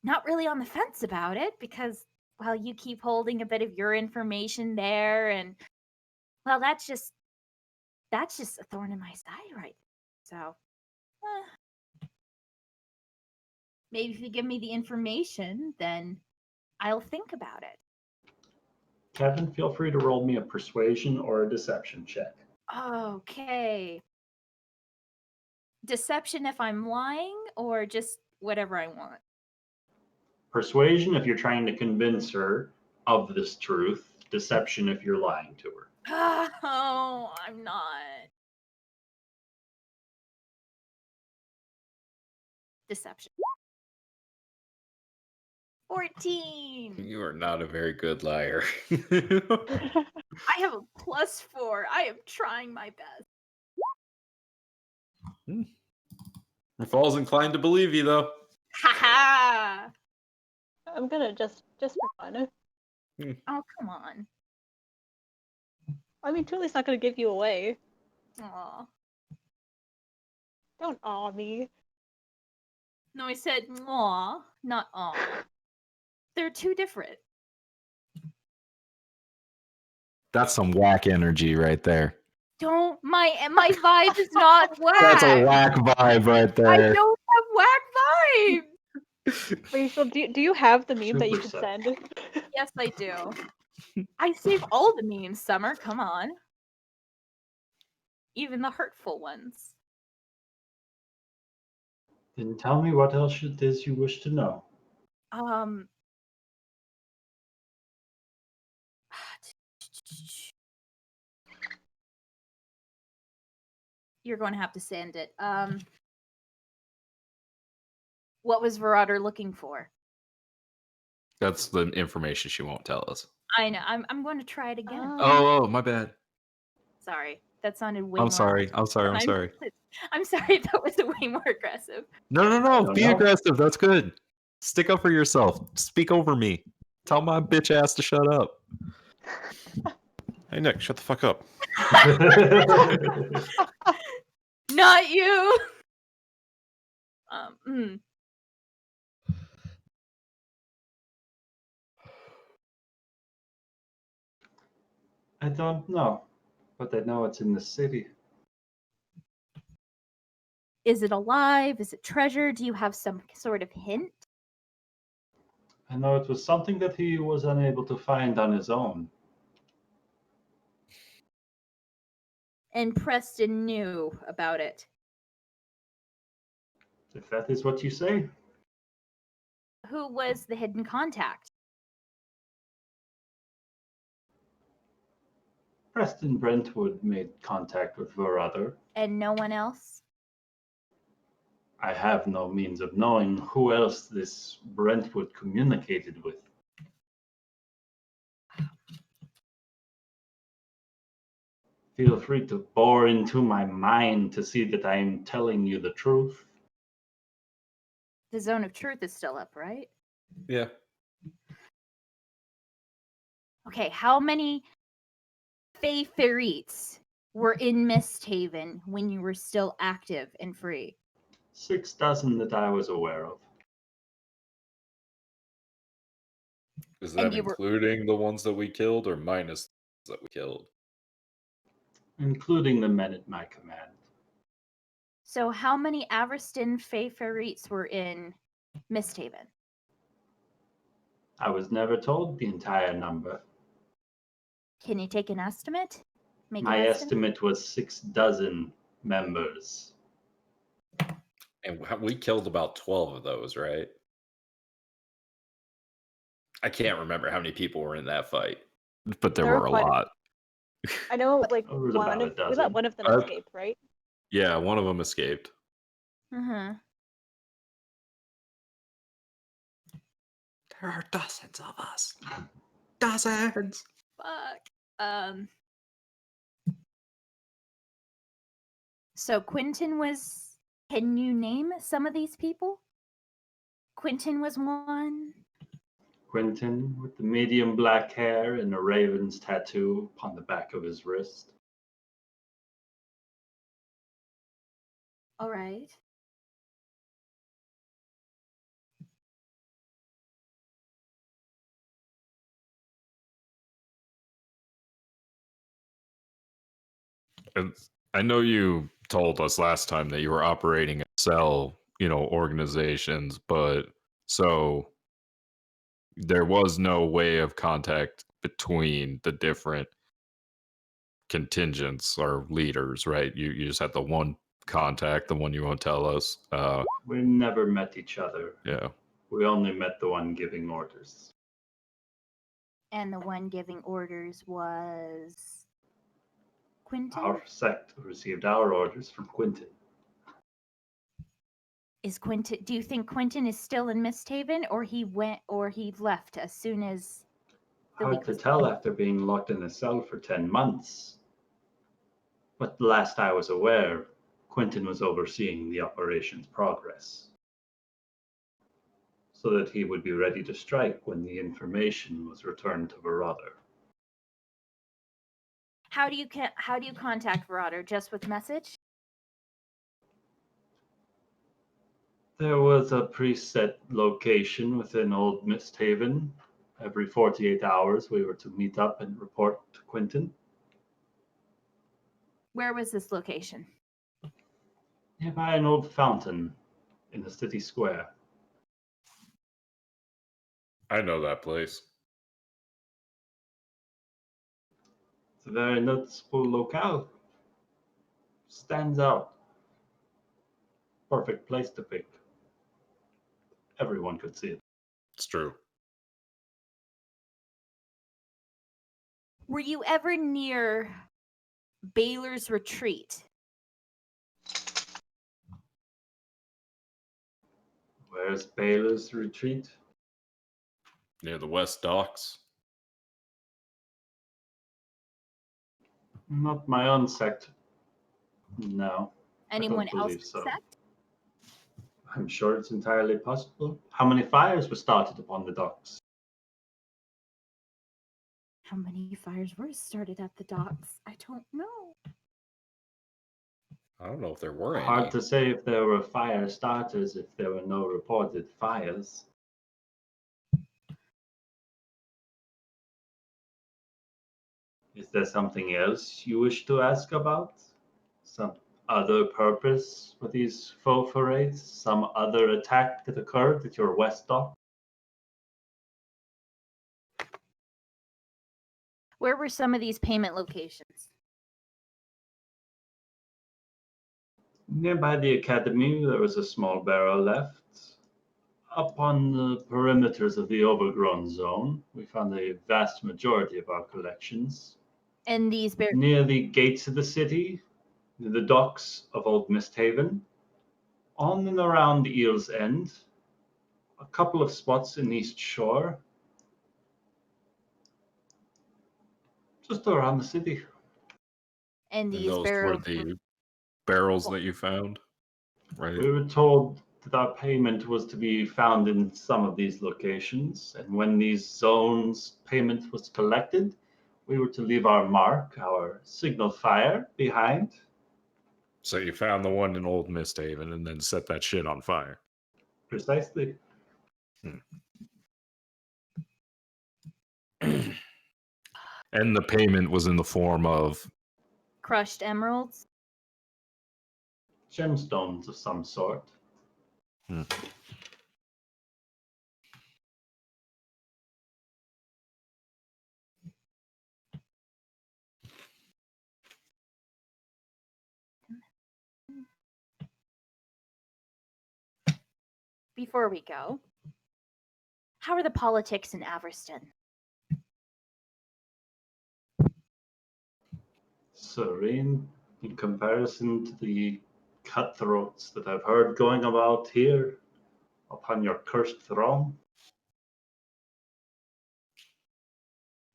not really on the fence about it because, well, you keep holding a bit of your information there, and well, that's just a thorn in my side, right? So, maybe if you give me the information, then I'll think about it. Kevin, feel free to roll me a persuasion or a deception check. Okay. Deception if I'm lying, or just whatever I want? Persuasion if you're trying to convince her of this truth. Deception if you're lying to her. Oh, I'm not. Deception. 14. You are not a very good liar. I have a +4. I am trying my best. Fall's inclined to believe you though. Ha I'm gonna just for fun. Oh, come on. I mean, Tully's not gonna give you away. Aw. Don't awe me. No, I said aw, not aw. They're two different. That's some whack energy right there. Don't my vibe is not whack. That's a whack vibe right I there. don't have whack vibe. Rachel, do you have the meme that you Super could sad. send? Yes, I do. I save all the memes, Summer. Come on. Even the hurtful ones. Then tell me what else it is you wish to know. You're going to have to send it. What was Verada looking for? That's the information she won't tell us. I know. I'm going to try it again. Oh, my bad. Sorry. That sounded way I'm more sorry. I'm sorry. I'm aggressive. sorry. I'm sorry. That was way more aggressive. No. No, Be no. aggressive. That's good. Stick up for yourself. Speak over me. Tell my bitch ass to shut up. Hey, Nick, shut the fuck up. Not you. I don't know, but I know it's in the city. Is it alive? Is it treasure? Do you have some sort of hint? I know it was something that he was unable to find on his own. And Preston knew about it. If that is what you say. Who was the hidden contact? Preston Brentwood made contact with Verada. And no one else? I have no means of knowing who else this Brentwood communicated with. Feel free to bore into my mind to see that I am telling you the truth. The zone of truth is still up, right? Yeah. Okay, how many Fey Ferretes were in MistHaven when you were still active and free? 6 dozen that I was aware of. Is And that you were- including the ones that we killed or minus the ones that we killed? Including the men at my command. So how many Avriston Fey Ferretes were in MistHaven? I was never told the entire number. Can you take an estimate? Make My an estimate was 6 dozen members. And we killed about 12 of those, right? I can't remember how many people were in that fight, but there There were were a quite a- lot. I know, like There was one about a of we dozen. let one of them Uh, escape, right? Yeah, one of them escaped. Mm-hmm. There are dozens of us. Dozens. Fuck. So Quentin was. Can you name some of these people? Quentin was one. Quentin, with the medium black hair and a raven's tattoo upon the back of his wrist. All right. And I know you told us last time that you were operating a cell, organizations, but so there was no way of contact between the different contingents or leaders, right? You just had the one contact, the one you won't tell us. We never met each other. Yeah. We only met the one giving orders. And the one giving orders was Quentin. Our sect received our orders from Quentin. Is Quentin? Do you think Quentin is still in MistHaven, or he left as soon as the Hard week to was tell after being locked in a cell for 10 months. But last I was aware, Quentin was overseeing the operation's progress, so that he would be ready to strike when the information was returned to Verother. How do you contact Verother? Just with message? There was a preset location within Old MistHaven. Every 48 hours, we were to meet up and report to Quentin. Where was this location? Nearby an old fountain in the city square. I know that place. It's a very noticeable locale. Stands out. Perfect place to pick. Everyone could see it. It's true. Were you ever near Baylor's Retreat? Where's Baylor's retreat? Near the West Docks. Not my own sect. No. Anyone believe else's so. sect? I'm sure it's entirely possible. How many fires were started upon the docks? How many fires were started at the docks? I don't know. I don't know if there were any. Hard to say if there were fire starters if there were no reported fires. Is there something else you wish to ask about? Some other purpose for these faux forays? Some other attack that occurred at your west dock? Where were some of these payment locations? Nearby the academy, there was a small barrel left. Up on the perimeters of the overgrown zone, we found a vast majority of our collections. And these Near the gates of the city, near the docks of Old MistHaven, on and around the Eel's End, a couple of spots in East Shore, just around the city. And And these those were barrels. the barrels that you found, right? We were told that our payment was to be found in some of these locations, and when these zones payment was collected, we were to leave our mark, our signal fire behind. So you found the one in Old MistHaven and then set that shit on fire. Precisely. And the payment was in the form of Crushed emeralds. Gemstones of some sort. Before we go, how are the politics in Averston? Serene in comparison to the cutthroats that I've heard going about here upon your cursed throne.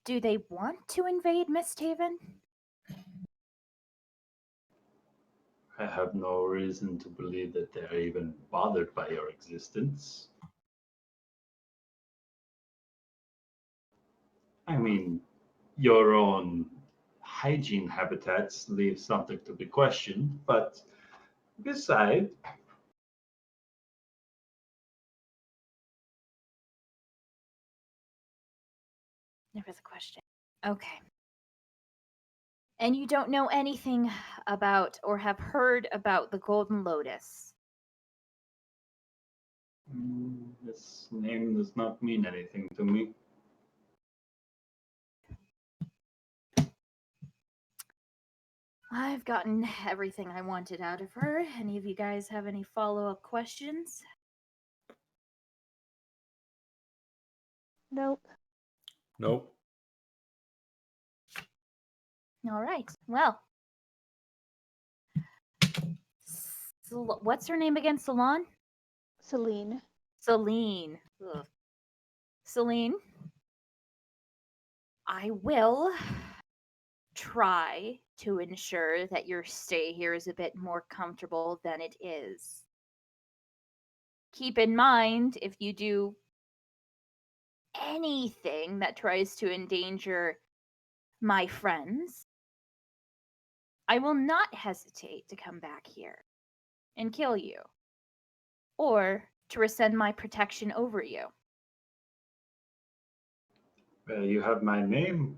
Do they want to invade MistHaven? I have no reason to believe that they're even bothered by your existence. I mean, your own hygiene habitats leave something to be questioned, but beside, There was a question. Okay. And you don't know anything about or have heard about the Golden Lotus? this name does not mean anything to me. I've gotten everything I wanted out of her. Any of you guys have any follow-up questions? Nope. nope. All right. Well, what's her name again? Salon? Celine. Celine. Ugh. Celine, I will try to ensure that your stay here is a bit more comfortable than it is. Keep in mind, if you do anything that tries to endanger my friends, I will not hesitate to come back here and kill you, or to rescind my protection over you. You have my name,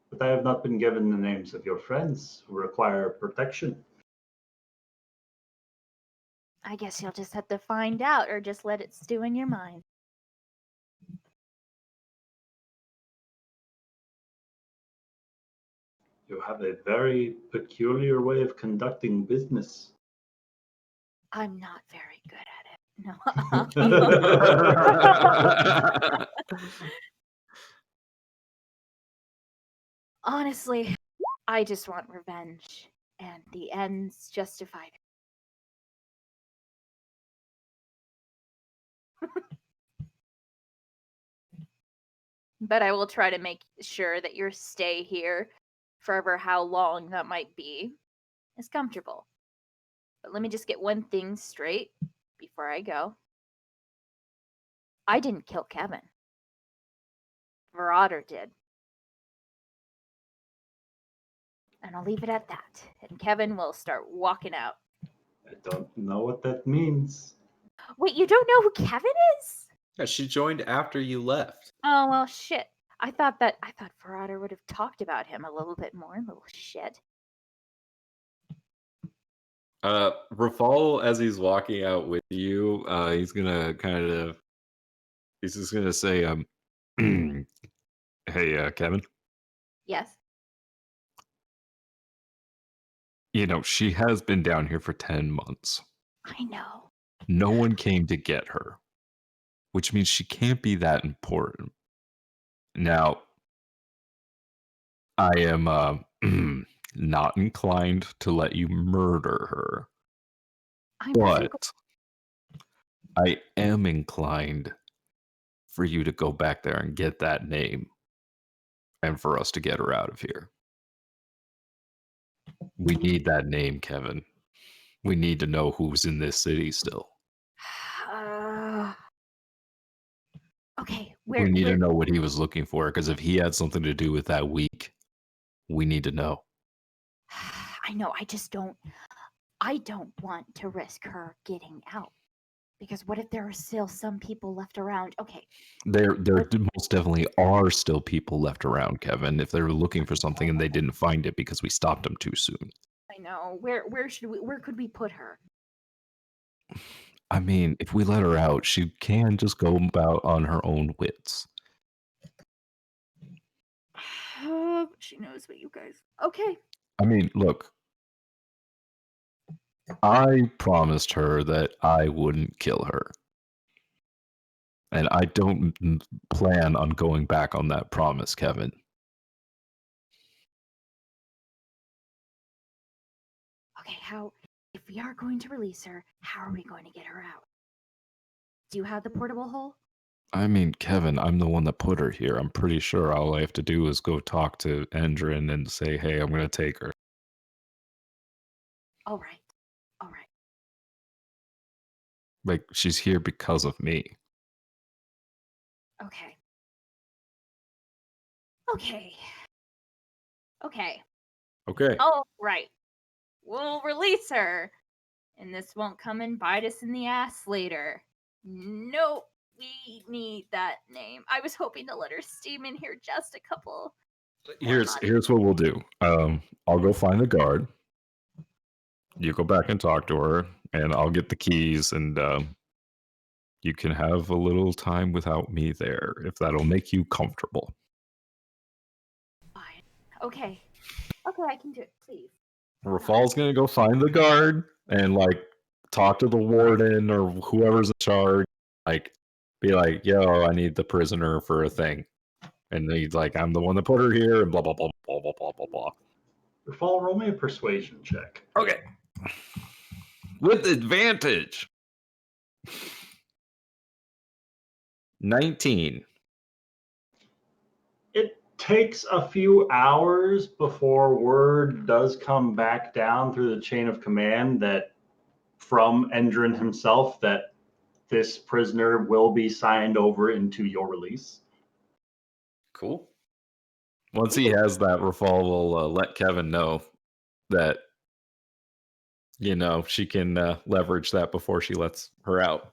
but I have not been given the names of your friends who require protection. I guess you'll just have to find out, or just let it stew in your mind. You have a very peculiar way of conducting business. I'm not very good at it. No. Honestly, I just want revenge, and the ends justify it. But I will try to make sure that your stay here, forever how long that might be, is comfortable. But let me just get one thing straight before I go. I didn't kill Kevin. Marauder did. And I'll leave it at that. And Kevin will start walking out. I don't know what that means. Wait, you don't know who Kevin is? Yeah, she joined after you left. Oh, well, shit. I thought Marauder would have talked about him a little bit more, little shit. Rafal, as he's walking out with you, he's gonna he's just gonna say, hey, Kevin, Yes. she has been down here for 10 months. I know. No one came to get her, which means she can't be that important. Now, I am not inclined to let you murder her, I'm but I am inclined for you to go back there and get that name and for us to get her out of here. We need that name, Kevin. We need to know who's in this city still. Okay, We need to know what he was looking for, because if he had something to do with that week, we need to know. I know. I don't want to risk her getting out. Because what if there are still some people left around? Okay. There most definitely are still people left around, Kevin, if they're looking for something and they didn't find it because we stopped them too soon. I know. Where could we put her? I mean, if we let her out, she can just go about on her own wits. She knows what you guys. Okay. I mean, look, I promised her that I wouldn't kill her. And I don't plan on going back on that promise, Kevin. Okay, if we are going to release her, how are we going to get her out? Do you have the portable hole? I mean, Kevin, I'm the one that put her here. I'm pretty sure all I have to do is go talk to Endrin and say, hey, I'm going to take her. All right. Like, she's here because of me. Okay. Okay. All right. We'll release her. And this won't come and bite us in the ass later. Nope. We need that name. I was hoping to let her steam in here just a couple. Here's what we'll do. I'll go find the guard. You go back and talk to her, and I'll get the keys, and you can have a little time without me there, if that'll make you comfortable. Fine. Okay, I can do it, please. Rafal's gonna go find the guard and like talk to the warden or whoever's in charge. Like, be like, "Yo, I need the prisoner for a thing," and he's like, "I'm the one that put her here," and blah blah blah blah blah blah blah blah. Rafal, roll me a persuasion check. Okay, with advantage. 19. It takes a few hours before word does come back down through the chain of command that from Endrin himself that this prisoner will be signed over into your release. Cool. Once he has that, Rafal will let Kevin know that, you know, she can leverage that before she lets her out.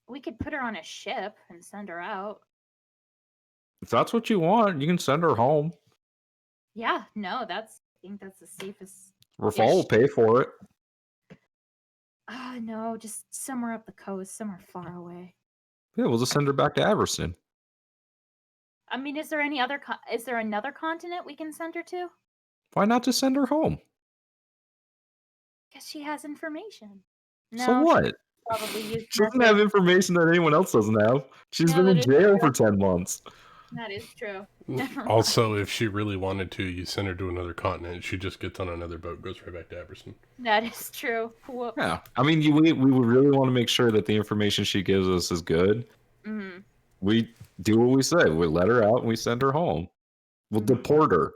We could put her on a ship and send her out. If that's what you want, you can send her home. Yeah, no, I think that's the safest. Rafal will pay for it. No, just somewhere up the coast, somewhere far away. Yeah, we'll just send her back to Averston. I mean, is there another continent we can send her to? Why not just send her home? Because she has information. No, So what? Probably use She doesn't have information that anyone else doesn't have. She's been in jail for 10 months. That is true. Never mind. Also, if she really wanted to, you send her to another continent. She just gets on another boat, goes right back to Everson. That is true. Whoops. Yeah, I mean, we would really want to make sure that the information she gives us is good. Mm-hmm. We do what we say. We let her out and we send her home. We'll deport her.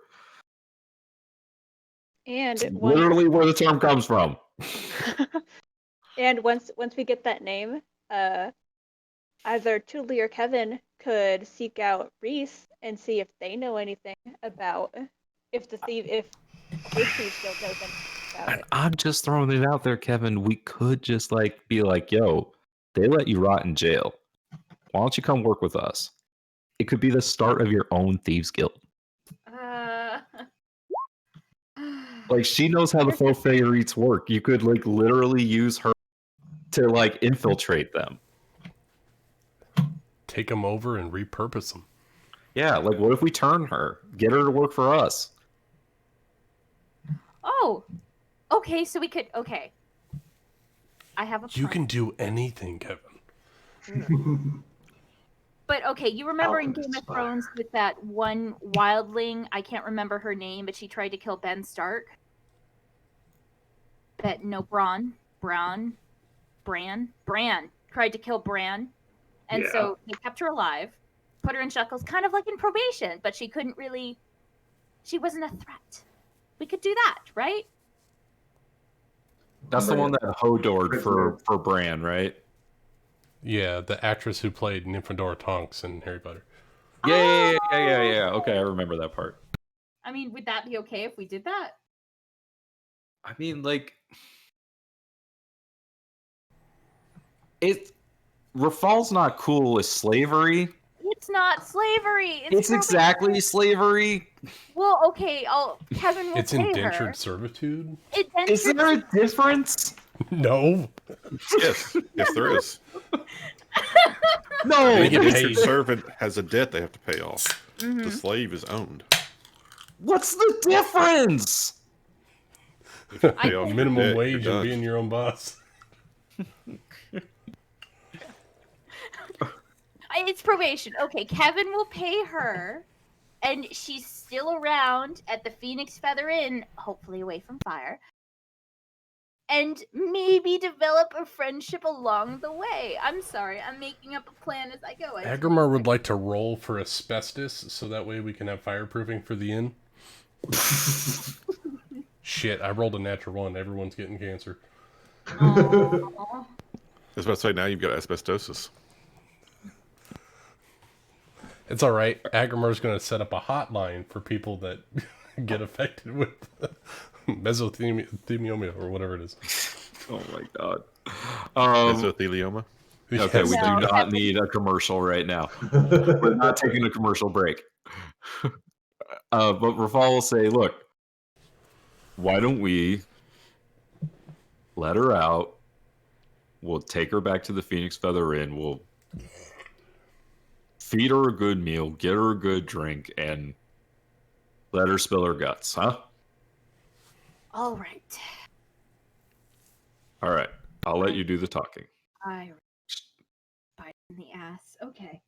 And Literally where the term comes from. And once we get that name, either Tuli or Kevin could seek out Reese and see if they know anything about if his thief still knows anything about And it. I'm just throwing it out there, Kevin. We could just like be like, yo, they let you rot in jail. Why don't you come work with us? It could be the start of your own thieves guild. Like, she knows how the faux favorites work. You could like literally use her to like infiltrate them. Take them over and repurpose them. Yeah, like what if we turn her? Get her to work for us. Oh, okay. So we could. Okay, I have a plan. You can do anything, Kevin. But okay, you remember in Game Alchemist of Thrones with that one wildling? I can't remember her name, but she tried to kill Ben Stark. Bran tried to kill Bran, and so they kept her alive, put her in shackles, kind of like in probation, but she couldn't really. She wasn't a threat. We could do that, right? That's the one that Hodored for Bran, right? Yeah, the actress who played Nymphadora Tonks in Harry Potter. Yeah. Okay, I remember that part. I mean, would that be okay if we did that? I mean, like, Rafal's not cool as slavery. It's not slavery. It's exactly slavery. Well, okay. Kevin will It's pay indentured her. servitude? Is there a difference? No. Yes, there is. No. The They get indentured paid. servant has a debt they have to pay off. Mm-hmm. The slave is owned. What's the difference? If you pay off your Minimum debt, wage you're and done. being your own boss. It's probation. Okay, Kevin will pay her, and she's still around at the Phoenix Feather Inn, hopefully away from fire, and maybe develop a friendship along the way. I'm sorry, I'm making up a plan as I go. Agrimar would like to roll for asbestos, so that way we can have fireproofing for the inn. Shit, I rolled a natural 1. Everyone's getting cancer. Aww. I was about to say, now you've got asbestosis. It's alright. Agrimar's going to set up a hotline for people that get affected with mesothelioma or whatever it is. Oh my god. Mesothelioma? Okay, we Yes. do not need a commercial right now. We're not taking a commercial break. But Rafal will say, look, why don't we let her out? We'll take her back to the Phoenix Feather Inn. We'll feed her a good meal, get her a good drink, and let her spill her guts, huh? All right. All right. I'll let you do the talking. I bite in the ass. Okay.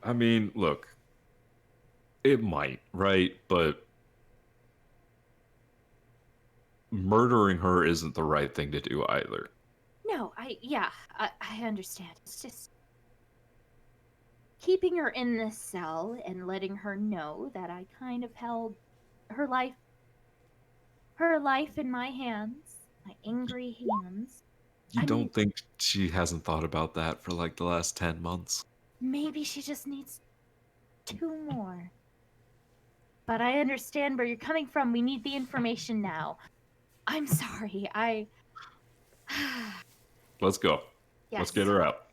I mean, look, it might, right? But murdering her isn't the right thing to do either. No, I understand. It's just keeping her in this cell and letting her know that I kind of held her life in my hands, my angry hands. You don't think she hasn't thought about that for like the last 10 months? Maybe she just needs 2 more. But I understand where you're coming from. We need the information now. I'm sorry. Let's go. Yes. Let's get her out.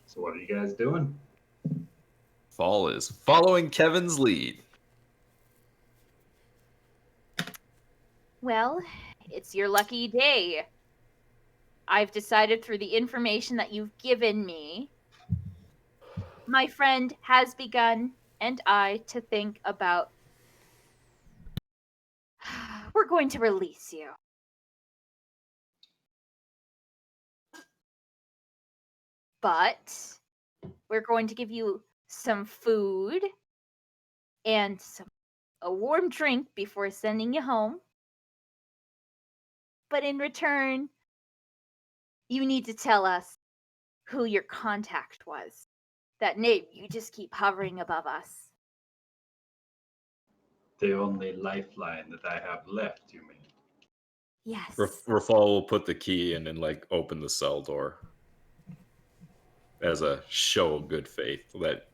So what are you guys doing? Fall is following Kevin's lead. Well, it's your lucky day. I've decided through the information that you've given me, my friend has begun, and I, to think about. We're going to release you. But we're going to give you some food and a warm drink before sending you home. But in return, you need to tell us who your contact was. That name you just keep hovering above us. The only lifeline that I have left, you mean? Yes. Rafal will put the key in and like open the cell door as a show of good faith that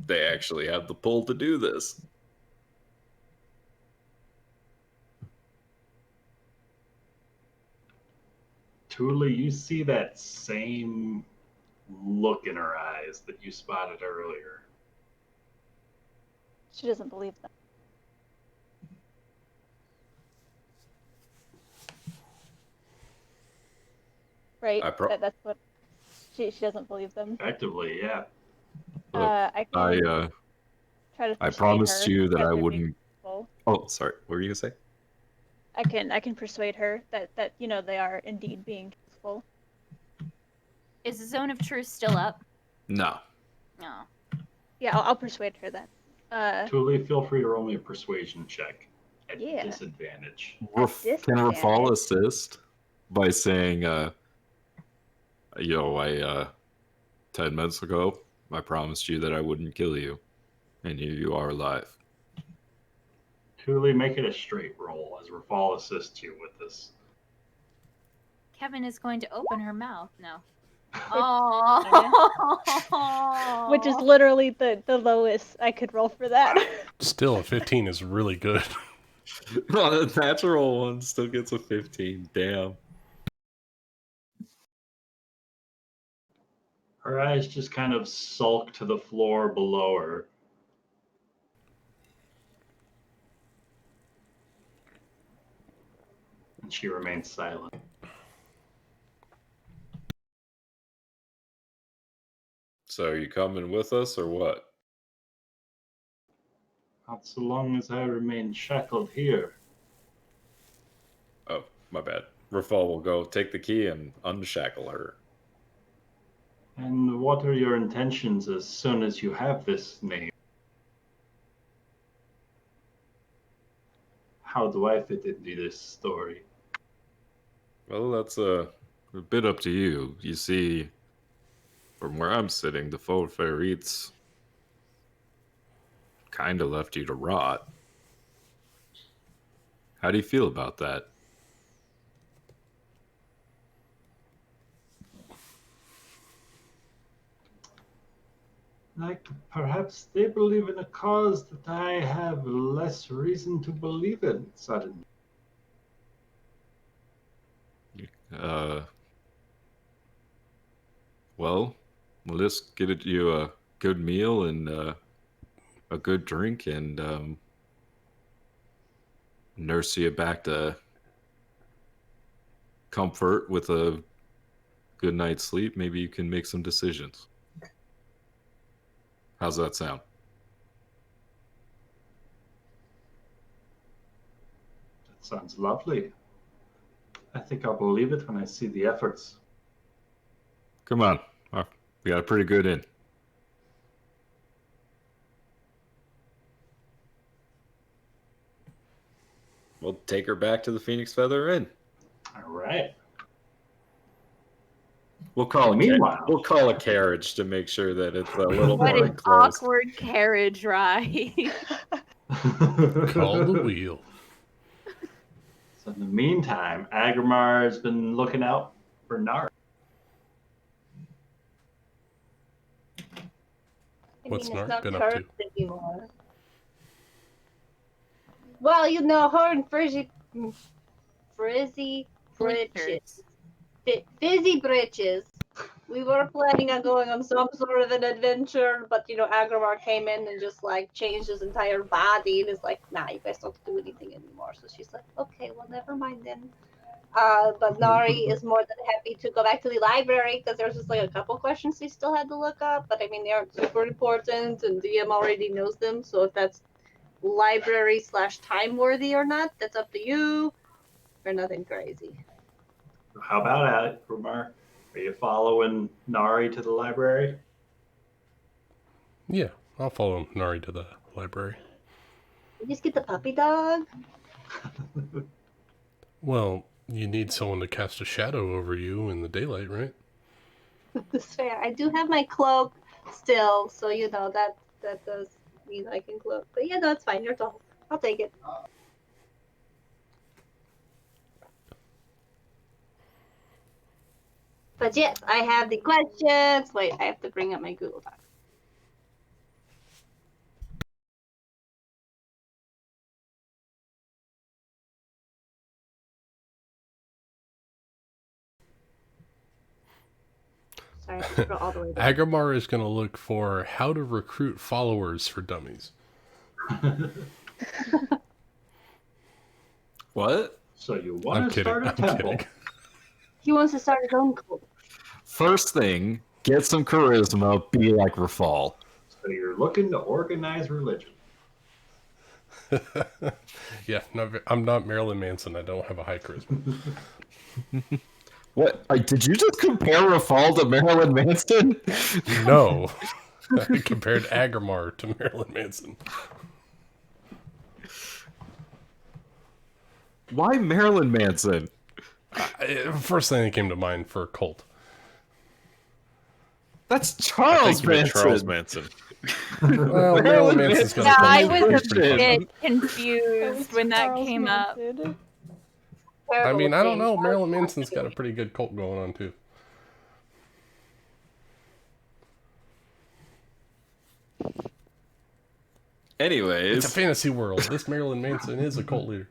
they actually have the pull to do this. Tuli, you see that same look in her eyes that you spotted earlier. She doesn't believe them. Right? That's what she doesn't believe them. Effectively, yeah. I can try to. I promised her you that I they're wouldn't. useful. Oh, sorry. What were you gonna say? I can persuade her that they are indeed being useful. Is the zone of truth still up? No. No. Yeah, I'll persuade her then. Tuli, feel free to roll me a persuasion check at Yeah. disadvantage. Can Rafal assist? by saying, I 10 minutes ago, I promised you that I wouldn't kill you, and here you are alive. Truly make it a straight roll as Rafal assists you with this. Kevin is going to open her mouth now. Oh, Which is literally the lowest I could roll for that. Still, a 15 is really good. Well, the natural one still gets a 15. Damn. Her eyes just kind of sulk to the floor below her. And she remains silent. So are you coming with us or what? Not so long as I remain shackled here. Oh, my bad. Rafal will go take the key and unshackle her. And what are your intentions as soon as you have this name? How do I fit into this story? Well, that's a bit up to you. You see, from where I'm sitting, the Faux Ferrets kind of left you to rot. How do you feel about that? Like, perhaps they believe in a cause that I have less reason to believe in suddenly. Well, we'll just get you a good meal and a good drink and nurse you back to comfort with a good night's sleep. Maybe you can make some decisions. How's that sound? That sounds lovely. I think I'll believe it when I see the efforts. Come on. We got a pretty good inn. We'll take her back to the Phoenix Feather Inn. All right. We'll call Meanwhile- we'll call a carriage to make sure that it's a little what more an enclosed. awkward carriage ride. Call the wheel. So in the meantime, Agramar has been looking out for Nara. What's it's Nart not been up curved to? anymore. Well, her and Frizzy Britches. Fizzy Britches. We were planning on going on some sort of an adventure, but Agramar came in and just like changed his entire body and is like, nah, you guys don't do anything anymore. So she's like, okay, well, never mind then. But Nari is more than happy to go back to the library because there's just like a couple questions he still had to look up, but I mean they aren't super important and DM already knows them. So if that's library/time worthy or not, that's up to you. Or nothing crazy. How about Agramar? Are you following Nari to the library? Yeah, I'll follow Nari to the library. You just get the puppy dog. Well, you need someone to cast a shadow over you in the daylight, right? That's fair. I do have my cloak still, so that does mean I can cloak. But yeah, no, it's fine. You're tall. I'll take it. But yes, I have the questions. Wait, I have to bring up my Google Doc. Sorry, I have to scroll all the way down. Agramar is going to look for how to recruit followers for dummies. What? So you I'm want to kidding. start a I'm temple? kidding. He wants to start his own cult. First thing, get some charisma, be like Rafal. So you're looking to organize religion. Yeah, no, I'm not Marilyn Manson. I don't have a high charisma. What? Did you just compare Rafal to Marilyn Manson? No. I compared Agramar to Marilyn Manson. Why Marilyn Manson? First thing that came to mind for a cult. That's I Charles think you meant Manson. Charles Manson. Well, Marilyn Manson's got Yeah, a cult I too. was He's a pretty fucked bit up. confused when that Charles came up. Manson. I Terrible mean, I don't thing. know. Marilyn Charles Manson's got a Manson. pretty good cult going on too. Anyways, It's a fantasy world. This Marilyn Manson is a cult leader.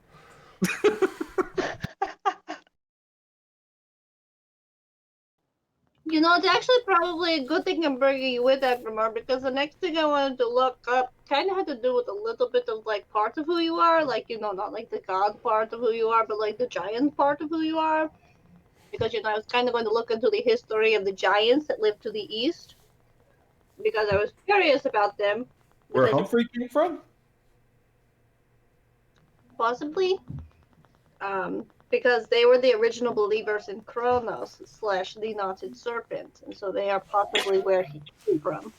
You know, it's actually probably a good thing I'm bringing you with that, Grimar, because the next thing I wanted to look up kind of had to do with a little bit of, like, part of who you are. Like, you know, not like the god part of who you are, but, like, the giant part of who you are. Because, you know, I was kind of going to look into the history of the giants that lived to the east. Because I was curious about them. Where Because Humphrey came from? possibly. Because they were the original believers in Kronos / the knotted serpent, and so they are possibly where he came from.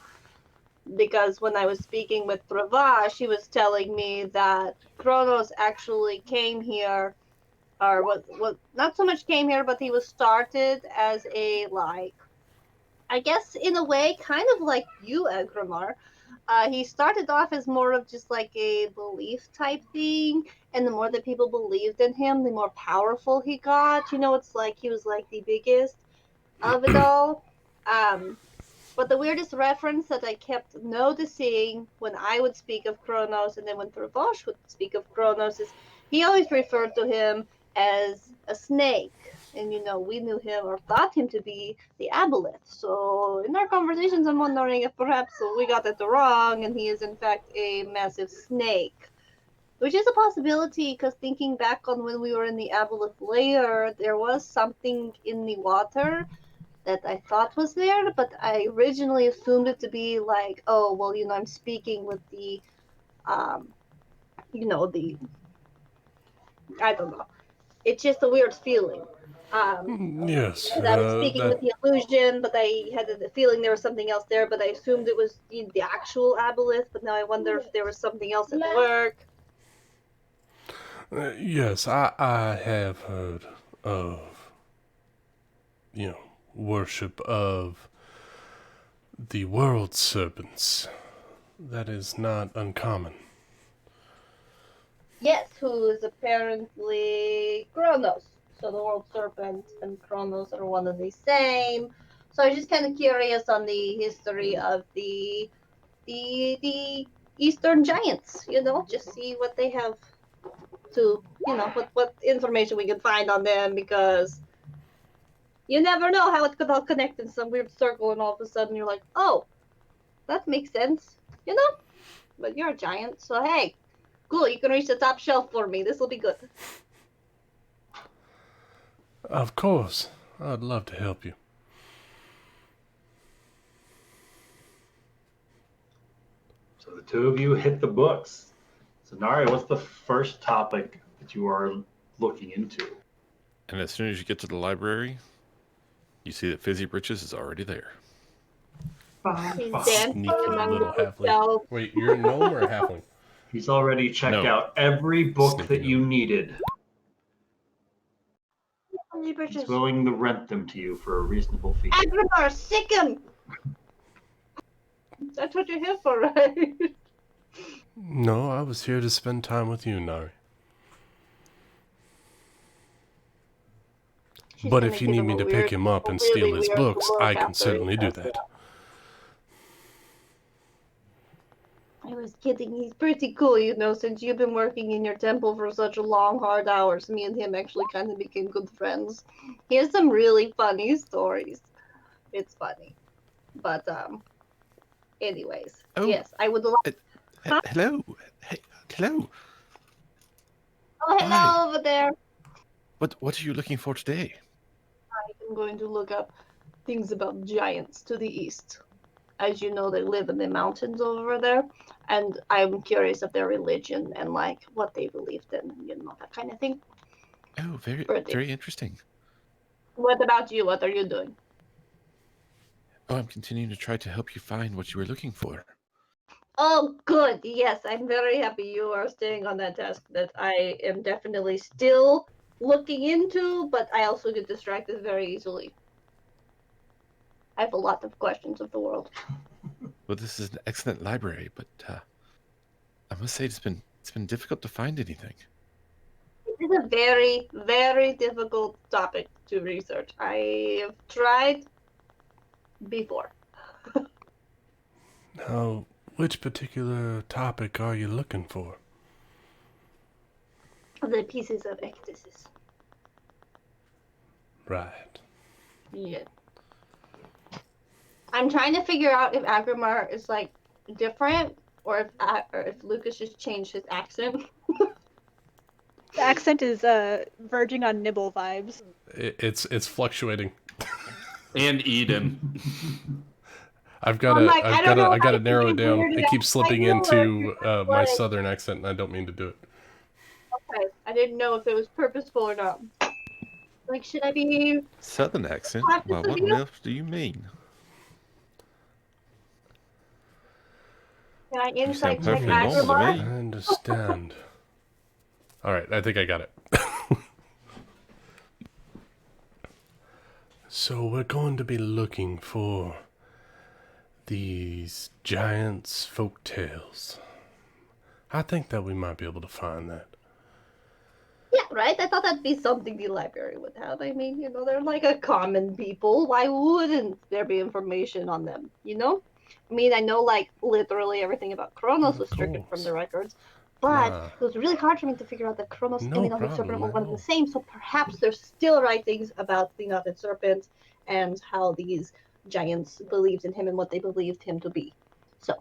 Because when I was speaking with Travash, she was telling me that Kronos actually came here, or was not so much came here, but he was started as a, like, I guess in a way, kind of like you, Egramar. He started off as more of just like a belief type thing, and the more that people believed in him, the more powerful he got. You know, it's like he was like the biggest of it all. But the weirdest reference that I kept noticing when I would speak of Kronos and then when Travosh would speak of Kronos is he always referred to him as a snake. And, you know, we knew him or thought him to be the aboleth. So in our conversations, I'm wondering if perhaps we got that wrong and he is in fact a massive snake. Which is a possibility because thinking back on when we were in the aboleth layer, there was something in the water that I thought was there, but I originally assumed it to be like, oh, well, you know, I'm speaking with the, you know, I don't know. It's just a weird feeling. Yes, Because I was speaking with the illusion, but I had the feeling there was something else there, but I assumed it was the actual aboleth, but now I wonder if there was something else at work. Yes, I have heard of, worship of the world serpents. That is not uncommon. Yes, who is apparently Kronos. So the world serpent and Kronos are one and the same. So I was just kind of curious on the history of the Eastern giants. You know, just see what they have to, you know, what information we can find on them, because you never know how it could all connect in some weird circle, and all of a sudden you're like, oh, that makes sense. You know, but you're a giant, so hey. Cool, you can reach the top shelf for me. This will be good. Of course, I'd love to help you. So the two of you hit the books. So Nari, what's the first topic that you are looking into? And as soon as you get to the library, you see that Fizzy Britches is already there. He's Sneaky little halfling. Wait, you're a gnome or a halfling? He's already checked No. out every book Sneaky that you gnome. needed. He's willing to rent them to you for a reasonable fee. Agripar, sick him! That's what you're here for, right? No, I was here to spend time with you, Nari. She's But gonna if you give need him me a to weird- pick him up and really steal his weird books, look I can after he certainly do says that. it. I was kidding. He's pretty cool, you know, since you've been working in your temple for such long, hard hours. Me and him actually kind of became good friends. He has some really funny stories. It's funny. But, anyways. Oh. Yes, I would like... Huh? Hello. Hey, hello. Oh, hello Hi. over there. What are you looking for today? I'm going to look up things about giants to the east. As you know, they live in the mountains over there, and I'm curious of their religion and like what they believed in, you know, that kind of thing. Oh, very Pretty. very interesting. What about you? What are you doing? Oh, I'm continuing to try to help you find what you were looking for. Oh, good. Yes, I'm very happy you are staying on that task. That I am definitely still looking into, but I also get distracted very easily. I have a lot of questions of the world. Well, this is an excellent library, but I must say it's been difficult to find anything. It is a very, very difficult topic to research. I have tried before. Now, which particular topic are you looking for? The pieces of ecstasis. Right. Yeah. I'm trying to figure out if Agrimar is like different, or if Lucas just changed his accent. The accent is verging on nibble vibes. It's fluctuating. And Eden. I've got I'm like, I don't know I gotta if narrow I it can down. weird it It keeps out. I slipping know into it's my like- southern accent, and I don't mean to do it. Okay, I didn't know if it was purposeful or not. Like, should I be Southern accent? cautious Well, of what you? on earth do you mean? Can I You insight sound check perfectly normal to Agrimar? me. I understand. All right, I think I got it. So we're going to be looking for these giants' folk tales. I think that we might be able to find that. Yeah, right? I thought that'd be something the library would have. I mean, they're like a common people. Why wouldn't there be information on them, I mean, I know, like, literally everything about Kronos Of was stricken from course. the records, but Ah. it was really hard for me to figure out that Kronos No and the Knotted problem Serpent were at one and all. the same, so perhaps there's still writings about the Knotted Serpent and how these giants believed in him and what they believed him to be. So,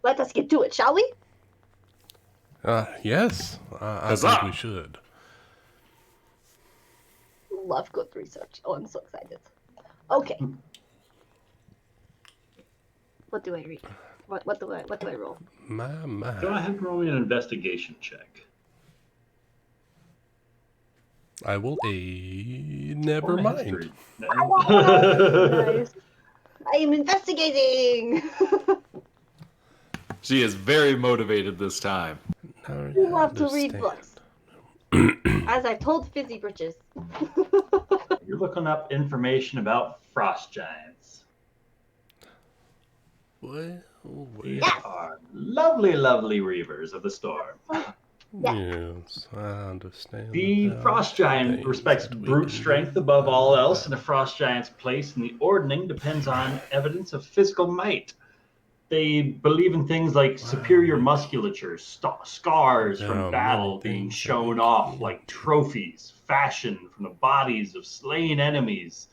let us get to it, shall we? Yes, I think Huzzah! we should. Love good research. Oh, I'm so excited. Okay. What do I read? What do I roll? My. Go ahead and roll me an investigation check. I will never Or a mind. history. Nice. I am investigating. She is very motivated this time. Now You you love to read understand. books. As I told Fizzy Britches. You're looking up information about frost giants. Well, These Yes. are lovely, lovely reavers of the storm. yes, I understand. The that there frost are giant things respects that we brute can strength do above all about else, that. and a frost giant's place in the ordning depends on evidence of physical might. They believe in things like superior we- musculature, scars There from are battle many being things that we shown off can like do. trophies fashioned from the bodies of slain enemies.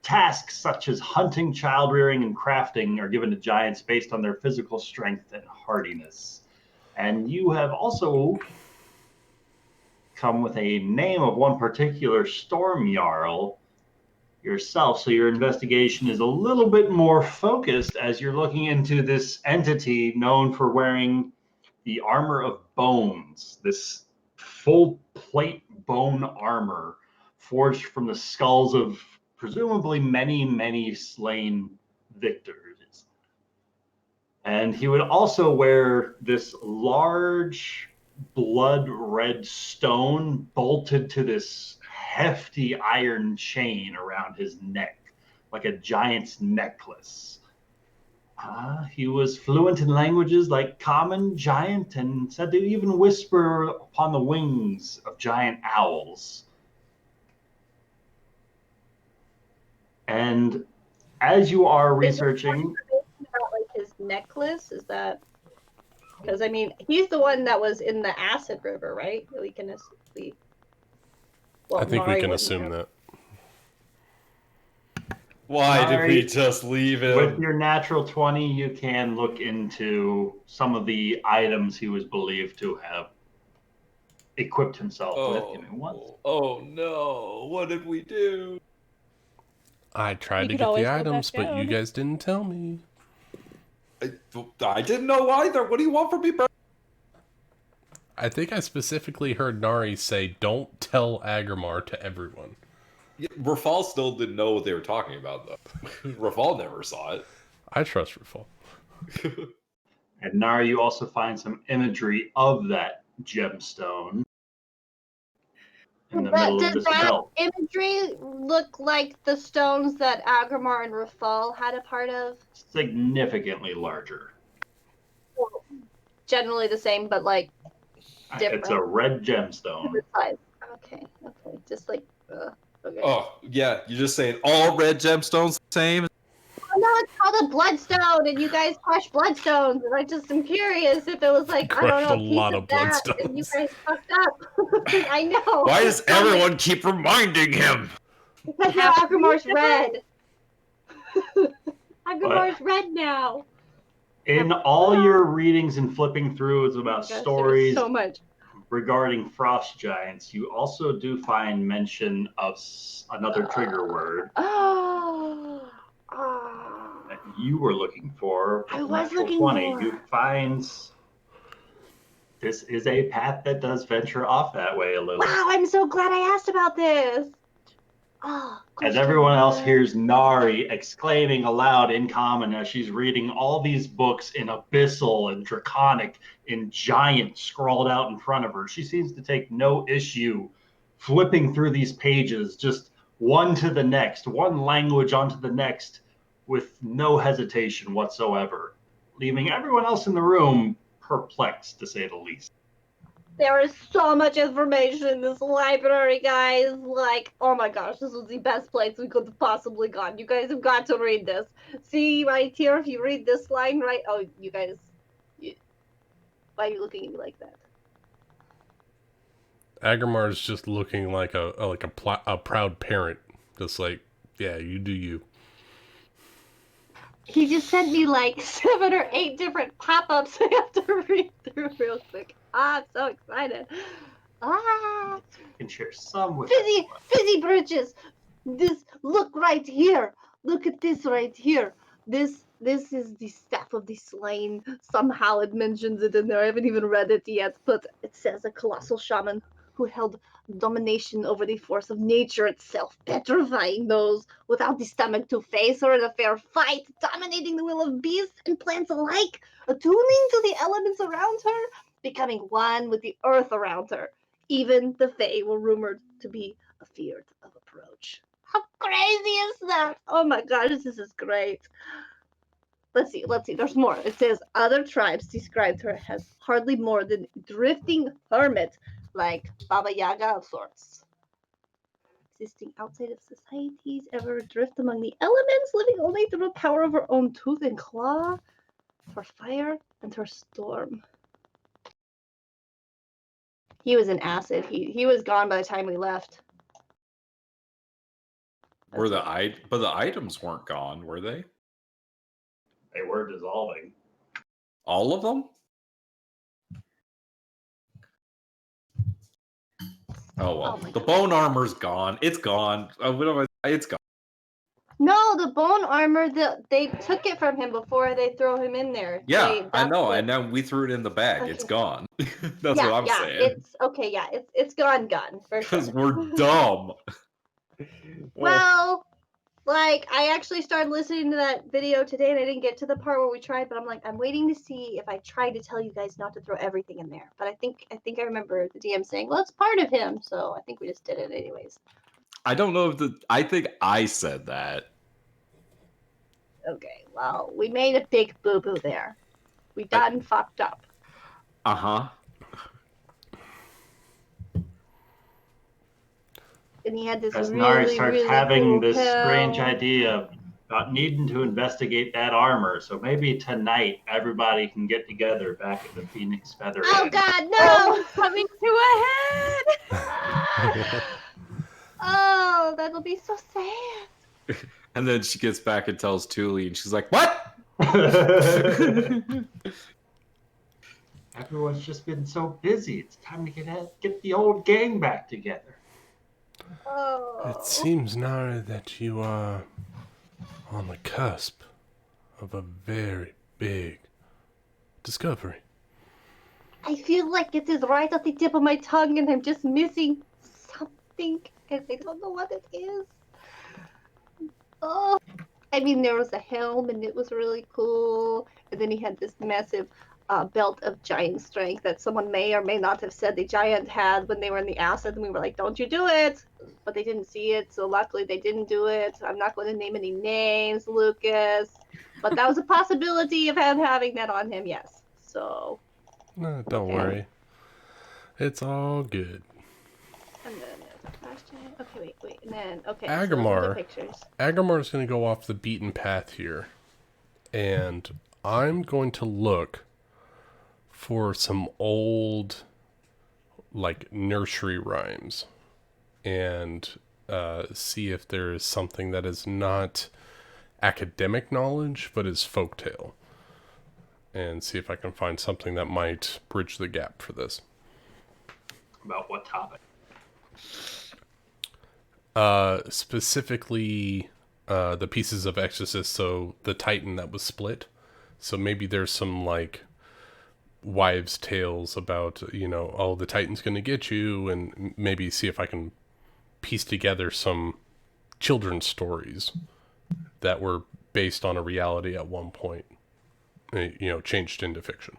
Tasks such as hunting, child rearing, and crafting are given to giants based on their physical strength and hardiness. And you have also come with a name of one particular storm jarl yourself, so your investigation is a little bit more focused as you're looking into this entity known for wearing the armor of bones, this full plate bone armor forged from the skulls of presumably many, many slain victors. And he would also wear this large blood red stone bolted to this hefty iron chain around his neck, like a giant's necklace. He was fluent in languages like Common, Giant, and said to even whisper upon the wings of giant owls. And as you are researching, About like his necklace, is that? Because I mean, he's the one that was in the acid river, right? We can I think we Nari can wouldn't assume have. that. Why did we Sorry. just leave him? With your natural 20, you can look into some of the items he was believed to have equipped himself with. Give me one. Oh no, what did we do? I tried You to could get the always go items, back but you down. guys didn't tell me. I didn't know either. What do you want from me, bro? I think I specifically heard Nari say, "Don't tell Agrimar to everyone." Yeah, Rafal still didn't know what they were talking about, though. Rafal never saw it. I trust Rafal. And Nara, you also find some imagery of that gemstone. in the middle of Does this that belt. imagery look like the stones that Agrimar and Rafal had a part of? Significantly larger. Generally the same, but like It's a red gemstone. different size. Okay. Just like, okay. Oh, yeah. You're just saying all red gemstones the same? Oh, no, it's called a bloodstone, and you guys crush bloodstones, and I just am curious if it was like, I don't Crushed know, a a piece lot of of that, and you bloodstones. guys fucked up. I know. Why does everyone keep reminding him? Because now Agrimar's red. Agrimar's red now. In all your readings and flipping through is Oh my about gosh, there was stories so much. regarding frost giants. You also do find mention of another trigger word Oh. that you were looking for. I was Natural looking 20. for. You find this is a path that does venture off that way a little. Wow, I'm so glad I asked about this. Oh, As everyone else hears Nari exclaiming aloud in common as she's reading all these books in abyssal and draconic and giant scrawled out in front of her. She seems to take no issue flipping through these pages, just one to the next, one language onto the next, with no hesitation whatsoever, leaving everyone else in the room perplexed, to say the least. There is so much information in this library, guys. Like, oh my gosh, this was the best place we could have possibly gone. You guys have got to read this. See right here, if you read this line right. Oh, you guys. Why are you looking at me like that? Agrimar's just looking like a proud parent. Just like, yeah, you do you. He just sent me like 7 or 8 different pop-ups I have to read through real quick. I'm so excited. I can share some with Fizzy bridges. Look right here. Look at this right here. This is the staff of the slain. Somehow it mentions it in there. I haven't even read it yet, but it says a colossal shaman who held domination over the force of nature itself, petrifying those without the stomach to face her in a fair fight, dominating the will of beasts and plants alike, attuning to the elements around her, becoming one with the earth around her. Even the Fae were rumored to be afeared of approach. How crazy is that? Oh my gosh, this is great. Let's see. There's more. It says other tribes described her as hardly more than drifting hermit, like Baba Yaga of sorts. Existing outside of societies, ever adrift among the elements, living only through the power of her own tooth and claw, for fire and her storm. He was an acid. He was gone by the time we left. But the items weren't gone, were they? They were dissolving. All of them? Oh well. Oh my The God. bone armor's gone. It's gone. It's gone. No, the bone armor. They took it from him before they throw him in there. Yeah, I know. And now we threw it in the bag. Okay. It's gone. That's what I'm saying. It's okay. Yeah, it's gone for Because sure. we're dumb. Well, like I actually started listening to that video today, and I didn't get to the part where we tried. But I'm like, I'm waiting to see if I tried to tell you guys not to throw everything in there. But I think I remember the DM saying, "Well, it's part of him," so I think we just did it anyways. I don't know if I think I said that. Okay, well, we made a big boo-boo there. We done fucked up. Uh-huh. And he had this As really, Nari starts really having cool this pill. strange idea about needing to investigate that armor. So maybe tonight everybody can get together back at the Phoenix Feather Oh Inn. God, Oh, no! coming to a head. Oh, that'll be so sad. And then she gets back and tells Thule, and she's like, "What?" Everyone's just been so busy. It's time to get the old gang back together. Oh. It seems, Nara, that you are on the cusp of a very big discovery. I feel like it is right at the tip of my tongue, and I'm just missing something, and I don't know what it is. Oh, I mean, there was a helm, and it was really cool. And then he had this massive belt of giant strength that someone may or may not have said the giant had when they were in the acid, and we were like, "Don't you do it!" But they didn't see it, so luckily they didn't do it. I'm not going to name any names, Lucas, but that was a possibility of him having that on him. Yes. So. No, don't Okay. worry. It's all good. And then there's a question. Okay, wait. And then, okay. So those are Agamar. pictures. Agramar's going to go off the beaten path here. And I'm going to look for some old, like, nursery rhymes. And see if there is something that is not academic knowledge, but is folktale. And see if I can find something that might bridge the gap for this. About what topic? Specifically, the pieces of Exorcist, so the Titan that was split. So maybe there's some, like, wives' tales about, oh, the Titan's gonna get you, and maybe see if I can piece together some children's stories that were based on a reality at one point, changed into fiction.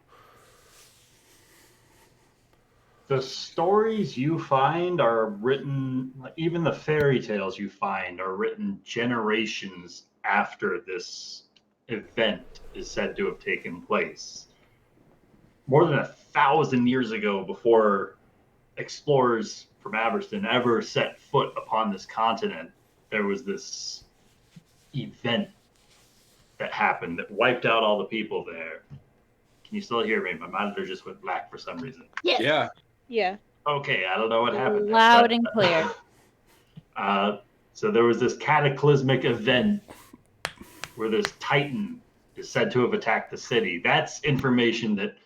The stories you find are written, even the fairy tales you find are written generations after this event is said to have taken place. More than 1,000 years ago, before explorers from Aberston ever set foot upon this continent, there was this event that happened that wiped out all the people there. Can you still hear me? My monitor just went black for some reason. Yes. Yeah. Yeah. Okay, I don't know what happened. Loud and clear. So there was this cataclysmic event where this Titan is said to have attacked the city. That's information that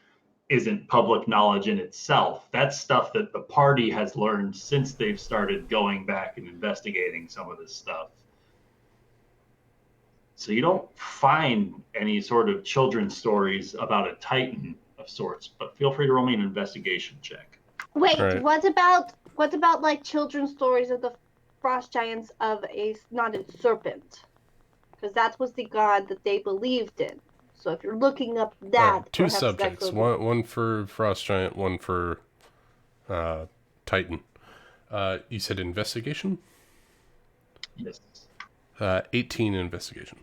isn't public knowledge in itself. That's stuff that the party has learned since they've started going back and investigating some of this stuff. So you don't find any sort of children's stories about a Titan of sorts, but feel free to roll me an investigation check. Wait, Right. what about like children's stories of the frost giants of a snotted serpent? Because that was the god that they believed in. So if you're looking up that, Two perhaps subjects. that could... One for Frost Giant, one for Titan. You said investigation? Yes. 18 investigation.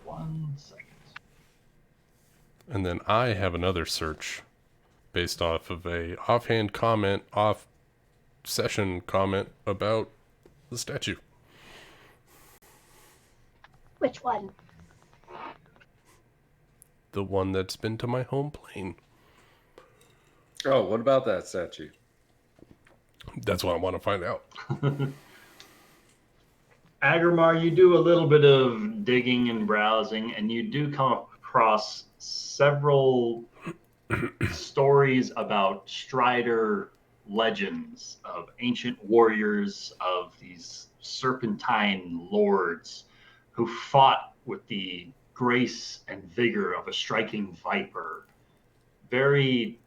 One second. And then I have another search based off of a offhand comment, off-session comment about the statue. Which one? The one that's been to my home plane. Oh, what about that statue? That's what I want to find out. Agrimar, you do a little bit of digging and browsing, and you do come across several stories about Strider legends of ancient warriors, of these serpentine lords who fought with the grace and vigor of a striking viper. Very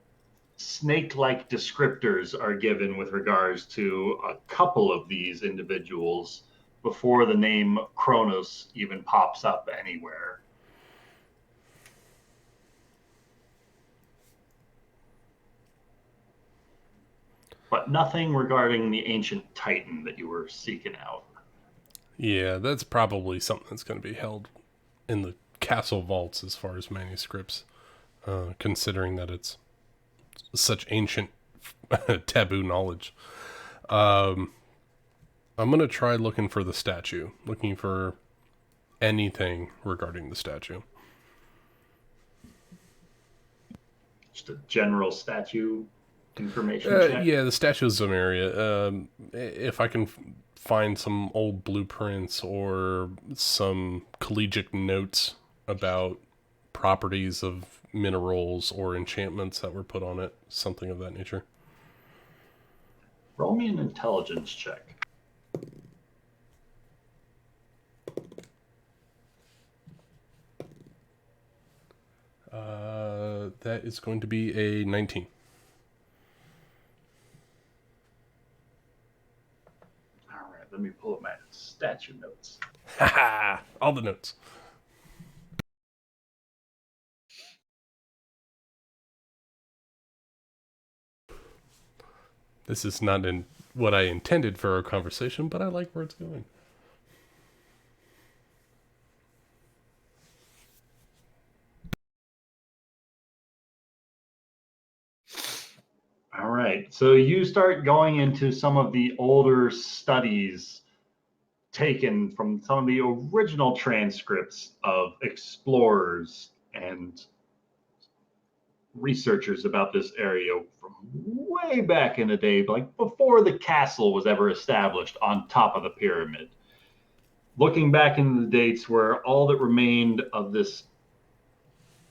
snake-like descriptors are given with regards to a couple of these individuals before the name Kronos even pops up anywhere. But nothing regarding the ancient Titan that you were seeking out. Yeah, that's probably something that's going to be held in the castle vaults as far as manuscripts, considering that it's such ancient taboo knowledge. I'm going to try looking for the statue, looking for anything regarding the statue. Just a general statue information check. Yeah, the statue of Zamaria. If I can find some old blueprints or some collegiate notes about properties of minerals or enchantments that were put on it, something of that nature. Roll me an intelligence check. That is going to be a 19. All right, let me pull up my statue notes. Haha! All the notes. This is not in what I intended for our conversation, but I like where it's going. All right, so you start going into some of the older studies taken from some of the original transcripts of explorers and researchers about this area from way back in the day, like before the castle was ever established on top of the pyramid. Looking back into the dates where all that remained of this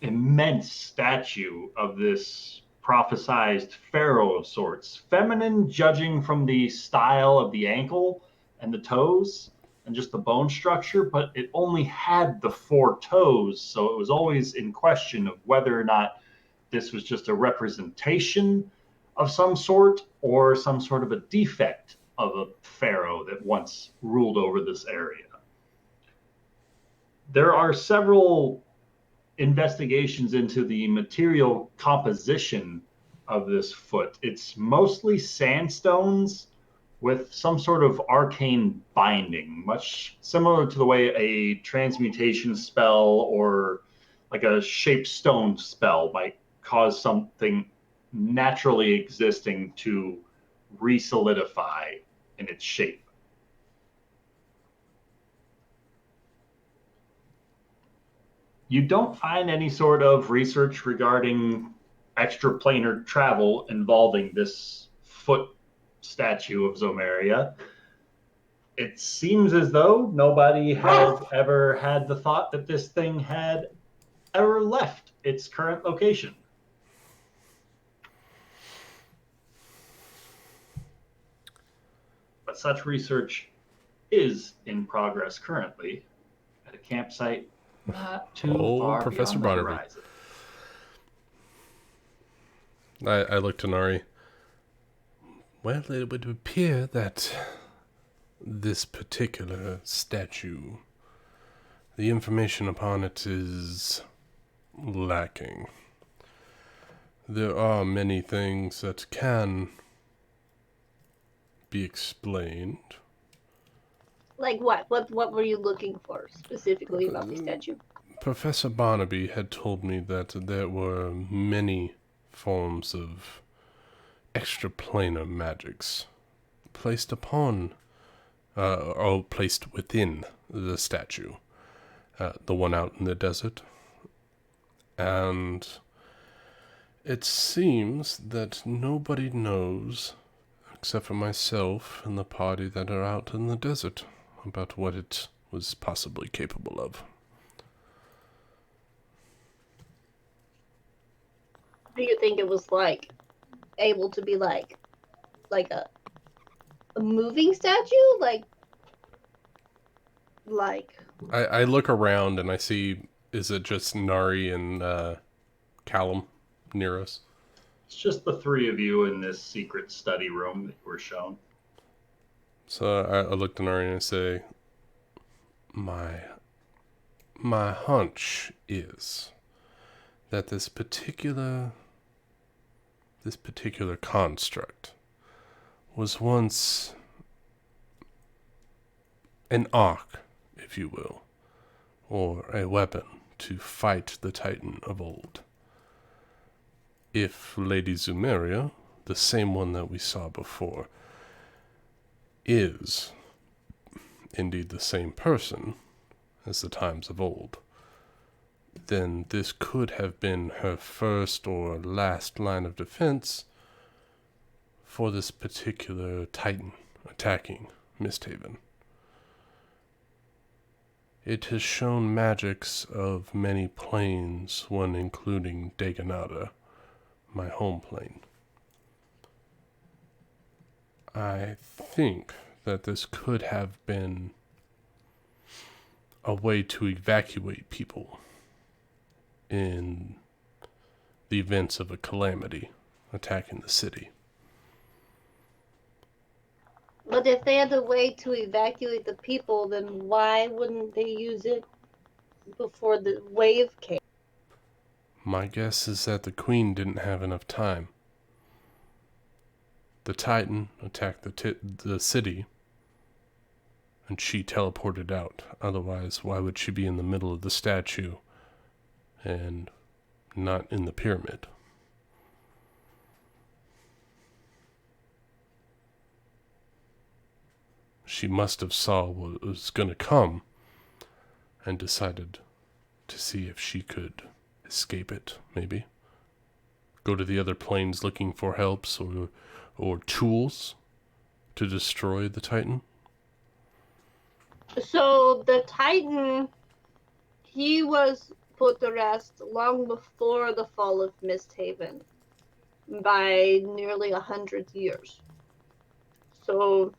immense statue of this prophesized pharaoh of sorts, feminine judging from the style of the ankle and the toes and just the bone structure, but it only had the 4 toes, so it was always in question of whether or not this was just a representation of some sort or some sort of a defect of a pharaoh that once ruled over this area. There are several investigations into the material composition of this foot. It's mostly sandstones with some sort of arcane binding, much similar to the way a transmutation spell or like a shaped stone spell might cause something naturally existing to re-solidify in its shape. You don't find any sort of research regarding extraplanar travel involving this foot statue of Zomeria. It seems as though nobody has ever had the thought that this thing had ever left its current location. But such research is in progress currently at a campsite not too far Professor beyond the Barnaby. horizon. I looked to Nari. Well, it would appear that this particular statue, the information upon it is lacking. There are many things that can be explained. Like what? What were you looking for specifically about the statue? Professor Barnaby had told me that there were many forms of extraplanar magics placed upon, or placed within the statue. The one out in the desert. And it seems that nobody knows, except for myself and the party that are out in the desert, about what it was possibly capable of. Do you think it was like able to be like a moving statue? Like I look around and I see, is it just Nari and Callum near us? It's just the 3 of you in this secret study room that you were shown. So I look to Nari and I say, my hunch is that this particular construct was once an ark, if you will, or a weapon to fight the Titan of old. If Lady Zomeria, the same one that we saw before, is indeed the same person as the times of old, then this could have been her first or last line of defense for this particular Titan attacking MistHaven. It has shown magics of many planes, one including Daganada, my home plane. I think that this could have been a way to evacuate people in the events of a calamity attacking the city. But if they had a way to evacuate the people, then why wouldn't they use it before the wave came? My guess is that the Queen didn't have enough time. The Titan attacked the city, and she teleported out. Otherwise, why would she be in the middle of the statue and not in the pyramid? She must have saw what was going to come and decided to see if she could escape it, maybe. Go to the other planes looking for helps or tools to destroy the Titan. So the Titan, he was put to rest long before the fall of MistHaven by nearly 100 years. So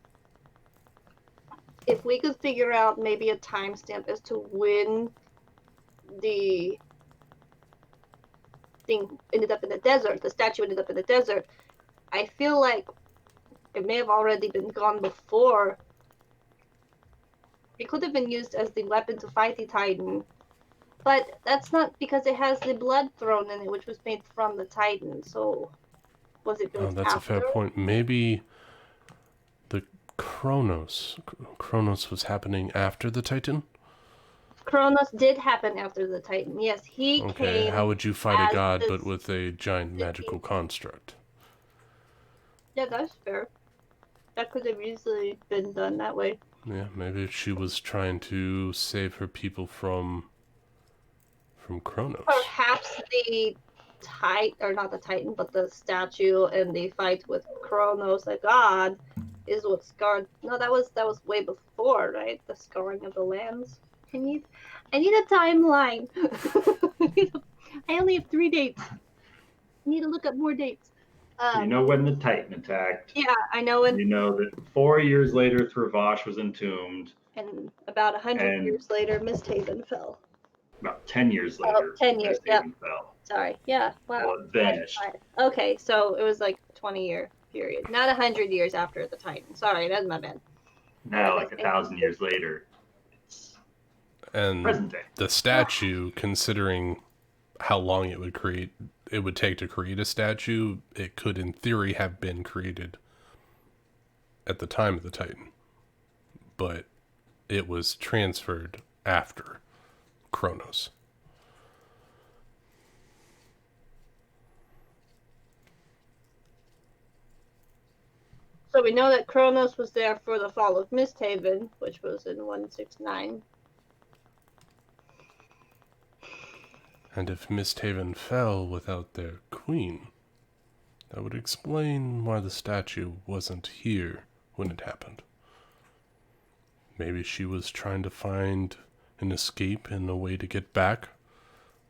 if we could figure out maybe a timestamp as to when the thing ended up in the desert, the statue ended up in the desert, I feel like it may have already been gone before. It could have been used as the weapon to fight the Titan. But that's not because it has the blood thrown in it, which was made from the Titan. So was it built That's after? a fair point. Maybe the Kronos was happening after the Titan? Kronos did happen after the Titan. Yes, he Okay, came. how would you fight a as god this- but with a giant magical construct? Yeah, that's fair. That could have easily been done that way. Yeah, maybe she was trying to save her people from Kronos. Perhaps the or not the Titan, but the statue and the fight with Kronos, the god, is what scarred. No, that was way before, right? The scarring of the lands. I need a timeline. I only have 3 dates. I need to look up more dates. So you know when the Titan attacked. Yeah, I know when. You know that 4 years later, Thravash was entombed. And about 100 And- years later, MistHaven fell. About 10 years later, 10 years, yeah. Misthaven fell. Sorry. Yeah. Wow. Well, it vanished. Okay, so it was like a 20-year period, not 100 years after the Titan. Sorry, that's my bad. Now, like 1,000 years later, it's And present day. the statue, considering how long it would take to create a statue, it could in theory have been created at the time of the Titan. But it was transferred after Kronos. So we know that Kronos was there for the fall of MistHaven, which was in 169. And if MistHaven fell without their queen, that would explain why the statue wasn't here when it happened. Maybe she was trying to find an escape and a way to get back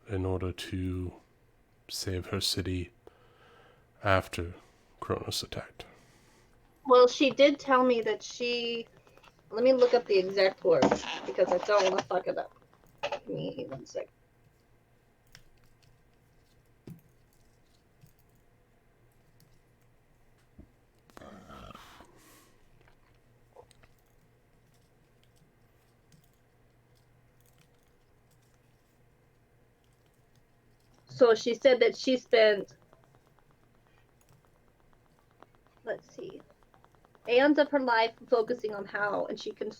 in order to save her city after Kronos attacked. Well, she did tell me that she. Let me look up the exact words because I don't want to fuck it up. Give me 1 second. So she said that she spent, let's see, aeons of her life focusing on how, and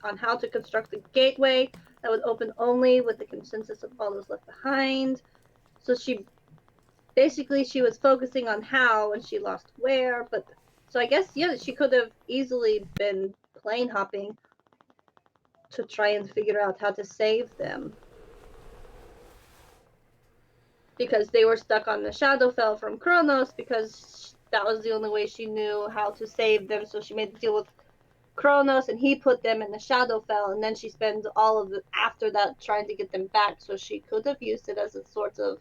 on how to construct a gateway that would open only with the consensus of all those left behind. So she was focusing on how, and she lost where. But so I guess she could have easily been plane hopping to try and figure out how to save them. Because they were stuck on the Shadowfell from Kronos, because that was the only way she knew how to save them. So she made the deal with Kronos, and he put them in the Shadowfell, and then she spends all of it after that trying to get them back. So she could have used it as a sort of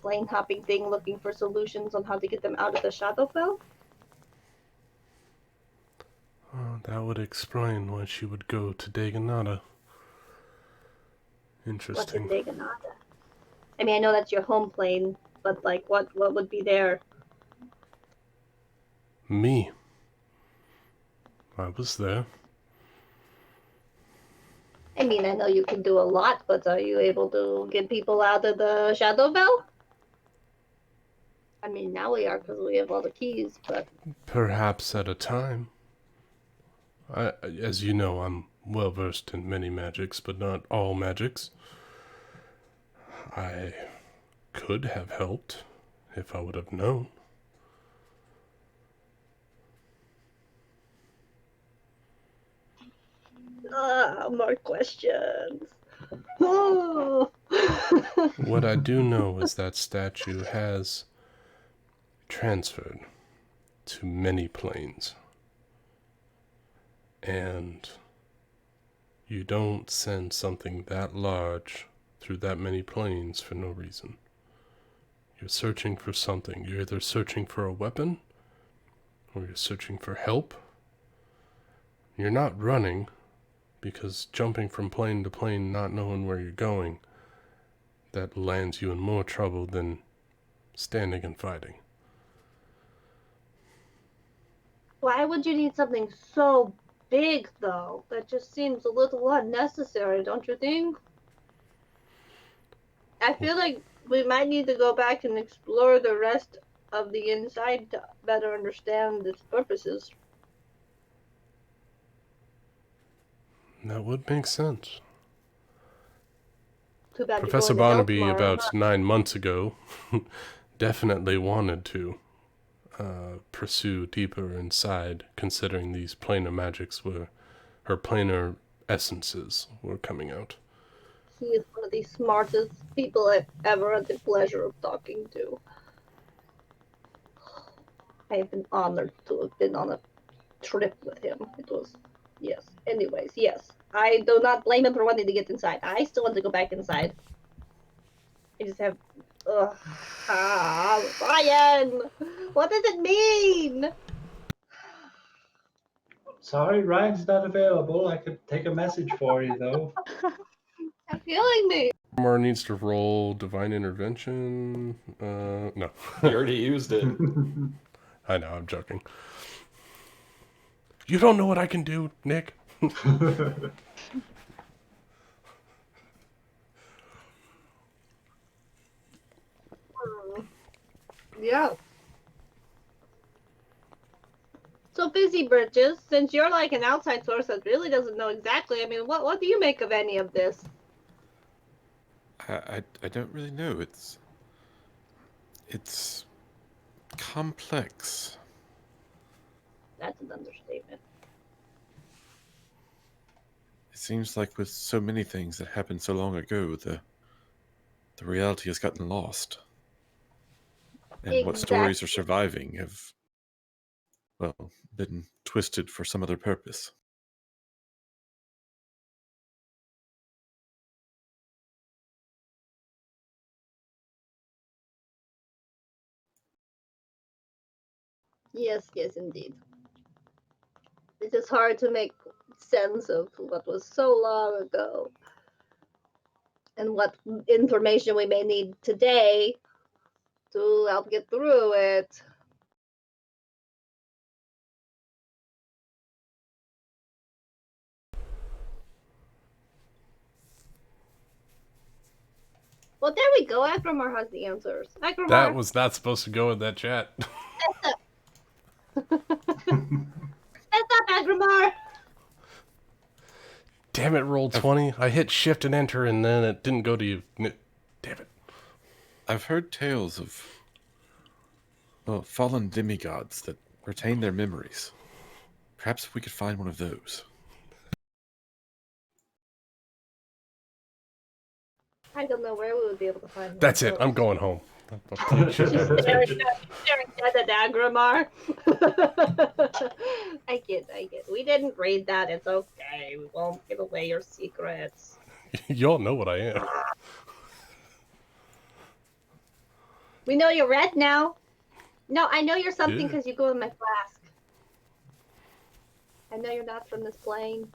plane hopping thing, looking for solutions on how to get them out of the Shadowfell. That would explain why she would go to Daganada. Interesting. What's in Daganada? I mean, I know that's your home plane, but like, what would be there? Me. I was there. I mean, I know you can do a lot, but are you able to get people out of the Shadow Bell? I mean, now we are because we have all the keys, but Perhaps at a time. As you know, I'm well versed in many magics, but not all magics. I could have helped if I would have known. more questions. Oh. What I do know is that statue has transferred to many planes. And you don't send something that large through that many planes for no reason. You're searching for something. You're either searching for a weapon, or you're searching for help. You're not running, because jumping from plane to plane, not knowing where you're going, that lands you in more trouble than standing and fighting. Why would you need something so big, though? That just seems a little unnecessary, don't you think? I feel like we might need to go back and explore the rest of the inside to better understand its purposes. That would make sense. Too bad Professor you're going to Barnaby, jail tomorrow, about 9 months ago, definitely wanted to pursue deeper inside, considering these planar magics were, her planar essences were coming out. He is one of the smartest people I've ever had the pleasure of talking to. I have been honored to have been on a trip with him. It was, yes. Anyways, yes. I do not blame him for wanting to get inside. I still want to go back inside. I just have, Ryan! What does it mean? Sorry, Ryan's not available. I could take a message for you, though. I'm feeling me. More needs to roll divine intervention. No. You already used it. I know, I'm joking. You don't know what I can do, Nick. Yeah. So, Busy Bridges, since you're like an outside source that really doesn't know exactly, I mean, what do you make of any of this? I don't really know. It's complex. That's an understatement. It seems like with so many things that happened so long ago, the reality has gotten lost. And what stories are surviving have, well, been twisted for some other purpose. Yes, yes, indeed. It is hard to make sense of what was so long ago and what information we may need today to help get through it. Well, there we go. Agramar has the answers. Agramar. That was not supposed to go in that chat. That's up, Agramar. Damn it, roll 20. I hit shift and enter and then it didn't go to you. Damn it. I've heard tales of, well, fallen demigods that retain their memories. Perhaps we could find one of those. I don't know where we would be able to find. That's it. I'm going home. She's staring dead at Agramar. I get. We didn't read that. It's okay. We won't give away your secrets. Y'all know what I am. We know you're red now. No, I know you're something Yeah. because you go in my flask. I know you're not from this plane.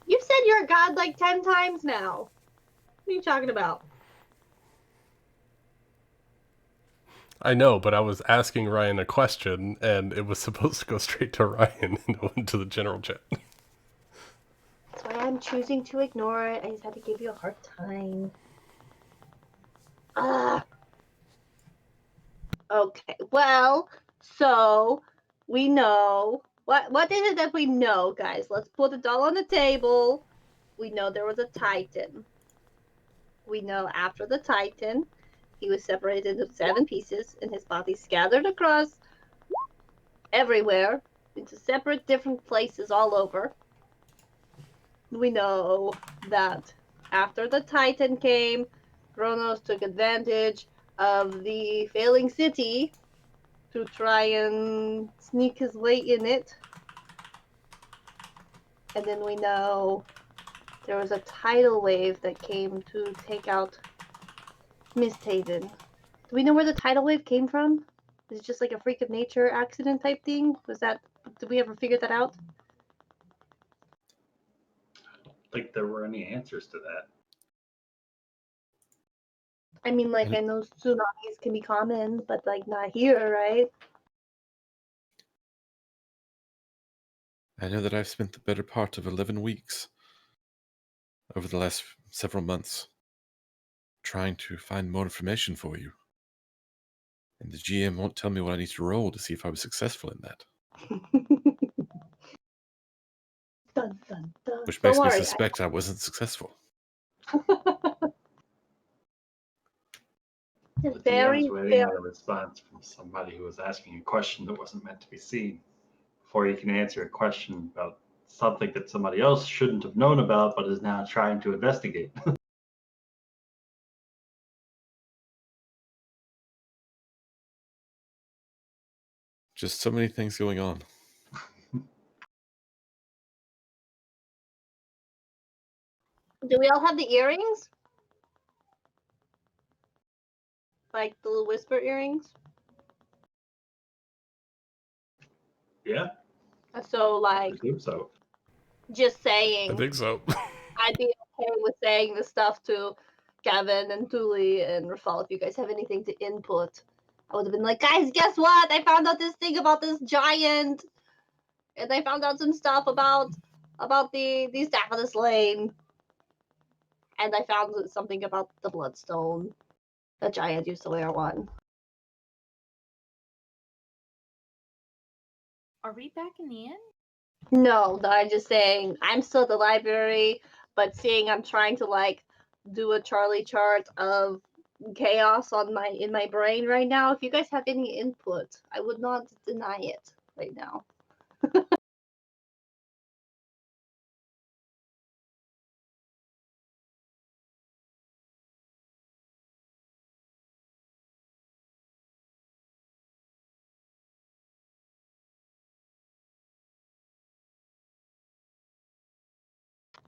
You've said you're a god like 10 times now. What are you talking about? I know, but I was asking Ryan a question, and it was supposed to go straight to Ryan and went to the general chat. That's why I'm choosing to ignore it. I just had to give you a hard time. Okay. Well, so we know what is it that we know, guys? Let's put it all on the table. We know there was a Titan. We know after the Titan, he was separated into 7 pieces, and his body scattered across everywhere into separate different places all over. We know that after the Titan came, Kronos took advantage of the failing city to try and sneak his way in it. And then we know there was a tidal wave that came to take out MistHaven. Do we know where the tidal wave came from? Is it just like a freak of nature accident type thing? Did we ever figure that out? I don't think there were any answers to that. I mean, like, I know tsunamis can be common, but like not here, right? I know that I've spent the better part of 11 weeks over the last several months trying to find more information for you. And the GM won't tell me what I need to roll to see if I was successful in that. Dun, dun, dun. Which Don't makes me worry. suspect I wasn't successful. The DM's Very, waiting on very. a response from somebody who was asking a question that wasn't meant to be seen before you can answer a question about something that somebody else shouldn't have known about but is now trying to investigate. Just so many things going on. Do we all have the earrings? Like the little whisper earrings? Yeah, So, I like, presume so. just I saying, think so. I'd be okay with saying this stuff to Gavin and Thule and Rafal if you guys have anything to input. I would have been like, guys, guess what? I found out this thing about this giant, and I found out some stuff about the staff of the slain, and I found something about the bloodstone. The giant used to wear one. Are we back in the inn? No, I'm just saying I'm still at the library, but seeing I'm trying to like do a Charlie chart of chaos in my brain right now. If you guys have any input, I would not deny it right now.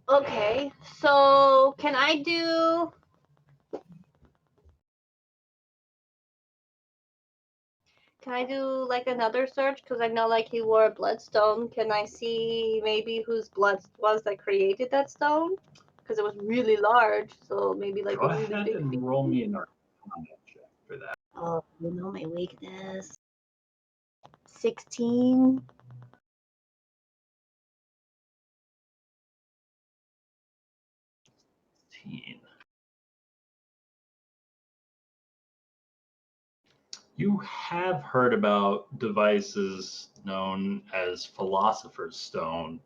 Okay, so can I do like another search? Because I know like he wore a bloodstone. Can I see maybe whose blood was that created that stone? Because it was really large, so maybe like Go a really ahead big and thing. roll me an Arcana check for that. Oh, you know my weakness. 16. You have heard about devices known as Philosopher's Stone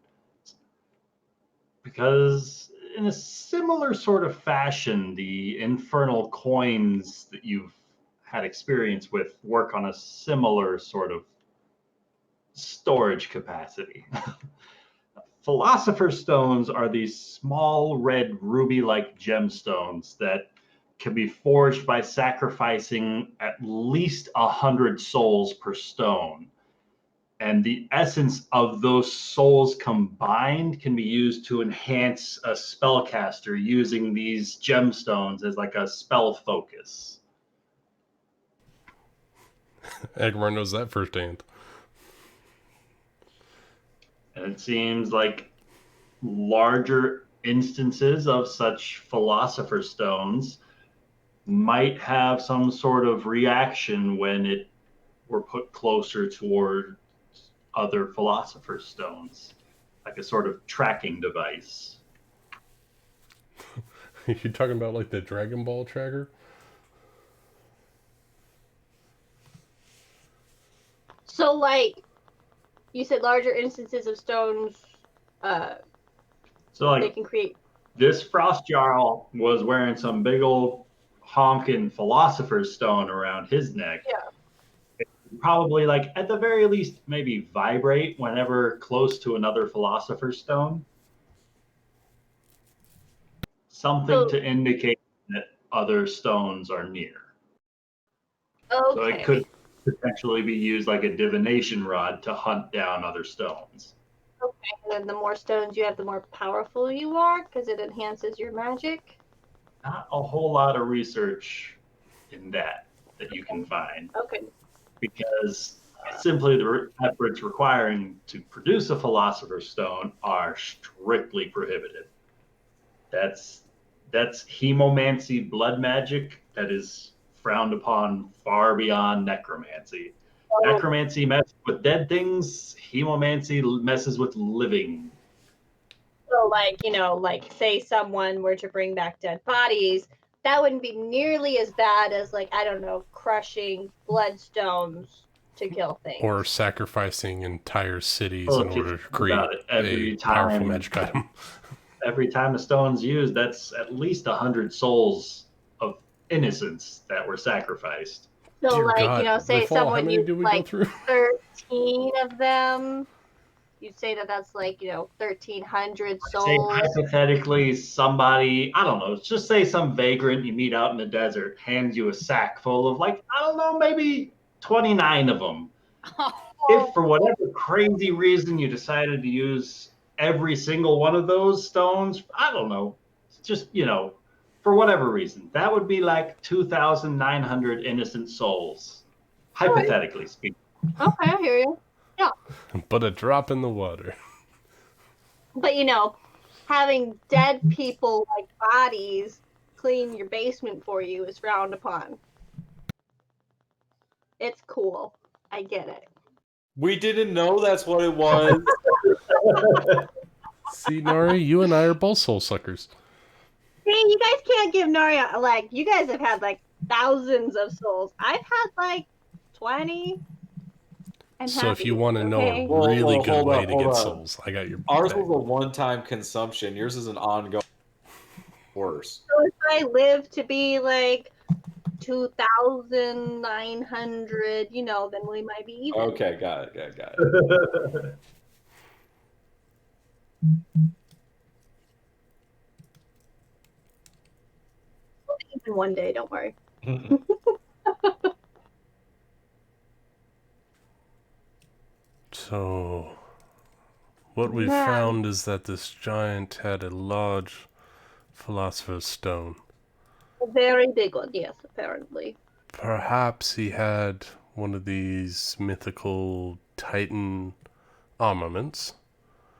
because, in a similar sort of fashion, the infernal coins that you've had experience with work on a similar sort of storage capacity. Philosopher's Stones are these small red ruby like gemstones that can be forged by sacrificing at least 100 souls per stone. And the essence of those souls combined can be used to enhance a spellcaster using these gemstones as like a spell focus. Agmar knows that firsthand. And it seems like larger instances of such philosopher's stones might have some sort of reaction when it were put closer toward other philosopher's stones, like a sort of tracking device. You talking about like the Dragon Ball tracker? So, like, you said larger instances of stones, So, they like, can create. this frost jarl was wearing some big old honking philosopher's stone around his neck. Yeah. It probably, like, at the very least, maybe vibrate whenever close to another philosopher's stone. Something to indicate that other stones are near. So it Okay. could potentially be used like a divination rod to hunt down other stones. Okay, and then the more stones you have, the more powerful you are, because it enhances your magic. Not a whole lot of research in that you can find, Okay. because simply the efforts requiring to produce a philosopher's stone are strictly prohibited. That's hemomancy, blood magic, that is frowned upon far beyond necromancy. Necromancy messes with dead things. Hemomancy messes with living. So, like, like, say someone were to bring back dead bodies, that wouldn't be nearly as bad as, like, I don't know, crushing bloodstones to kill things. Or sacrificing entire cities Well, in if you order to think create about it, a powerful magic item. every time a stone's used, that's at least 100 souls of innocents that were sacrificed. So, Dear like, God, say Fall, how someone many used did we like go through? 13 of them, you'd say that that's like, 1,300 Say souls. hypothetically, somebody, I don't know, just say some vagrant you meet out in the desert hands you a sack full of, like, I don't know, maybe 29 of them. If for whatever crazy reason you decided to use every single one of those stones, I don't know, just, for whatever reason, that would be like 2,900 innocent souls, hypothetically speaking. Okay, I hear you. Yeah. But a drop in the water. But, having dead people like bodies clean your basement for you is frowned upon. It's cool. I get it. We didn't know that's what it was. See, Nari, you and I are both soul suckers. See, you guys can't give Naria, like, you guys have had like thousands of souls. I've had like 20. So if you want to know a Well, really well, good hold way up, to hold get up. souls, I got your Ours back. was a one-time consumption. Yours is an ongoing. Worse. So if I live to be like 2,900, then we might be even. Okay, got it. Even one day, don't worry. So, what we've Man. found is that this giant had a large philosopher's stone. A very big one, yes, apparently. Perhaps he had one of these mythical Titan armaments.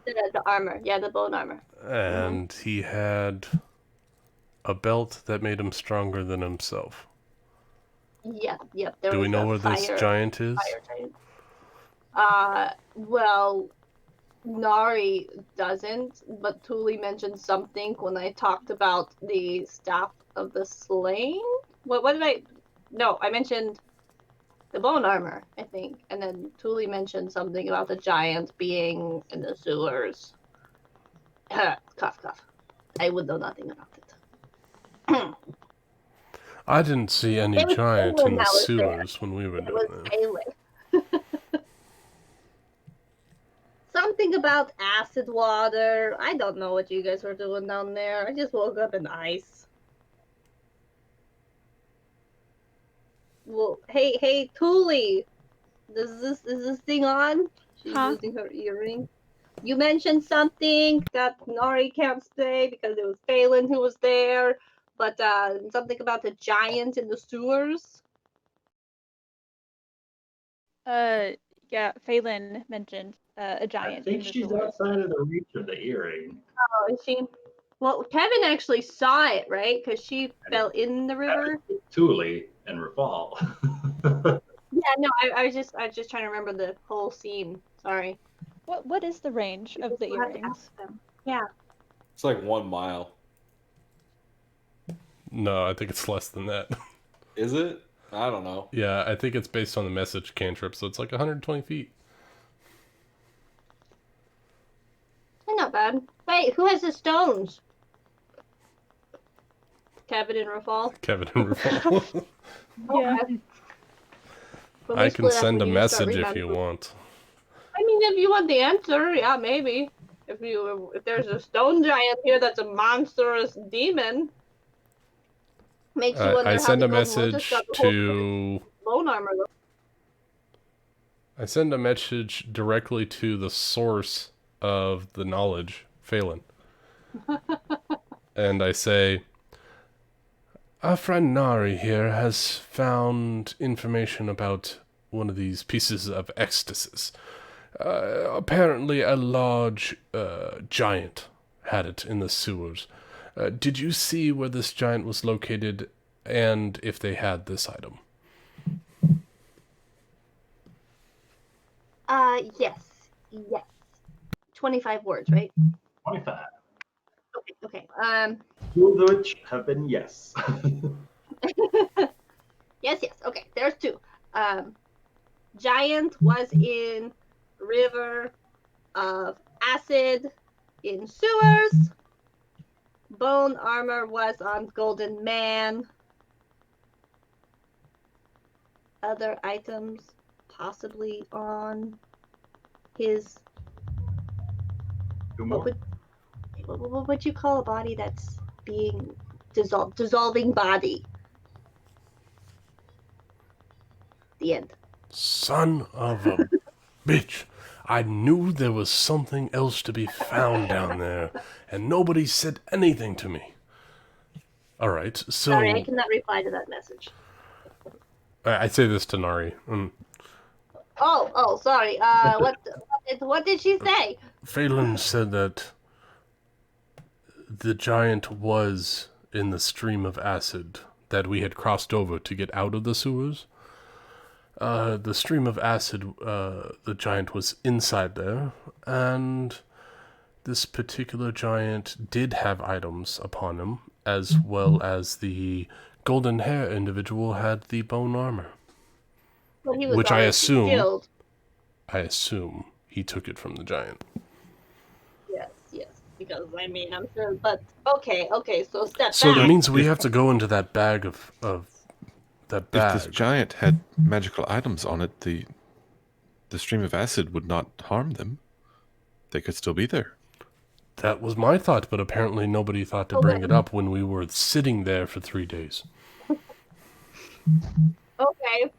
The armor, yeah, the bone armor. And he had a belt that made him stronger than himself. Yep. Do we know where this giant is? Well, Nari doesn't, but Thule mentioned something when I talked about the staff of the slain. What did I? No, I mentioned the bone armor, I think, and then Thule mentioned something about the giant being in the sewers. Cough. I would know nothing about it. I didn't see any giant in the sewers when we were doing that. Something about acid water. I don't know what you guys were doing down there. I just woke up in ice. Well, hey, Thule. Is this thing on? She's using her earring. You mentioned something that Nari can't say because it was Phelan who was there, but something about the giant in the sewers. Yeah, Phelan mentioned a giant. I think she's outside of the reach of the earring. Oh, is she? Well, Kevin actually saw it, right? Because she fell in the river. Thule and Rafal. Yeah, no, I was just trying to remember the whole scene. Sorry. What is the range of the We'll have to earrings? ask them. Yeah. It's like 1 mile. No, I think it's less than that. Is it? I don't know. Yeah, I think it's based on the message cantrip, so it's like 120 feet. Not bad. Wait, who has the stones? Kevin and Rafal. Kevin and Rafal. Yeah. When we I can split up, send a we need to start message if rebounding. you want. I mean, if you want the answer, yeah, maybe. If there's a stone giant here that's a monstrous demon, makes you wonder I how send the a Golden Lotus message got the whole to... bone armor. I send a message directly to the source of the knowledge, Phelan. And I say, our friend Nari here has found information about one of these pieces of ecstasis. Apparently a large giant had it in the sewers. Did you see where this giant was located and if they had this item? Yes. 25 words, right? 25. Okay. Two of which have been yes. Yes. Okay, there's 2. Giant was in river of acid in sewers. Bone armor was on Golden Man. Other items possibly on his... What would you call a body that's being dissolving body? The end. Son of a bitch. I knew there was something else to be found down there, and nobody said anything to me. Alright, so... Sorry, I cannot reply to that message. I say this to Nari. Oh, sorry. What did she say? Phelan said that the giant was in the stream of acid that we had crossed over to get out of the sewers. The stream of acid, the giant was inside there, and this particular giant did have items upon him, as well as the golden hair individual had the bone armor. Well, he was Which I obviously killed. assume he took it from the giant. Yes, because I mean, I'm sure, but okay, so step So back. that means we have to go into that bag of that bag. If this giant had magical items on it, the stream of acid would not harm them. They could still be there. That was my thought, but apparently nobody thought to bring it up when we were sitting there for 3 days. Okay,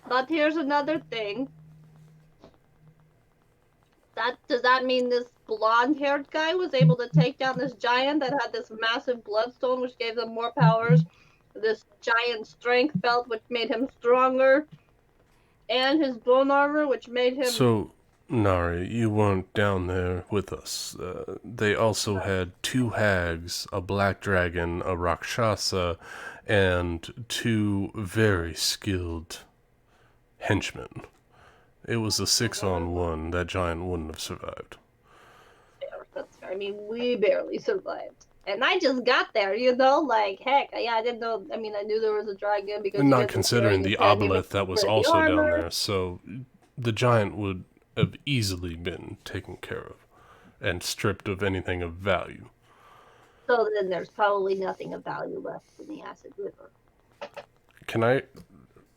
but here's another thing. Does that mean this blonde-haired guy was able to take down this giant that had this massive bloodstone, which gave them more powers? This giant strength belt, which made him stronger, and his bone armor, which made him... So, Nari, you weren't down there with us. They also had 2 hags, a black dragon, a rakshasa, and 2 very skilled henchmen. It was a 6-on-1. That giant wouldn't have survived. That's fair. I mean, we barely survived. And I just got there, like, heck, yeah, I didn't know, I mean, I knew there was a dragon because... And not considering the obelisk that was also down there, so the giant would have easily been taken care of and stripped of anything of value. So then there's probably nothing of value left in the acid river.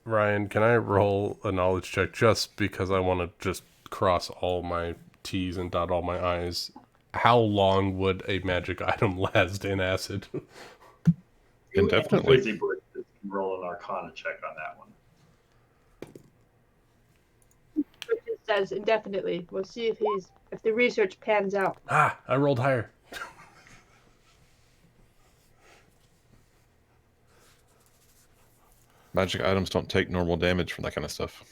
Ryan, can I roll a knowledge check just because I want to just cross all my T's and dot all my I's? How long would a magic item last in acid? Indefinitely. Busy Bridge can roll an Arcana check on that one. It says indefinitely. We'll see if the research pans out. Ah, I rolled higher. Magic items don't take normal damage from that kind of stuff.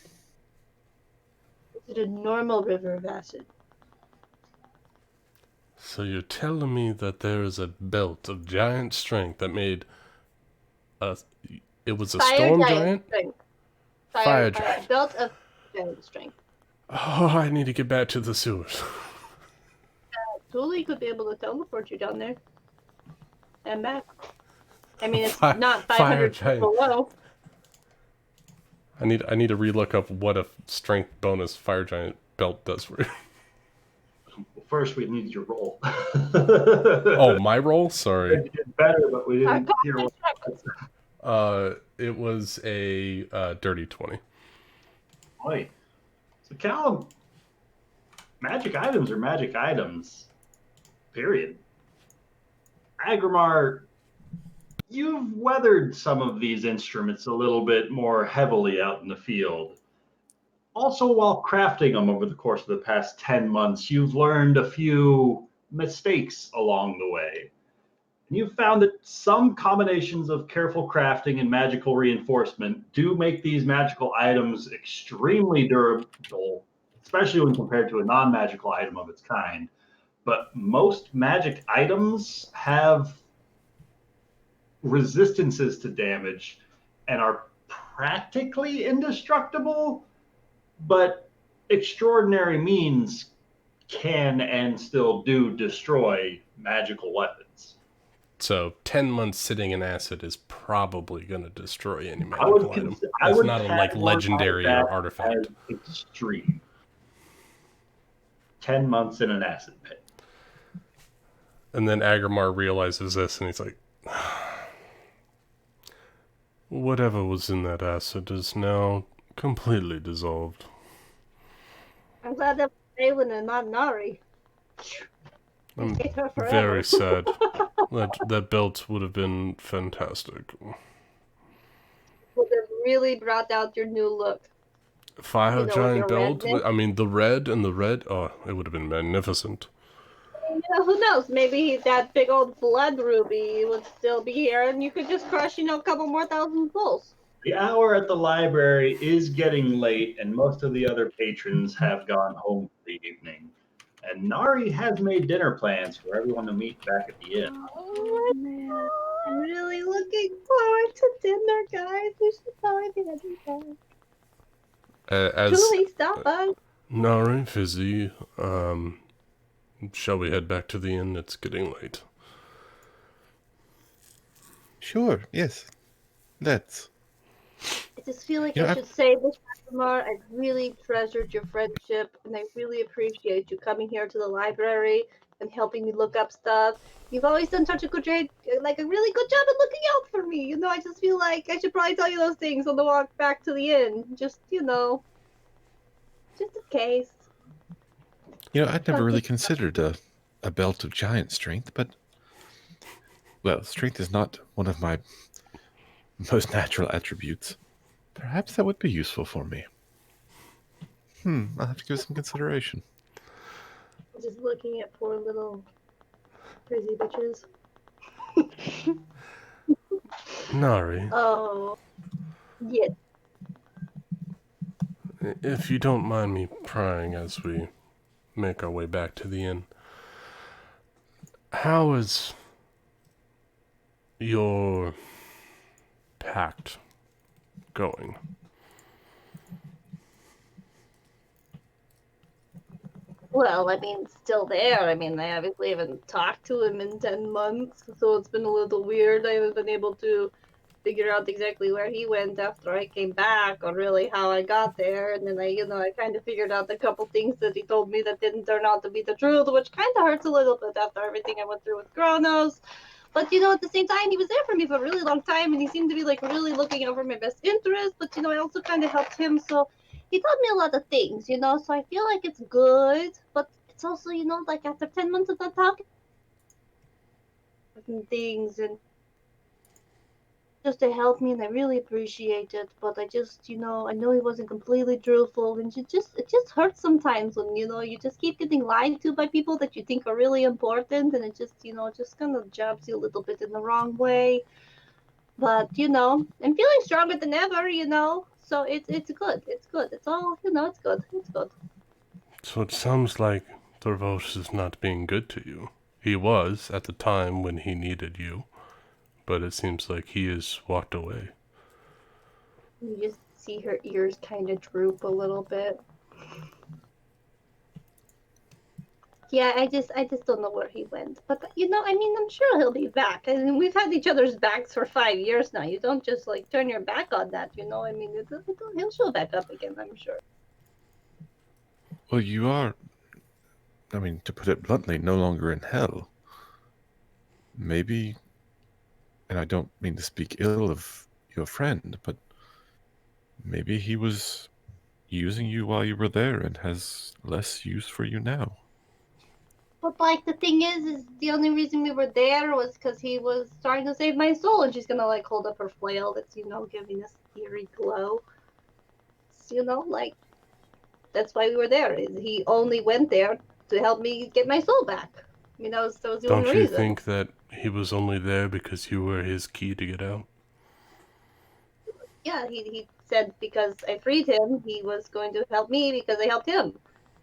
Is it a normal river of acid? So you're telling me that there is a belt of giant strength that made a... It was a storm giant? Strength. Fire giant. Belt of giant strength. Oh, I need to get back to the sewers. Julie could be able to teleport you down there. And back. I mean, it's Fire not 500 feet giant. below. I need to relook up what a strength bonus fire giant belt does for you. Well, first, we need your roll. Oh, my roll? Sorry. You did better, but we didn't hear what. It was a dirty 20. Boy. So, Callum, magic items are magic items. Period. Agrimar, you've weathered some of these instruments a little bit more heavily out in the field. Also, while crafting them over the course of the past 10 months, you've learned a few mistakes along the way. And you've found that some combinations of careful crafting and magical reinforcement do make these magical items extremely durable, especially when compared to a non-magical item of its kind. But most magic items have resistances to damage and are practically indestructible, but extraordinary means can and still do destroy magical weapons. So 10 months sitting in acid is probably going to destroy any magical item. It's not a like legendary or artifact. Extreme. 10 months in an acid pit. And then Agrimar realizes this and he's like, whatever was in that acid is now completely dissolved. I'm glad that was Aelin and not Nari. I'm very sad. That belt would have been fantastic. Would have really brought out your new look. Fire giant belt? Redness. I mean, the red, oh, it would have been magnificent. Who knows? Maybe that big old blood ruby would still be here, and you could just crush, a couple more thousand souls. The hour at the library is getting late, and most of the other patrons have gone home for the evening. And Nari has made dinner plans for everyone to meet back at the inn. Oh, man. I'm really looking forward to dinner, guys. We should probably be having fun. Julie, stop by. Nari, Fizzy, shall we head back to the inn? It's getting late. Sure, yes. Let's. I just feel like I should say this, Agrimar. I really treasured your friendship, and I really appreciate you coming here to the library and helping me look up stuff. You've always done such a good job, like a really good job at looking out for me. I just feel like I should probably tell you those things on the walk back to the inn. Just in case. I'd never really considered a belt of giant strength, but, well, strength is not one of my most natural attributes. Perhaps that would be useful for me. I'll have to give it some consideration. Just looking at poor little crazy bitches. Nari. Oh, yes. If you don't mind me prying as we make our way back to the inn, how is your pact going? Well, still there. I obviously haven't talked to him in 10 months, so it's been a little weird. I haven't been able to figure out exactly where he went after I came back, or really how I got there. And then I kind of figured out a couple things that he told me that didn't turn out to be the truth, which kind of hurts a little bit after everything I went through with Kronos. But, at the same time, he was there for me for a really long time, and he seemed to be, really looking out for my best interest. But, I also kind of helped him, so he taught me a lot of things, so I feel like it's good. But it's also, after 10 months of not talking things, and just to help me, and I really appreciate it. But I just, I know he wasn't completely truthful, and it just hurts sometimes when, you just keep getting lied to by people that you think are really important, and it just, just kind of jabs you a little bit in the wrong way. But, I'm feeling stronger than ever, so it's good. It's good. It's all, it's good. It's good. So it sounds like the revolt is not being good to you. He was at the time when he needed you, but it seems like he has walked away. You just see her ears kind of droop a little bit. Yeah, I just don't know where he went. But I mean, I'm sure he'll be back. I mean, we've had each other's backs for 5 years now. You don't just like turn your back on that, I mean, he'll show back up again, I'm sure. Well, you are, I mean, to put it bluntly, no longer in hell. Maybe, and I don't mean to speak ill of your friend, but maybe he was using you while you were there and has less use for you now. But like the thing is the only reason we were there was because he was trying to save my soul, and she's gonna like hold up her flail that's giving us eerie glow. Like that's why we were there. Is he only went there to help me get my soul back? That was the only Don't you reason. think that he was only there because you were his key to get out? Yeah, he said because I freed him, he was going to help me because I helped him.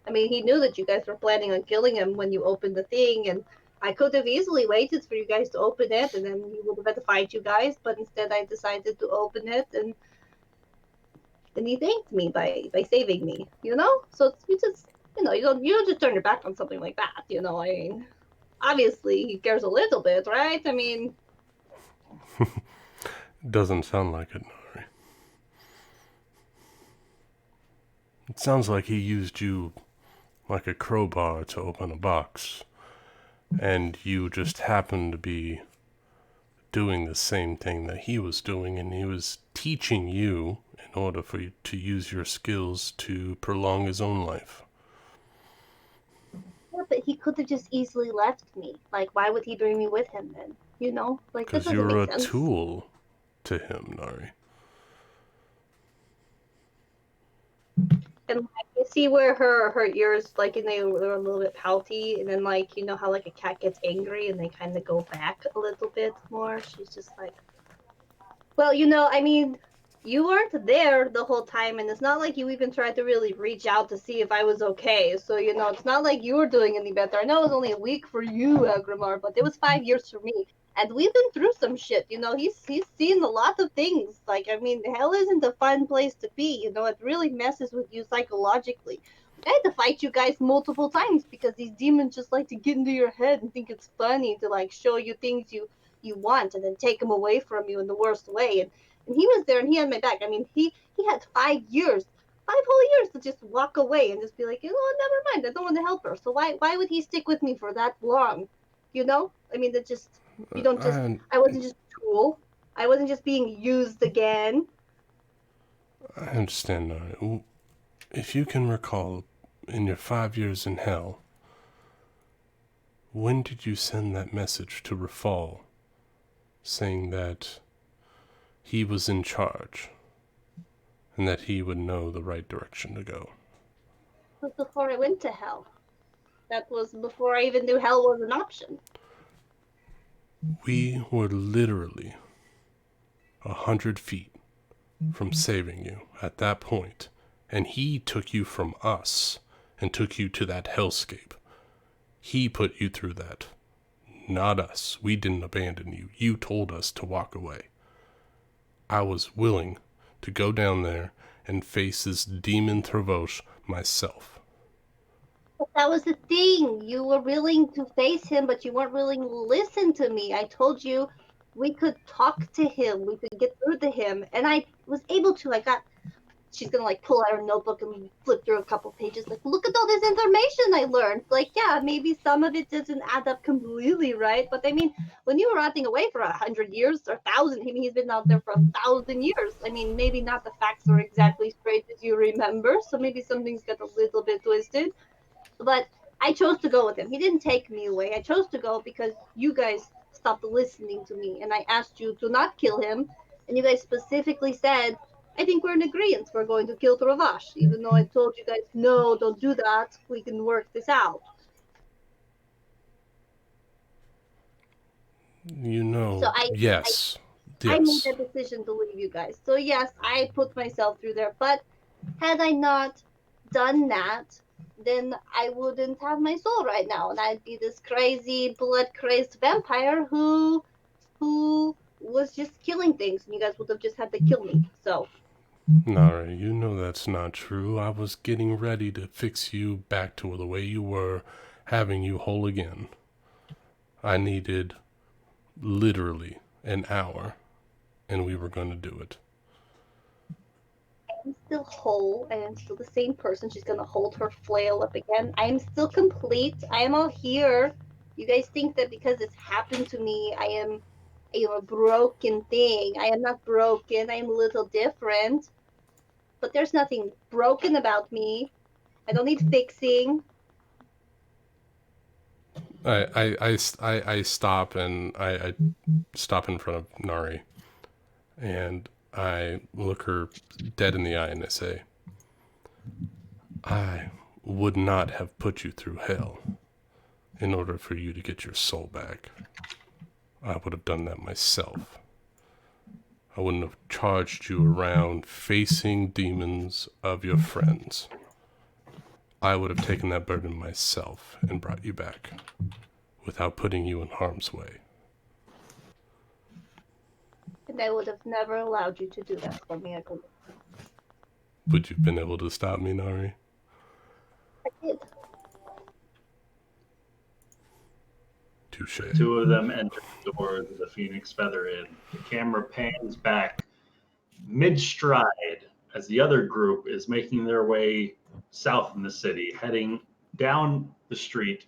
I mean, he knew that you guys were planning on killing him when you opened the thing, and I could have easily waited for you guys to open it, and then he would have had to fight you guys, but instead I decided to open it, and then he thanked me by saving me, So you just, you don't just turn your back on something like that, I mean, obviously he cares a little bit, right? I mean... Doesn't sound like it, Nari. It sounds like he used you like a crowbar to open a box, and you just happened to be doing the same thing that he was doing, and he was teaching you in order for you to use your skills to prolong his own life. Yeah, but he could have just easily left me. Like, why would he bring me with him then? Like, that Because you doesn't were make a sense. tool to him, Nari. And like, you see where her ears, like, and they were a little bit pouty, and then like, how like a cat gets angry and they kind of go back a little bit more. She's just like, well, I mean, you weren't there the whole time, and it's not like you even tried to really reach out to see if I was okay. So, it's not like you were doing any better. I know it was only a week for you, Agrimar, but it was 5 years for me. And we've been through some shit, he's seen a lot of things. Like, I mean, hell isn't a fun place to be, it really messes with you psychologically. I had to fight you guys multiple times because these demons just like to get into your head and think it's funny to like show you things you want and then take them away from you in the worst way. And he was there and he had my back. I mean, he had 5 years, 5 whole years to just walk away and just be like, never mind. I don't want to help her. So why would he stick with me for that long? I mean, that just, you don't just, I wasn't just a tool. I wasn't just being used again. I understand, Nari. If you can recall, in your 5 years in hell, when did you send that message to Rafal saying that he was in charge and that he would know the right direction to go? It was before I went to hell. That was before I even knew hell was an option. We were literally 100 feet from saving you at that point, and he took you from us and took you to that hellscape. He put you through that, not us. We didn't abandon you. You told us to walk away. I was willing to go down there and face this demon Travosh myself. But that was the thing. You were willing to face him, but you weren't willing to listen to me. I told you we could talk to him. We could get through to him. And I was able to. She's going to like pull out her notebook and flip through a couple pages. Like, look at all this information I learned. Like, yeah, maybe some of it doesn't add up completely, right? But I mean, when you were rotting away for 100 years or 1,000, I mean, he's been out there for 1,000 years. I mean, maybe not the facts are exactly straight as you remember. So maybe something's got a little bit twisted. But I chose to go with him. He didn't take me away. I chose to go because you guys stopped listening to me. And I asked you to not kill him. And you guys specifically said, I think we're in agreement. We're going to kill Travash. Even though I told you guys, no, don't do that. We can work this out. Yes. I made that decision to leave you guys. So yes, I put myself through there. But had I not done that, then I wouldn't have my soul right now, and I'd be this crazy, blood-crazed vampire who was just killing things, and you guys would have just had to kill me. So, Nari, you know that's not true. I was getting ready to fix you back to the way you were, having you whole again. I needed literally an hour, and we were going to do it. I'm still whole. I am still the same person. She's gonna hold her flail up again. I am still complete. I am all here. You guys think that because it's happened to me, I am a broken thing. I am not broken. I am a little different. But there's nothing broken about me. I don't need fixing. I stop and I stop in front of Nari, and I look her dead in the eye and I say, I would not have put you through hell in order for you to get your soul back. I would have done that myself. I wouldn't have charged you around facing demons of your friends. I would have taken that burden myself and brought you back without putting you in harm's way. And I would have never allowed you to do that for me. Would you have been able to stop me, Nari? I did. Touche. The two of them enter the door of the Phoenix Feather Inn. The camera pans back mid-stride as the other group is making their way south in the city, heading down the street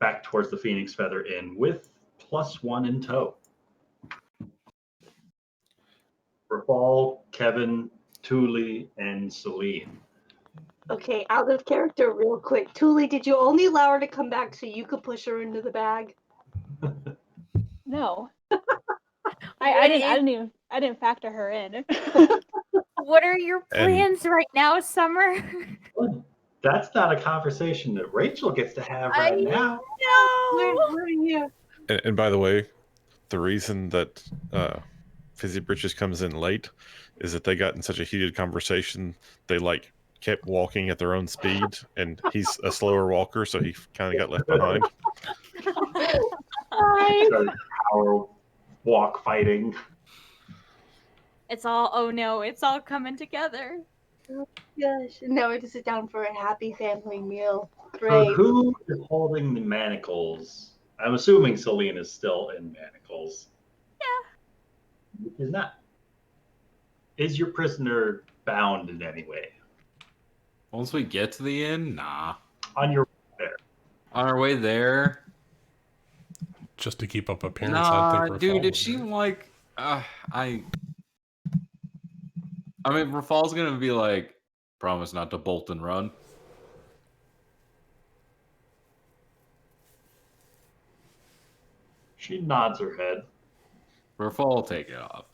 back towards the Phoenix Feather Inn with +1 in tow. Rafal, Kevin, Thule, and Celine. Okay, out of character real quick. Thule, did you only allow her to come back so you could push her into the bag? No. I didn't factor her in. What are your And- plans right now, Summer? That's not a conversation that Rachel gets to have right now. No. And by the way, the reason that Fizzy Britches comes in late is that they got in such a heated conversation, they like kept walking at their own speed, and he's a slower walker, so he kind of got left behind. Started power walk fighting. It's all, oh no, it's all coming together. Gosh, and now we're to sit down for a happy family meal. So Great. who is holding the manacles? I'm assuming Celine is still in manacles. Yeah. Is not. Is your prisoner bound in any way? Once we get to the inn, nah. On your On our way there, Just to keep up appearance, nah, I think dude. Rafal If would she do it. like, I mean, Rafal's gonna be like, promise not to bolt and run. she nods her head. Rafal will take it off.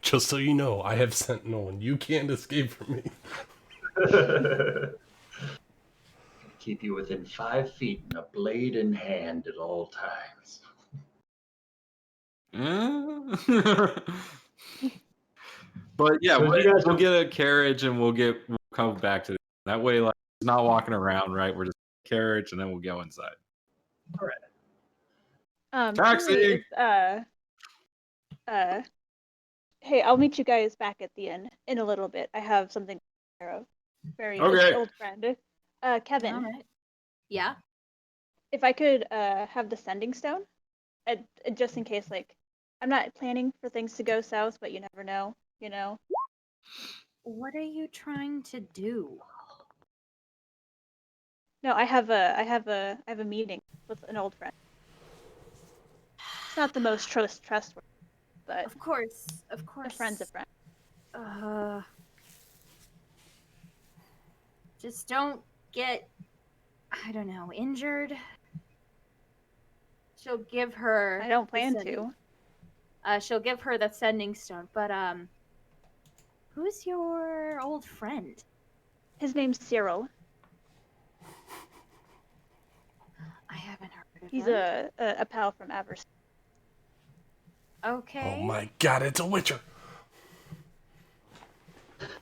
Just so you know, I have Sentinel, and you can't escape from me. Keep you within 5 feet and a blade in hand at all times. But yeah, So you guys we'll are- get a carriage and we'll come back to that way. Like, it's not walking around, right? We're just carriage, and then we'll go inside. Taxi! Truly, hey, I'll meet you guys back at the inn in a little bit. I have something to take care of. Very Okay. old friend. Kevin, All right. Yeah. if I could have the sending stone, just in case, like, I'm not planning for things to go south, but you never know, you know? What are you trying to do? No, I have a meeting with an old friend. It's not the most trustworthy, but Of course. a friend's a friend. Just don't get, I don't know, injured. She'll give her. I don't the plan sending- to. She'll give her the sending stone. But who's your old friend? His name's Cyril. I haven't heard of He's him. a pal from Avers. Okay. Oh my god, it's a Witcher!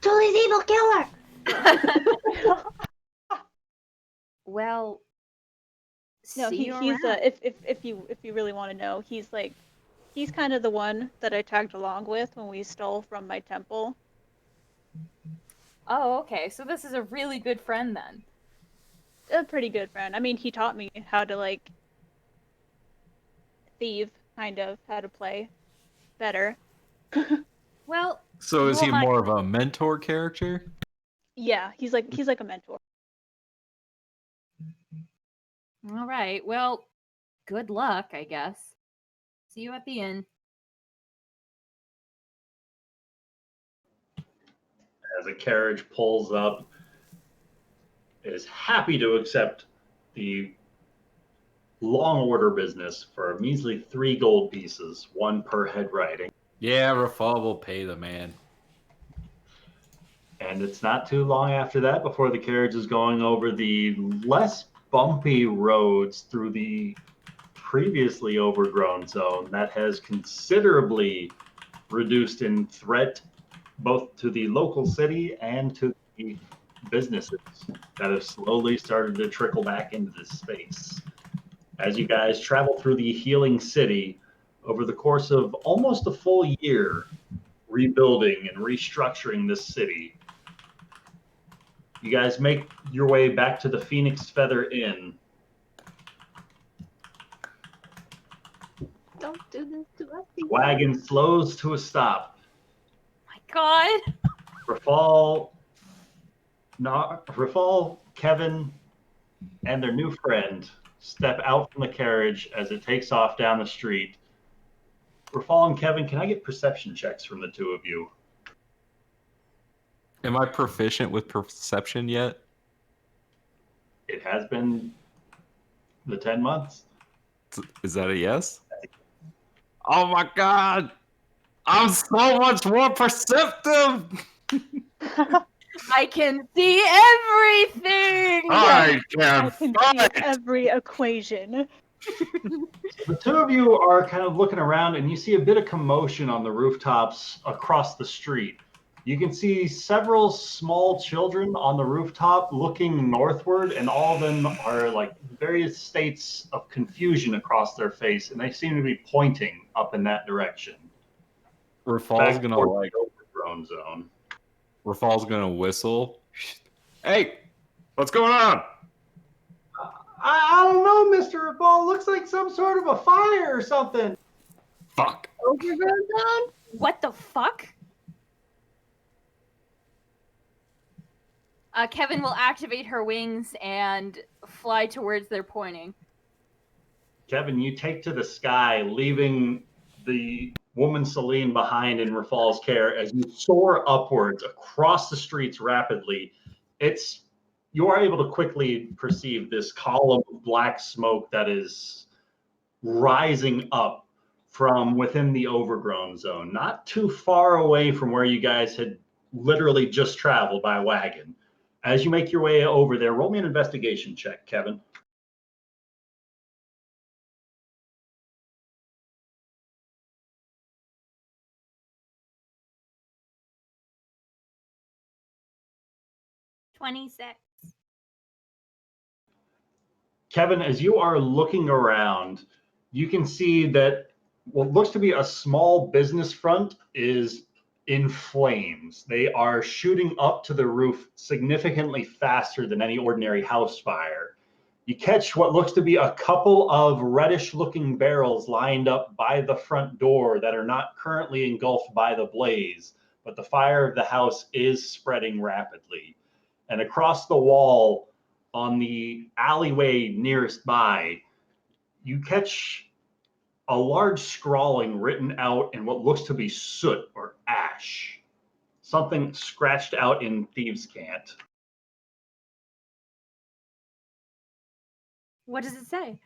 Thule's evil killer! Well, No, see you he's around. if you really want to know, he's kind of the one that I tagged along with when we stole from my temple. Oh, okay. So this is a really good friend then. A pretty good friend. I mean, he taught me how to like thieve, kind of how to play better. Well, So you is he won't mind. more of a mentor character? Yeah, he's like a mentor. All right. Well, good luck, I guess. See you at the inn. As a carriage pulls up, it is happy to accept the long order business for a measly 3 gold pieces, 1 per head riding. Yeah, Rafal will pay the man. And it's not too long after that before the carriage is going over the less bumpy roads through the previously overgrown zone that has considerably reduced in threat both to the local city and to the businesses that have slowly started to trickle back into this space. As you guys travel through the healing city over the course of almost a full year, rebuilding and restructuring this city, you guys make your way back to the Phoenix Feather Inn. Don't do this to us. The wagon slows to a stop. My God. Rafal, Kevin, and their new friend step out from the carriage as it takes off down the street. Rafal and Kevin, can I get perception checks from the two of you? Am I proficient with perception yet? It has been the 10 months. Is that a yes? Oh my god! I'm so much more perceptive! I can see everything. I I can can see fight! every equation. The two of you are kind of looking around and you see a bit of commotion on the rooftops across the street. You can see several small children on the rooftop looking northward, and all of them are like various states of confusion across their face, and they seem to be pointing up in that direction. Rafal's Back gonna toward like the overgrown zone. Rafal's gonna whistle. Hey! What's going on? I don't know, Mr. Rafal. Looks like some sort of a fire or something. Fuck. Overgrown zone? What the fuck? Kevin will activate her wings and fly towards their pointing. Kevin, you take to the sky, leaving the woman Celine behind in Rafal's care as you soar upwards across the streets rapidly. You are able to quickly perceive this column of black smoke that is rising up from within the overgrown zone, not too far away from where you guys had literally just traveled by wagon. As you make your way over there, roll me an investigation check, Kevin. Kevin, as you are looking around, you can see that what looks to be a small business front is in flames. They are shooting up to the roof significantly faster than any ordinary house fire. You catch what looks to be a couple of reddish looking barrels lined up by the front door that are not currently engulfed by the blaze, but the fire of the house is spreading rapidly. And across the wall, on the alleyway nearest by, you catch a large scrawling written out in what looks to be soot or ash. Something scratched out in thieves' cant. What does it say?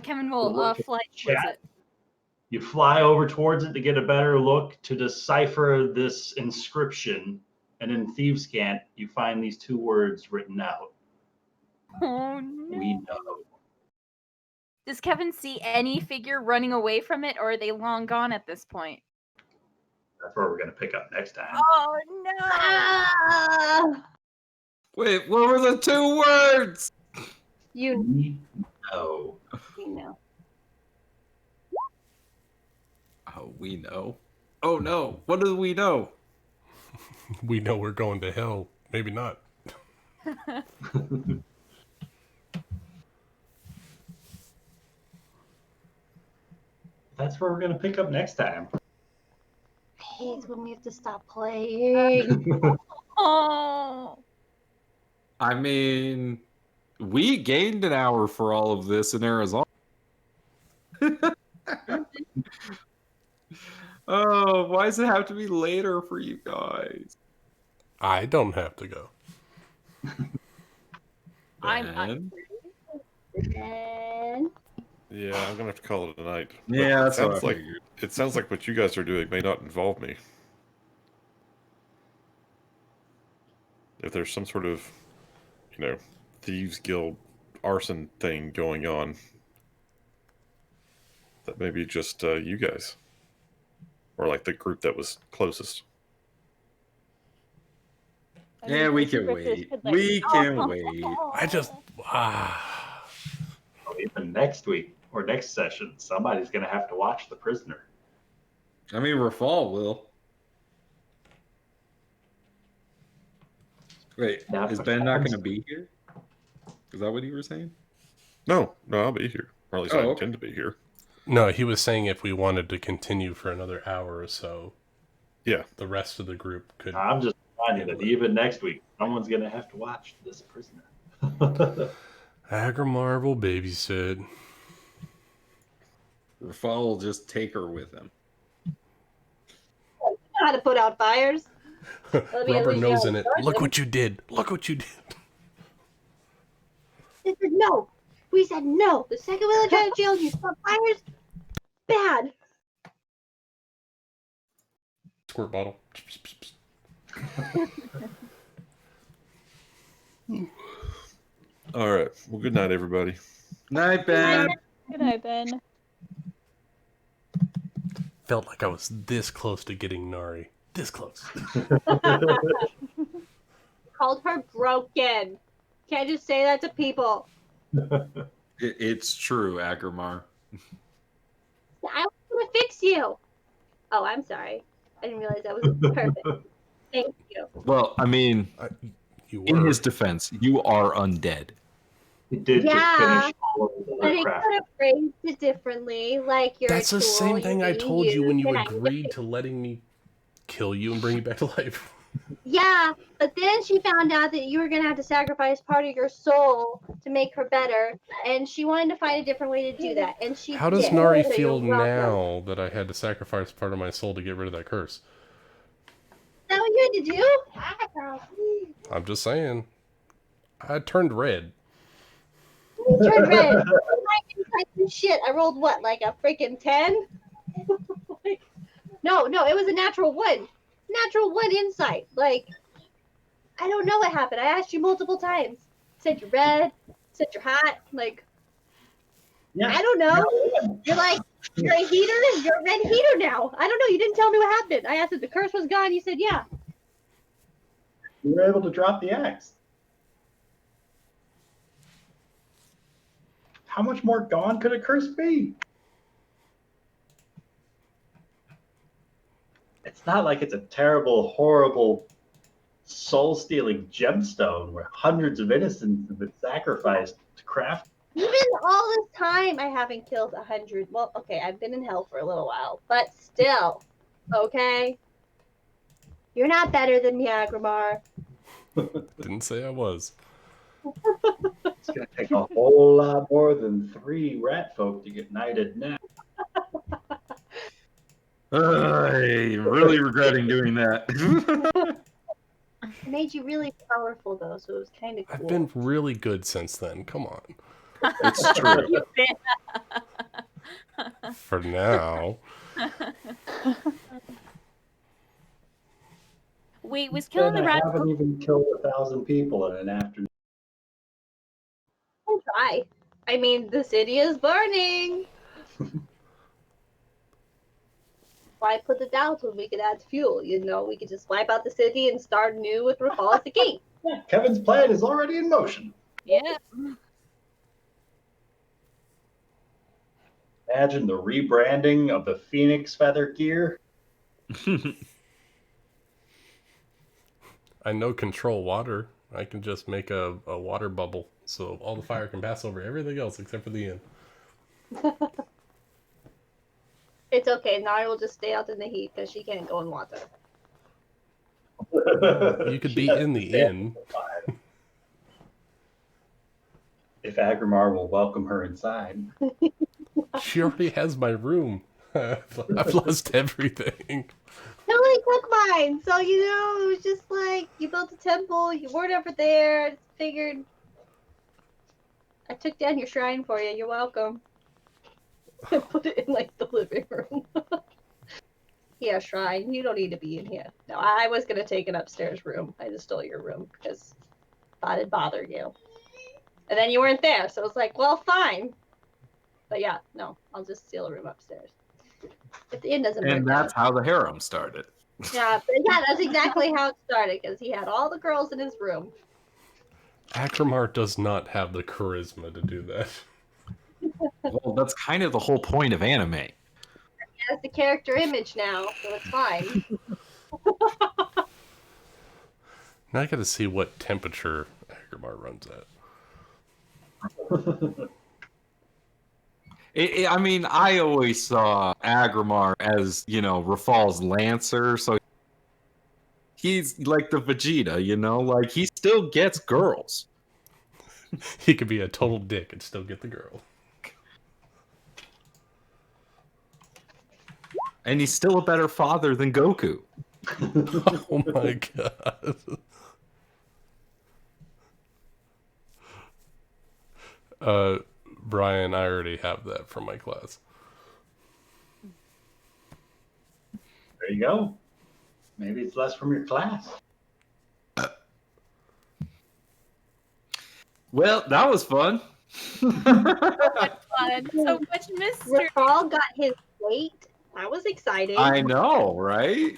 Kevin will fly towards Chat. it. You fly over towards it to get a better look to decipher this inscription, and in thieves' cant, you find these 2 words written out. Oh no. We know. Does Kevin see any figure running away from it, or are they long gone at this point? That's where we're going to pick up next time. Oh no! Ah! Wait, what were the 2 words? You No. know. Oh, we know. Oh no, what do we know? We know we're going to hell. Maybe not. That's where we're going to pick up next time. I hate when we have to stop playing. Oh. I mean, we gained an hour for all of this in Arizona. Oh, why does it have to be later for you guys? I don't have to go. I'm And Yeah, I'm gonna have to call it a night. But Yeah, it that's what I sounds like figured. it sounds like what you guys are doing may not involve me. If there's some sort of, thieves guild arson thing going on, that may be just you guys, or like the group that was closest. I mean, Yeah, we Casey can Bridges wait. could let We you can know. wait. I just Even next week or next session, somebody's going to have to watch The Prisoner. I mean, Rafal will. Wait, Yeah, is but Ben not I'm- going to be here? Is that what you were saying? No, I'll be here. Or at least I Oh, intend to be here. no. He was saying if we wanted to continue for another hour or so, Yeah. the rest of the group could. I'm just reminding that even next week, someone's going to have to watch This Prisoner. Agrimar will babysit. Rafal will just take her with him. know how to put out fires. Let me at Rubber least nose know in it. start Look them. what you did. Look what you did. They said no. We said no. The second we let you out of jail, you start fires. Bad. Squirt bottle. All right. Well, good night, everybody. Night, Ben. Good night, Ben. Felt like I was this close to getting Nari. This close. Called her broken. Can't just say that to people. It's true, Agrimar. I was gonna fix you. Oh, I'm sorry. I didn't realize that was perfect. Thank you. Well, I mean, You in were. his defense, you are undead. He did Yeah, just finish all of But the it craft. could have phrased it differently. Like you're That's a the tool, same you're thing I being told you when used, you and I need to agreed fix to letting me kill you and bring you back to life. Yeah, but then she found out that you were gonna have to sacrifice part of your soul to make her better, and she wanted to find a different way to do that, and she How does did. Nari So you're feel welcome. now that I had to sacrifice part of my soul to get rid of that curse? Is that what you had to do? I'm just saying. I turned red. You turned red. I didn't shit. I rolled what, like a freaking 10? No, it was a natural 1. Natural 1 insight. Like, I don't know what happened. I asked you multiple times. Said you're red. Said you're hot. Like, Yeah. I don't know. You're like, you're a heater. You're a red heater now. I don't know. You didn't tell me what happened. I asked if the curse was gone. You said, yeah. You were able to drop the axe. How much more gone could a curse be? It's not like it's a terrible, horrible, soul-stealing gemstone where hundreds of innocents have been sacrificed to craft. Even all this time, I haven't killed 100. Well, okay, I've been in hell for a little while, but still, okay? You're not better than me, Agrimar. Didn't say I was. It's going to take a whole lot more than 3 rat folk to get knighted now. I'm really regretting doing that. It made you really powerful, though, so it was kind of cool. I've been really good since then. Come on. It's true. You've been- For now. Wait, was killing the I rat haven't even killed 1,000 people in an afternoon. Don't try. I mean, the city is burning. Why put the doubts when we could add fuel? You know, we could just wipe out the city and start new with Rafal as the king. Yeah, Kevin's plan is already in motion. Yeah. Imagine the rebranding of the Phoenix Feather gear. I know control water. I can just make a water bubble so all the fire can pass over everything else except for the inn. It's okay. Nari will just stay out in the heat because she can't go in water. You could She be has in to the stand inn. outside. If Agrimar will welcome her inside. She already has my room. I've lost everything. Totally took mine. So, it was just like, you built a temple, you weren't ever there. I just figured I took down your shrine for you. You're welcome. I put it in, like, the living room. Yeah, shrine. You don't need to be in here. No, I was going to take an upstairs room. I just stole your room because I thought it'd bother you. And then you weren't there, so it's like, well, fine. But yeah, no, I'll just steal a room upstairs. If the inn doesn't burn And down. that's how the harem started. Yeah, but yeah, that's exactly how it started because he had all the girls in his room. Akramar does not have the charisma to do that. Well, that's kind of the whole point of anime. He has the character image now, so it's fine. Now I gotta see what temperature Akramar runs at. I mean, I always saw Agrimar as, Rafal's Lancer, so he's like the Vegeta, like he still gets girls. He could be a total dick and still get the girl. And he's still a better father than Goku. Oh my god. Brian, I already have that from my class. There you go. Maybe it's less from your class. Well, that was fun. Fun. So much mystery. Rafal got his weight. That was exciting. I know, right?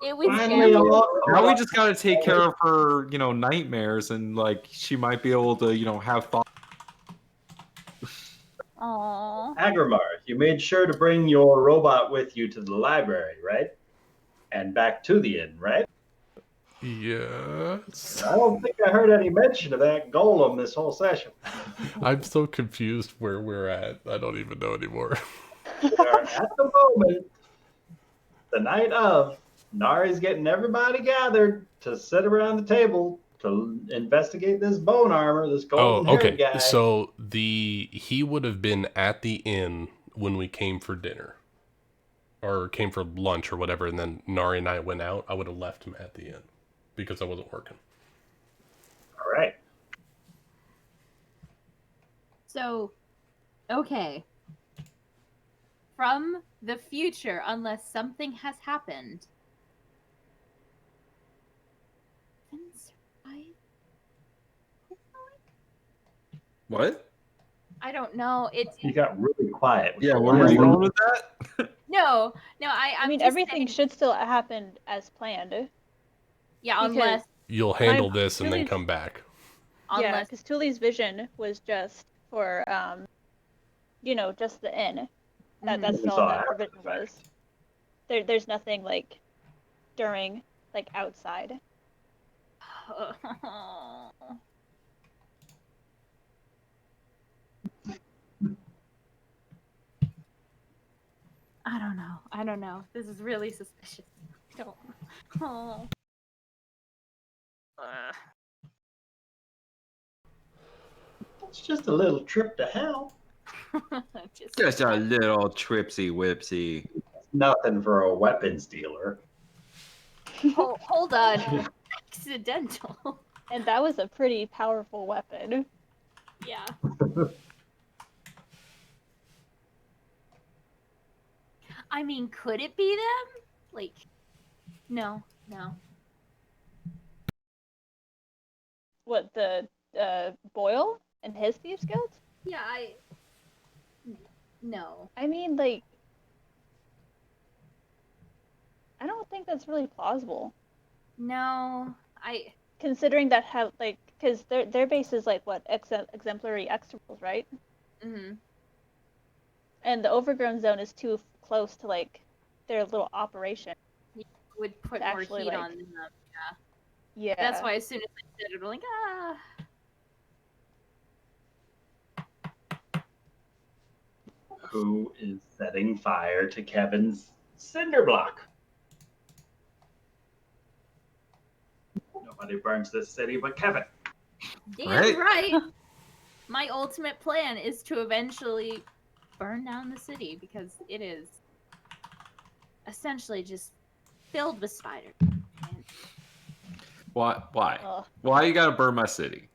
It was Finally, very Now we just got to take care of her, nightmares, and like she might be able to, have thoughts. Aww. Agrimar, you made sure to bring your robot with you to the library, right? And back to the inn, right? Yes. I don't think I heard any mention of that golem this whole session. I'm so confused where we're at. I don't even know anymore. We are at the moment, the night of, Nari's getting everybody gathered to sit around the table to investigate this bone armor, this golden haired guy. So he would have been at the inn when we came for dinner. Or came for lunch or whatever, and then Nari and I went out. I would have left him at the inn. Because I wasn't working. All right. So, okay. From the future, unless something has happened. What? I don't know. You got really quiet. Yeah, where were you going with that? No. I mean, just everything saying- should still happen as planned. Yeah, because- unless You'll handle I'm this and then really- come back. Yeah, unless because Tuli's vision was just for, just the inn. That's We all saw that her after vision the fact. was. There's nothing like during, like outside. I don't know. This is really suspicious. I don't. Oh. It's just a little trip to hell. Just a little tripsy whipsy. Nothing for a weapons dealer. Hold on. Accidental. And that was a pretty powerful weapon. Yeah. I mean, could it be them? Like, no. What, the Boyle and his Thieves Guild? Yeah, no. I mean, like, I don't think that's really plausible. No. Considering that have like, because their base is like what exemplary extra rules, right? Mhm. And the overgrown zone is too close to like their little operation. Would put To more actually, heat like- on them. Yeah. That's why as soon as I said it, I'm like, ah. Who is setting fire to Kevin's cinder block? Nobody burns this city but Kevin. Damn Right? right. My ultimate plan is to eventually burn down the city because it is essentially just filled with spiders. And Why? Why? Ugh. Why you gotta burn my city?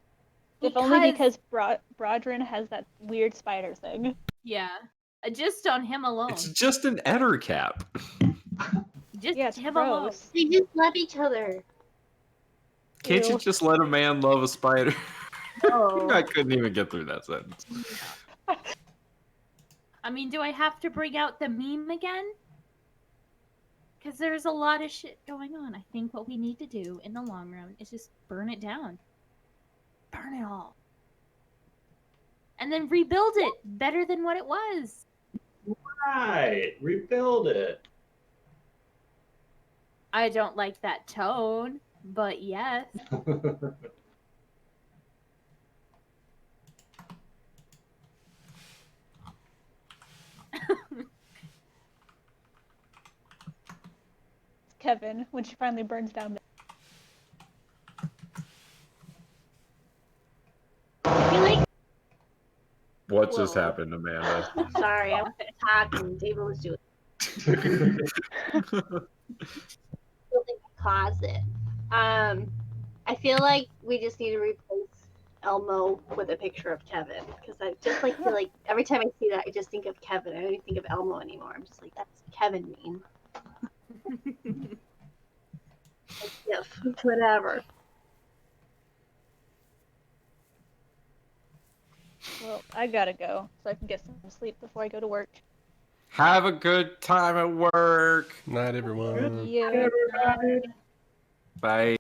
If only because Brodrin has that weird spider thing. yeah, just on him alone. It's just an ettercap. Just Yeah, it's him alone. gross. They just love each other. Can't you Ew. just let a man love a spider? Oh. I couldn't even get through that sentence. I mean, do I have to bring out the meme again? Because there's a lot of shit going on. I think what we need to do in the long run is just burn it down. Burn it all. And then rebuild it better than what it was. Right, rebuild it. I don't like that tone, but yes. Kevin, when she finally burns down the I feel like, What just Whoa. happened, Amanda? sorry, I was talking and David was doing building a closet. I feel like we just need to replace Elmo with a picture of Kevin because I just like feel like every time I see that I just think of Kevin. I don't even think of Elmo anymore. I'm just like that's Kevin meme. Like, whatever. Well, I gotta go so I can get some sleep before I go to work. Have a good time at work. Night, everyone. Yeah. Bye.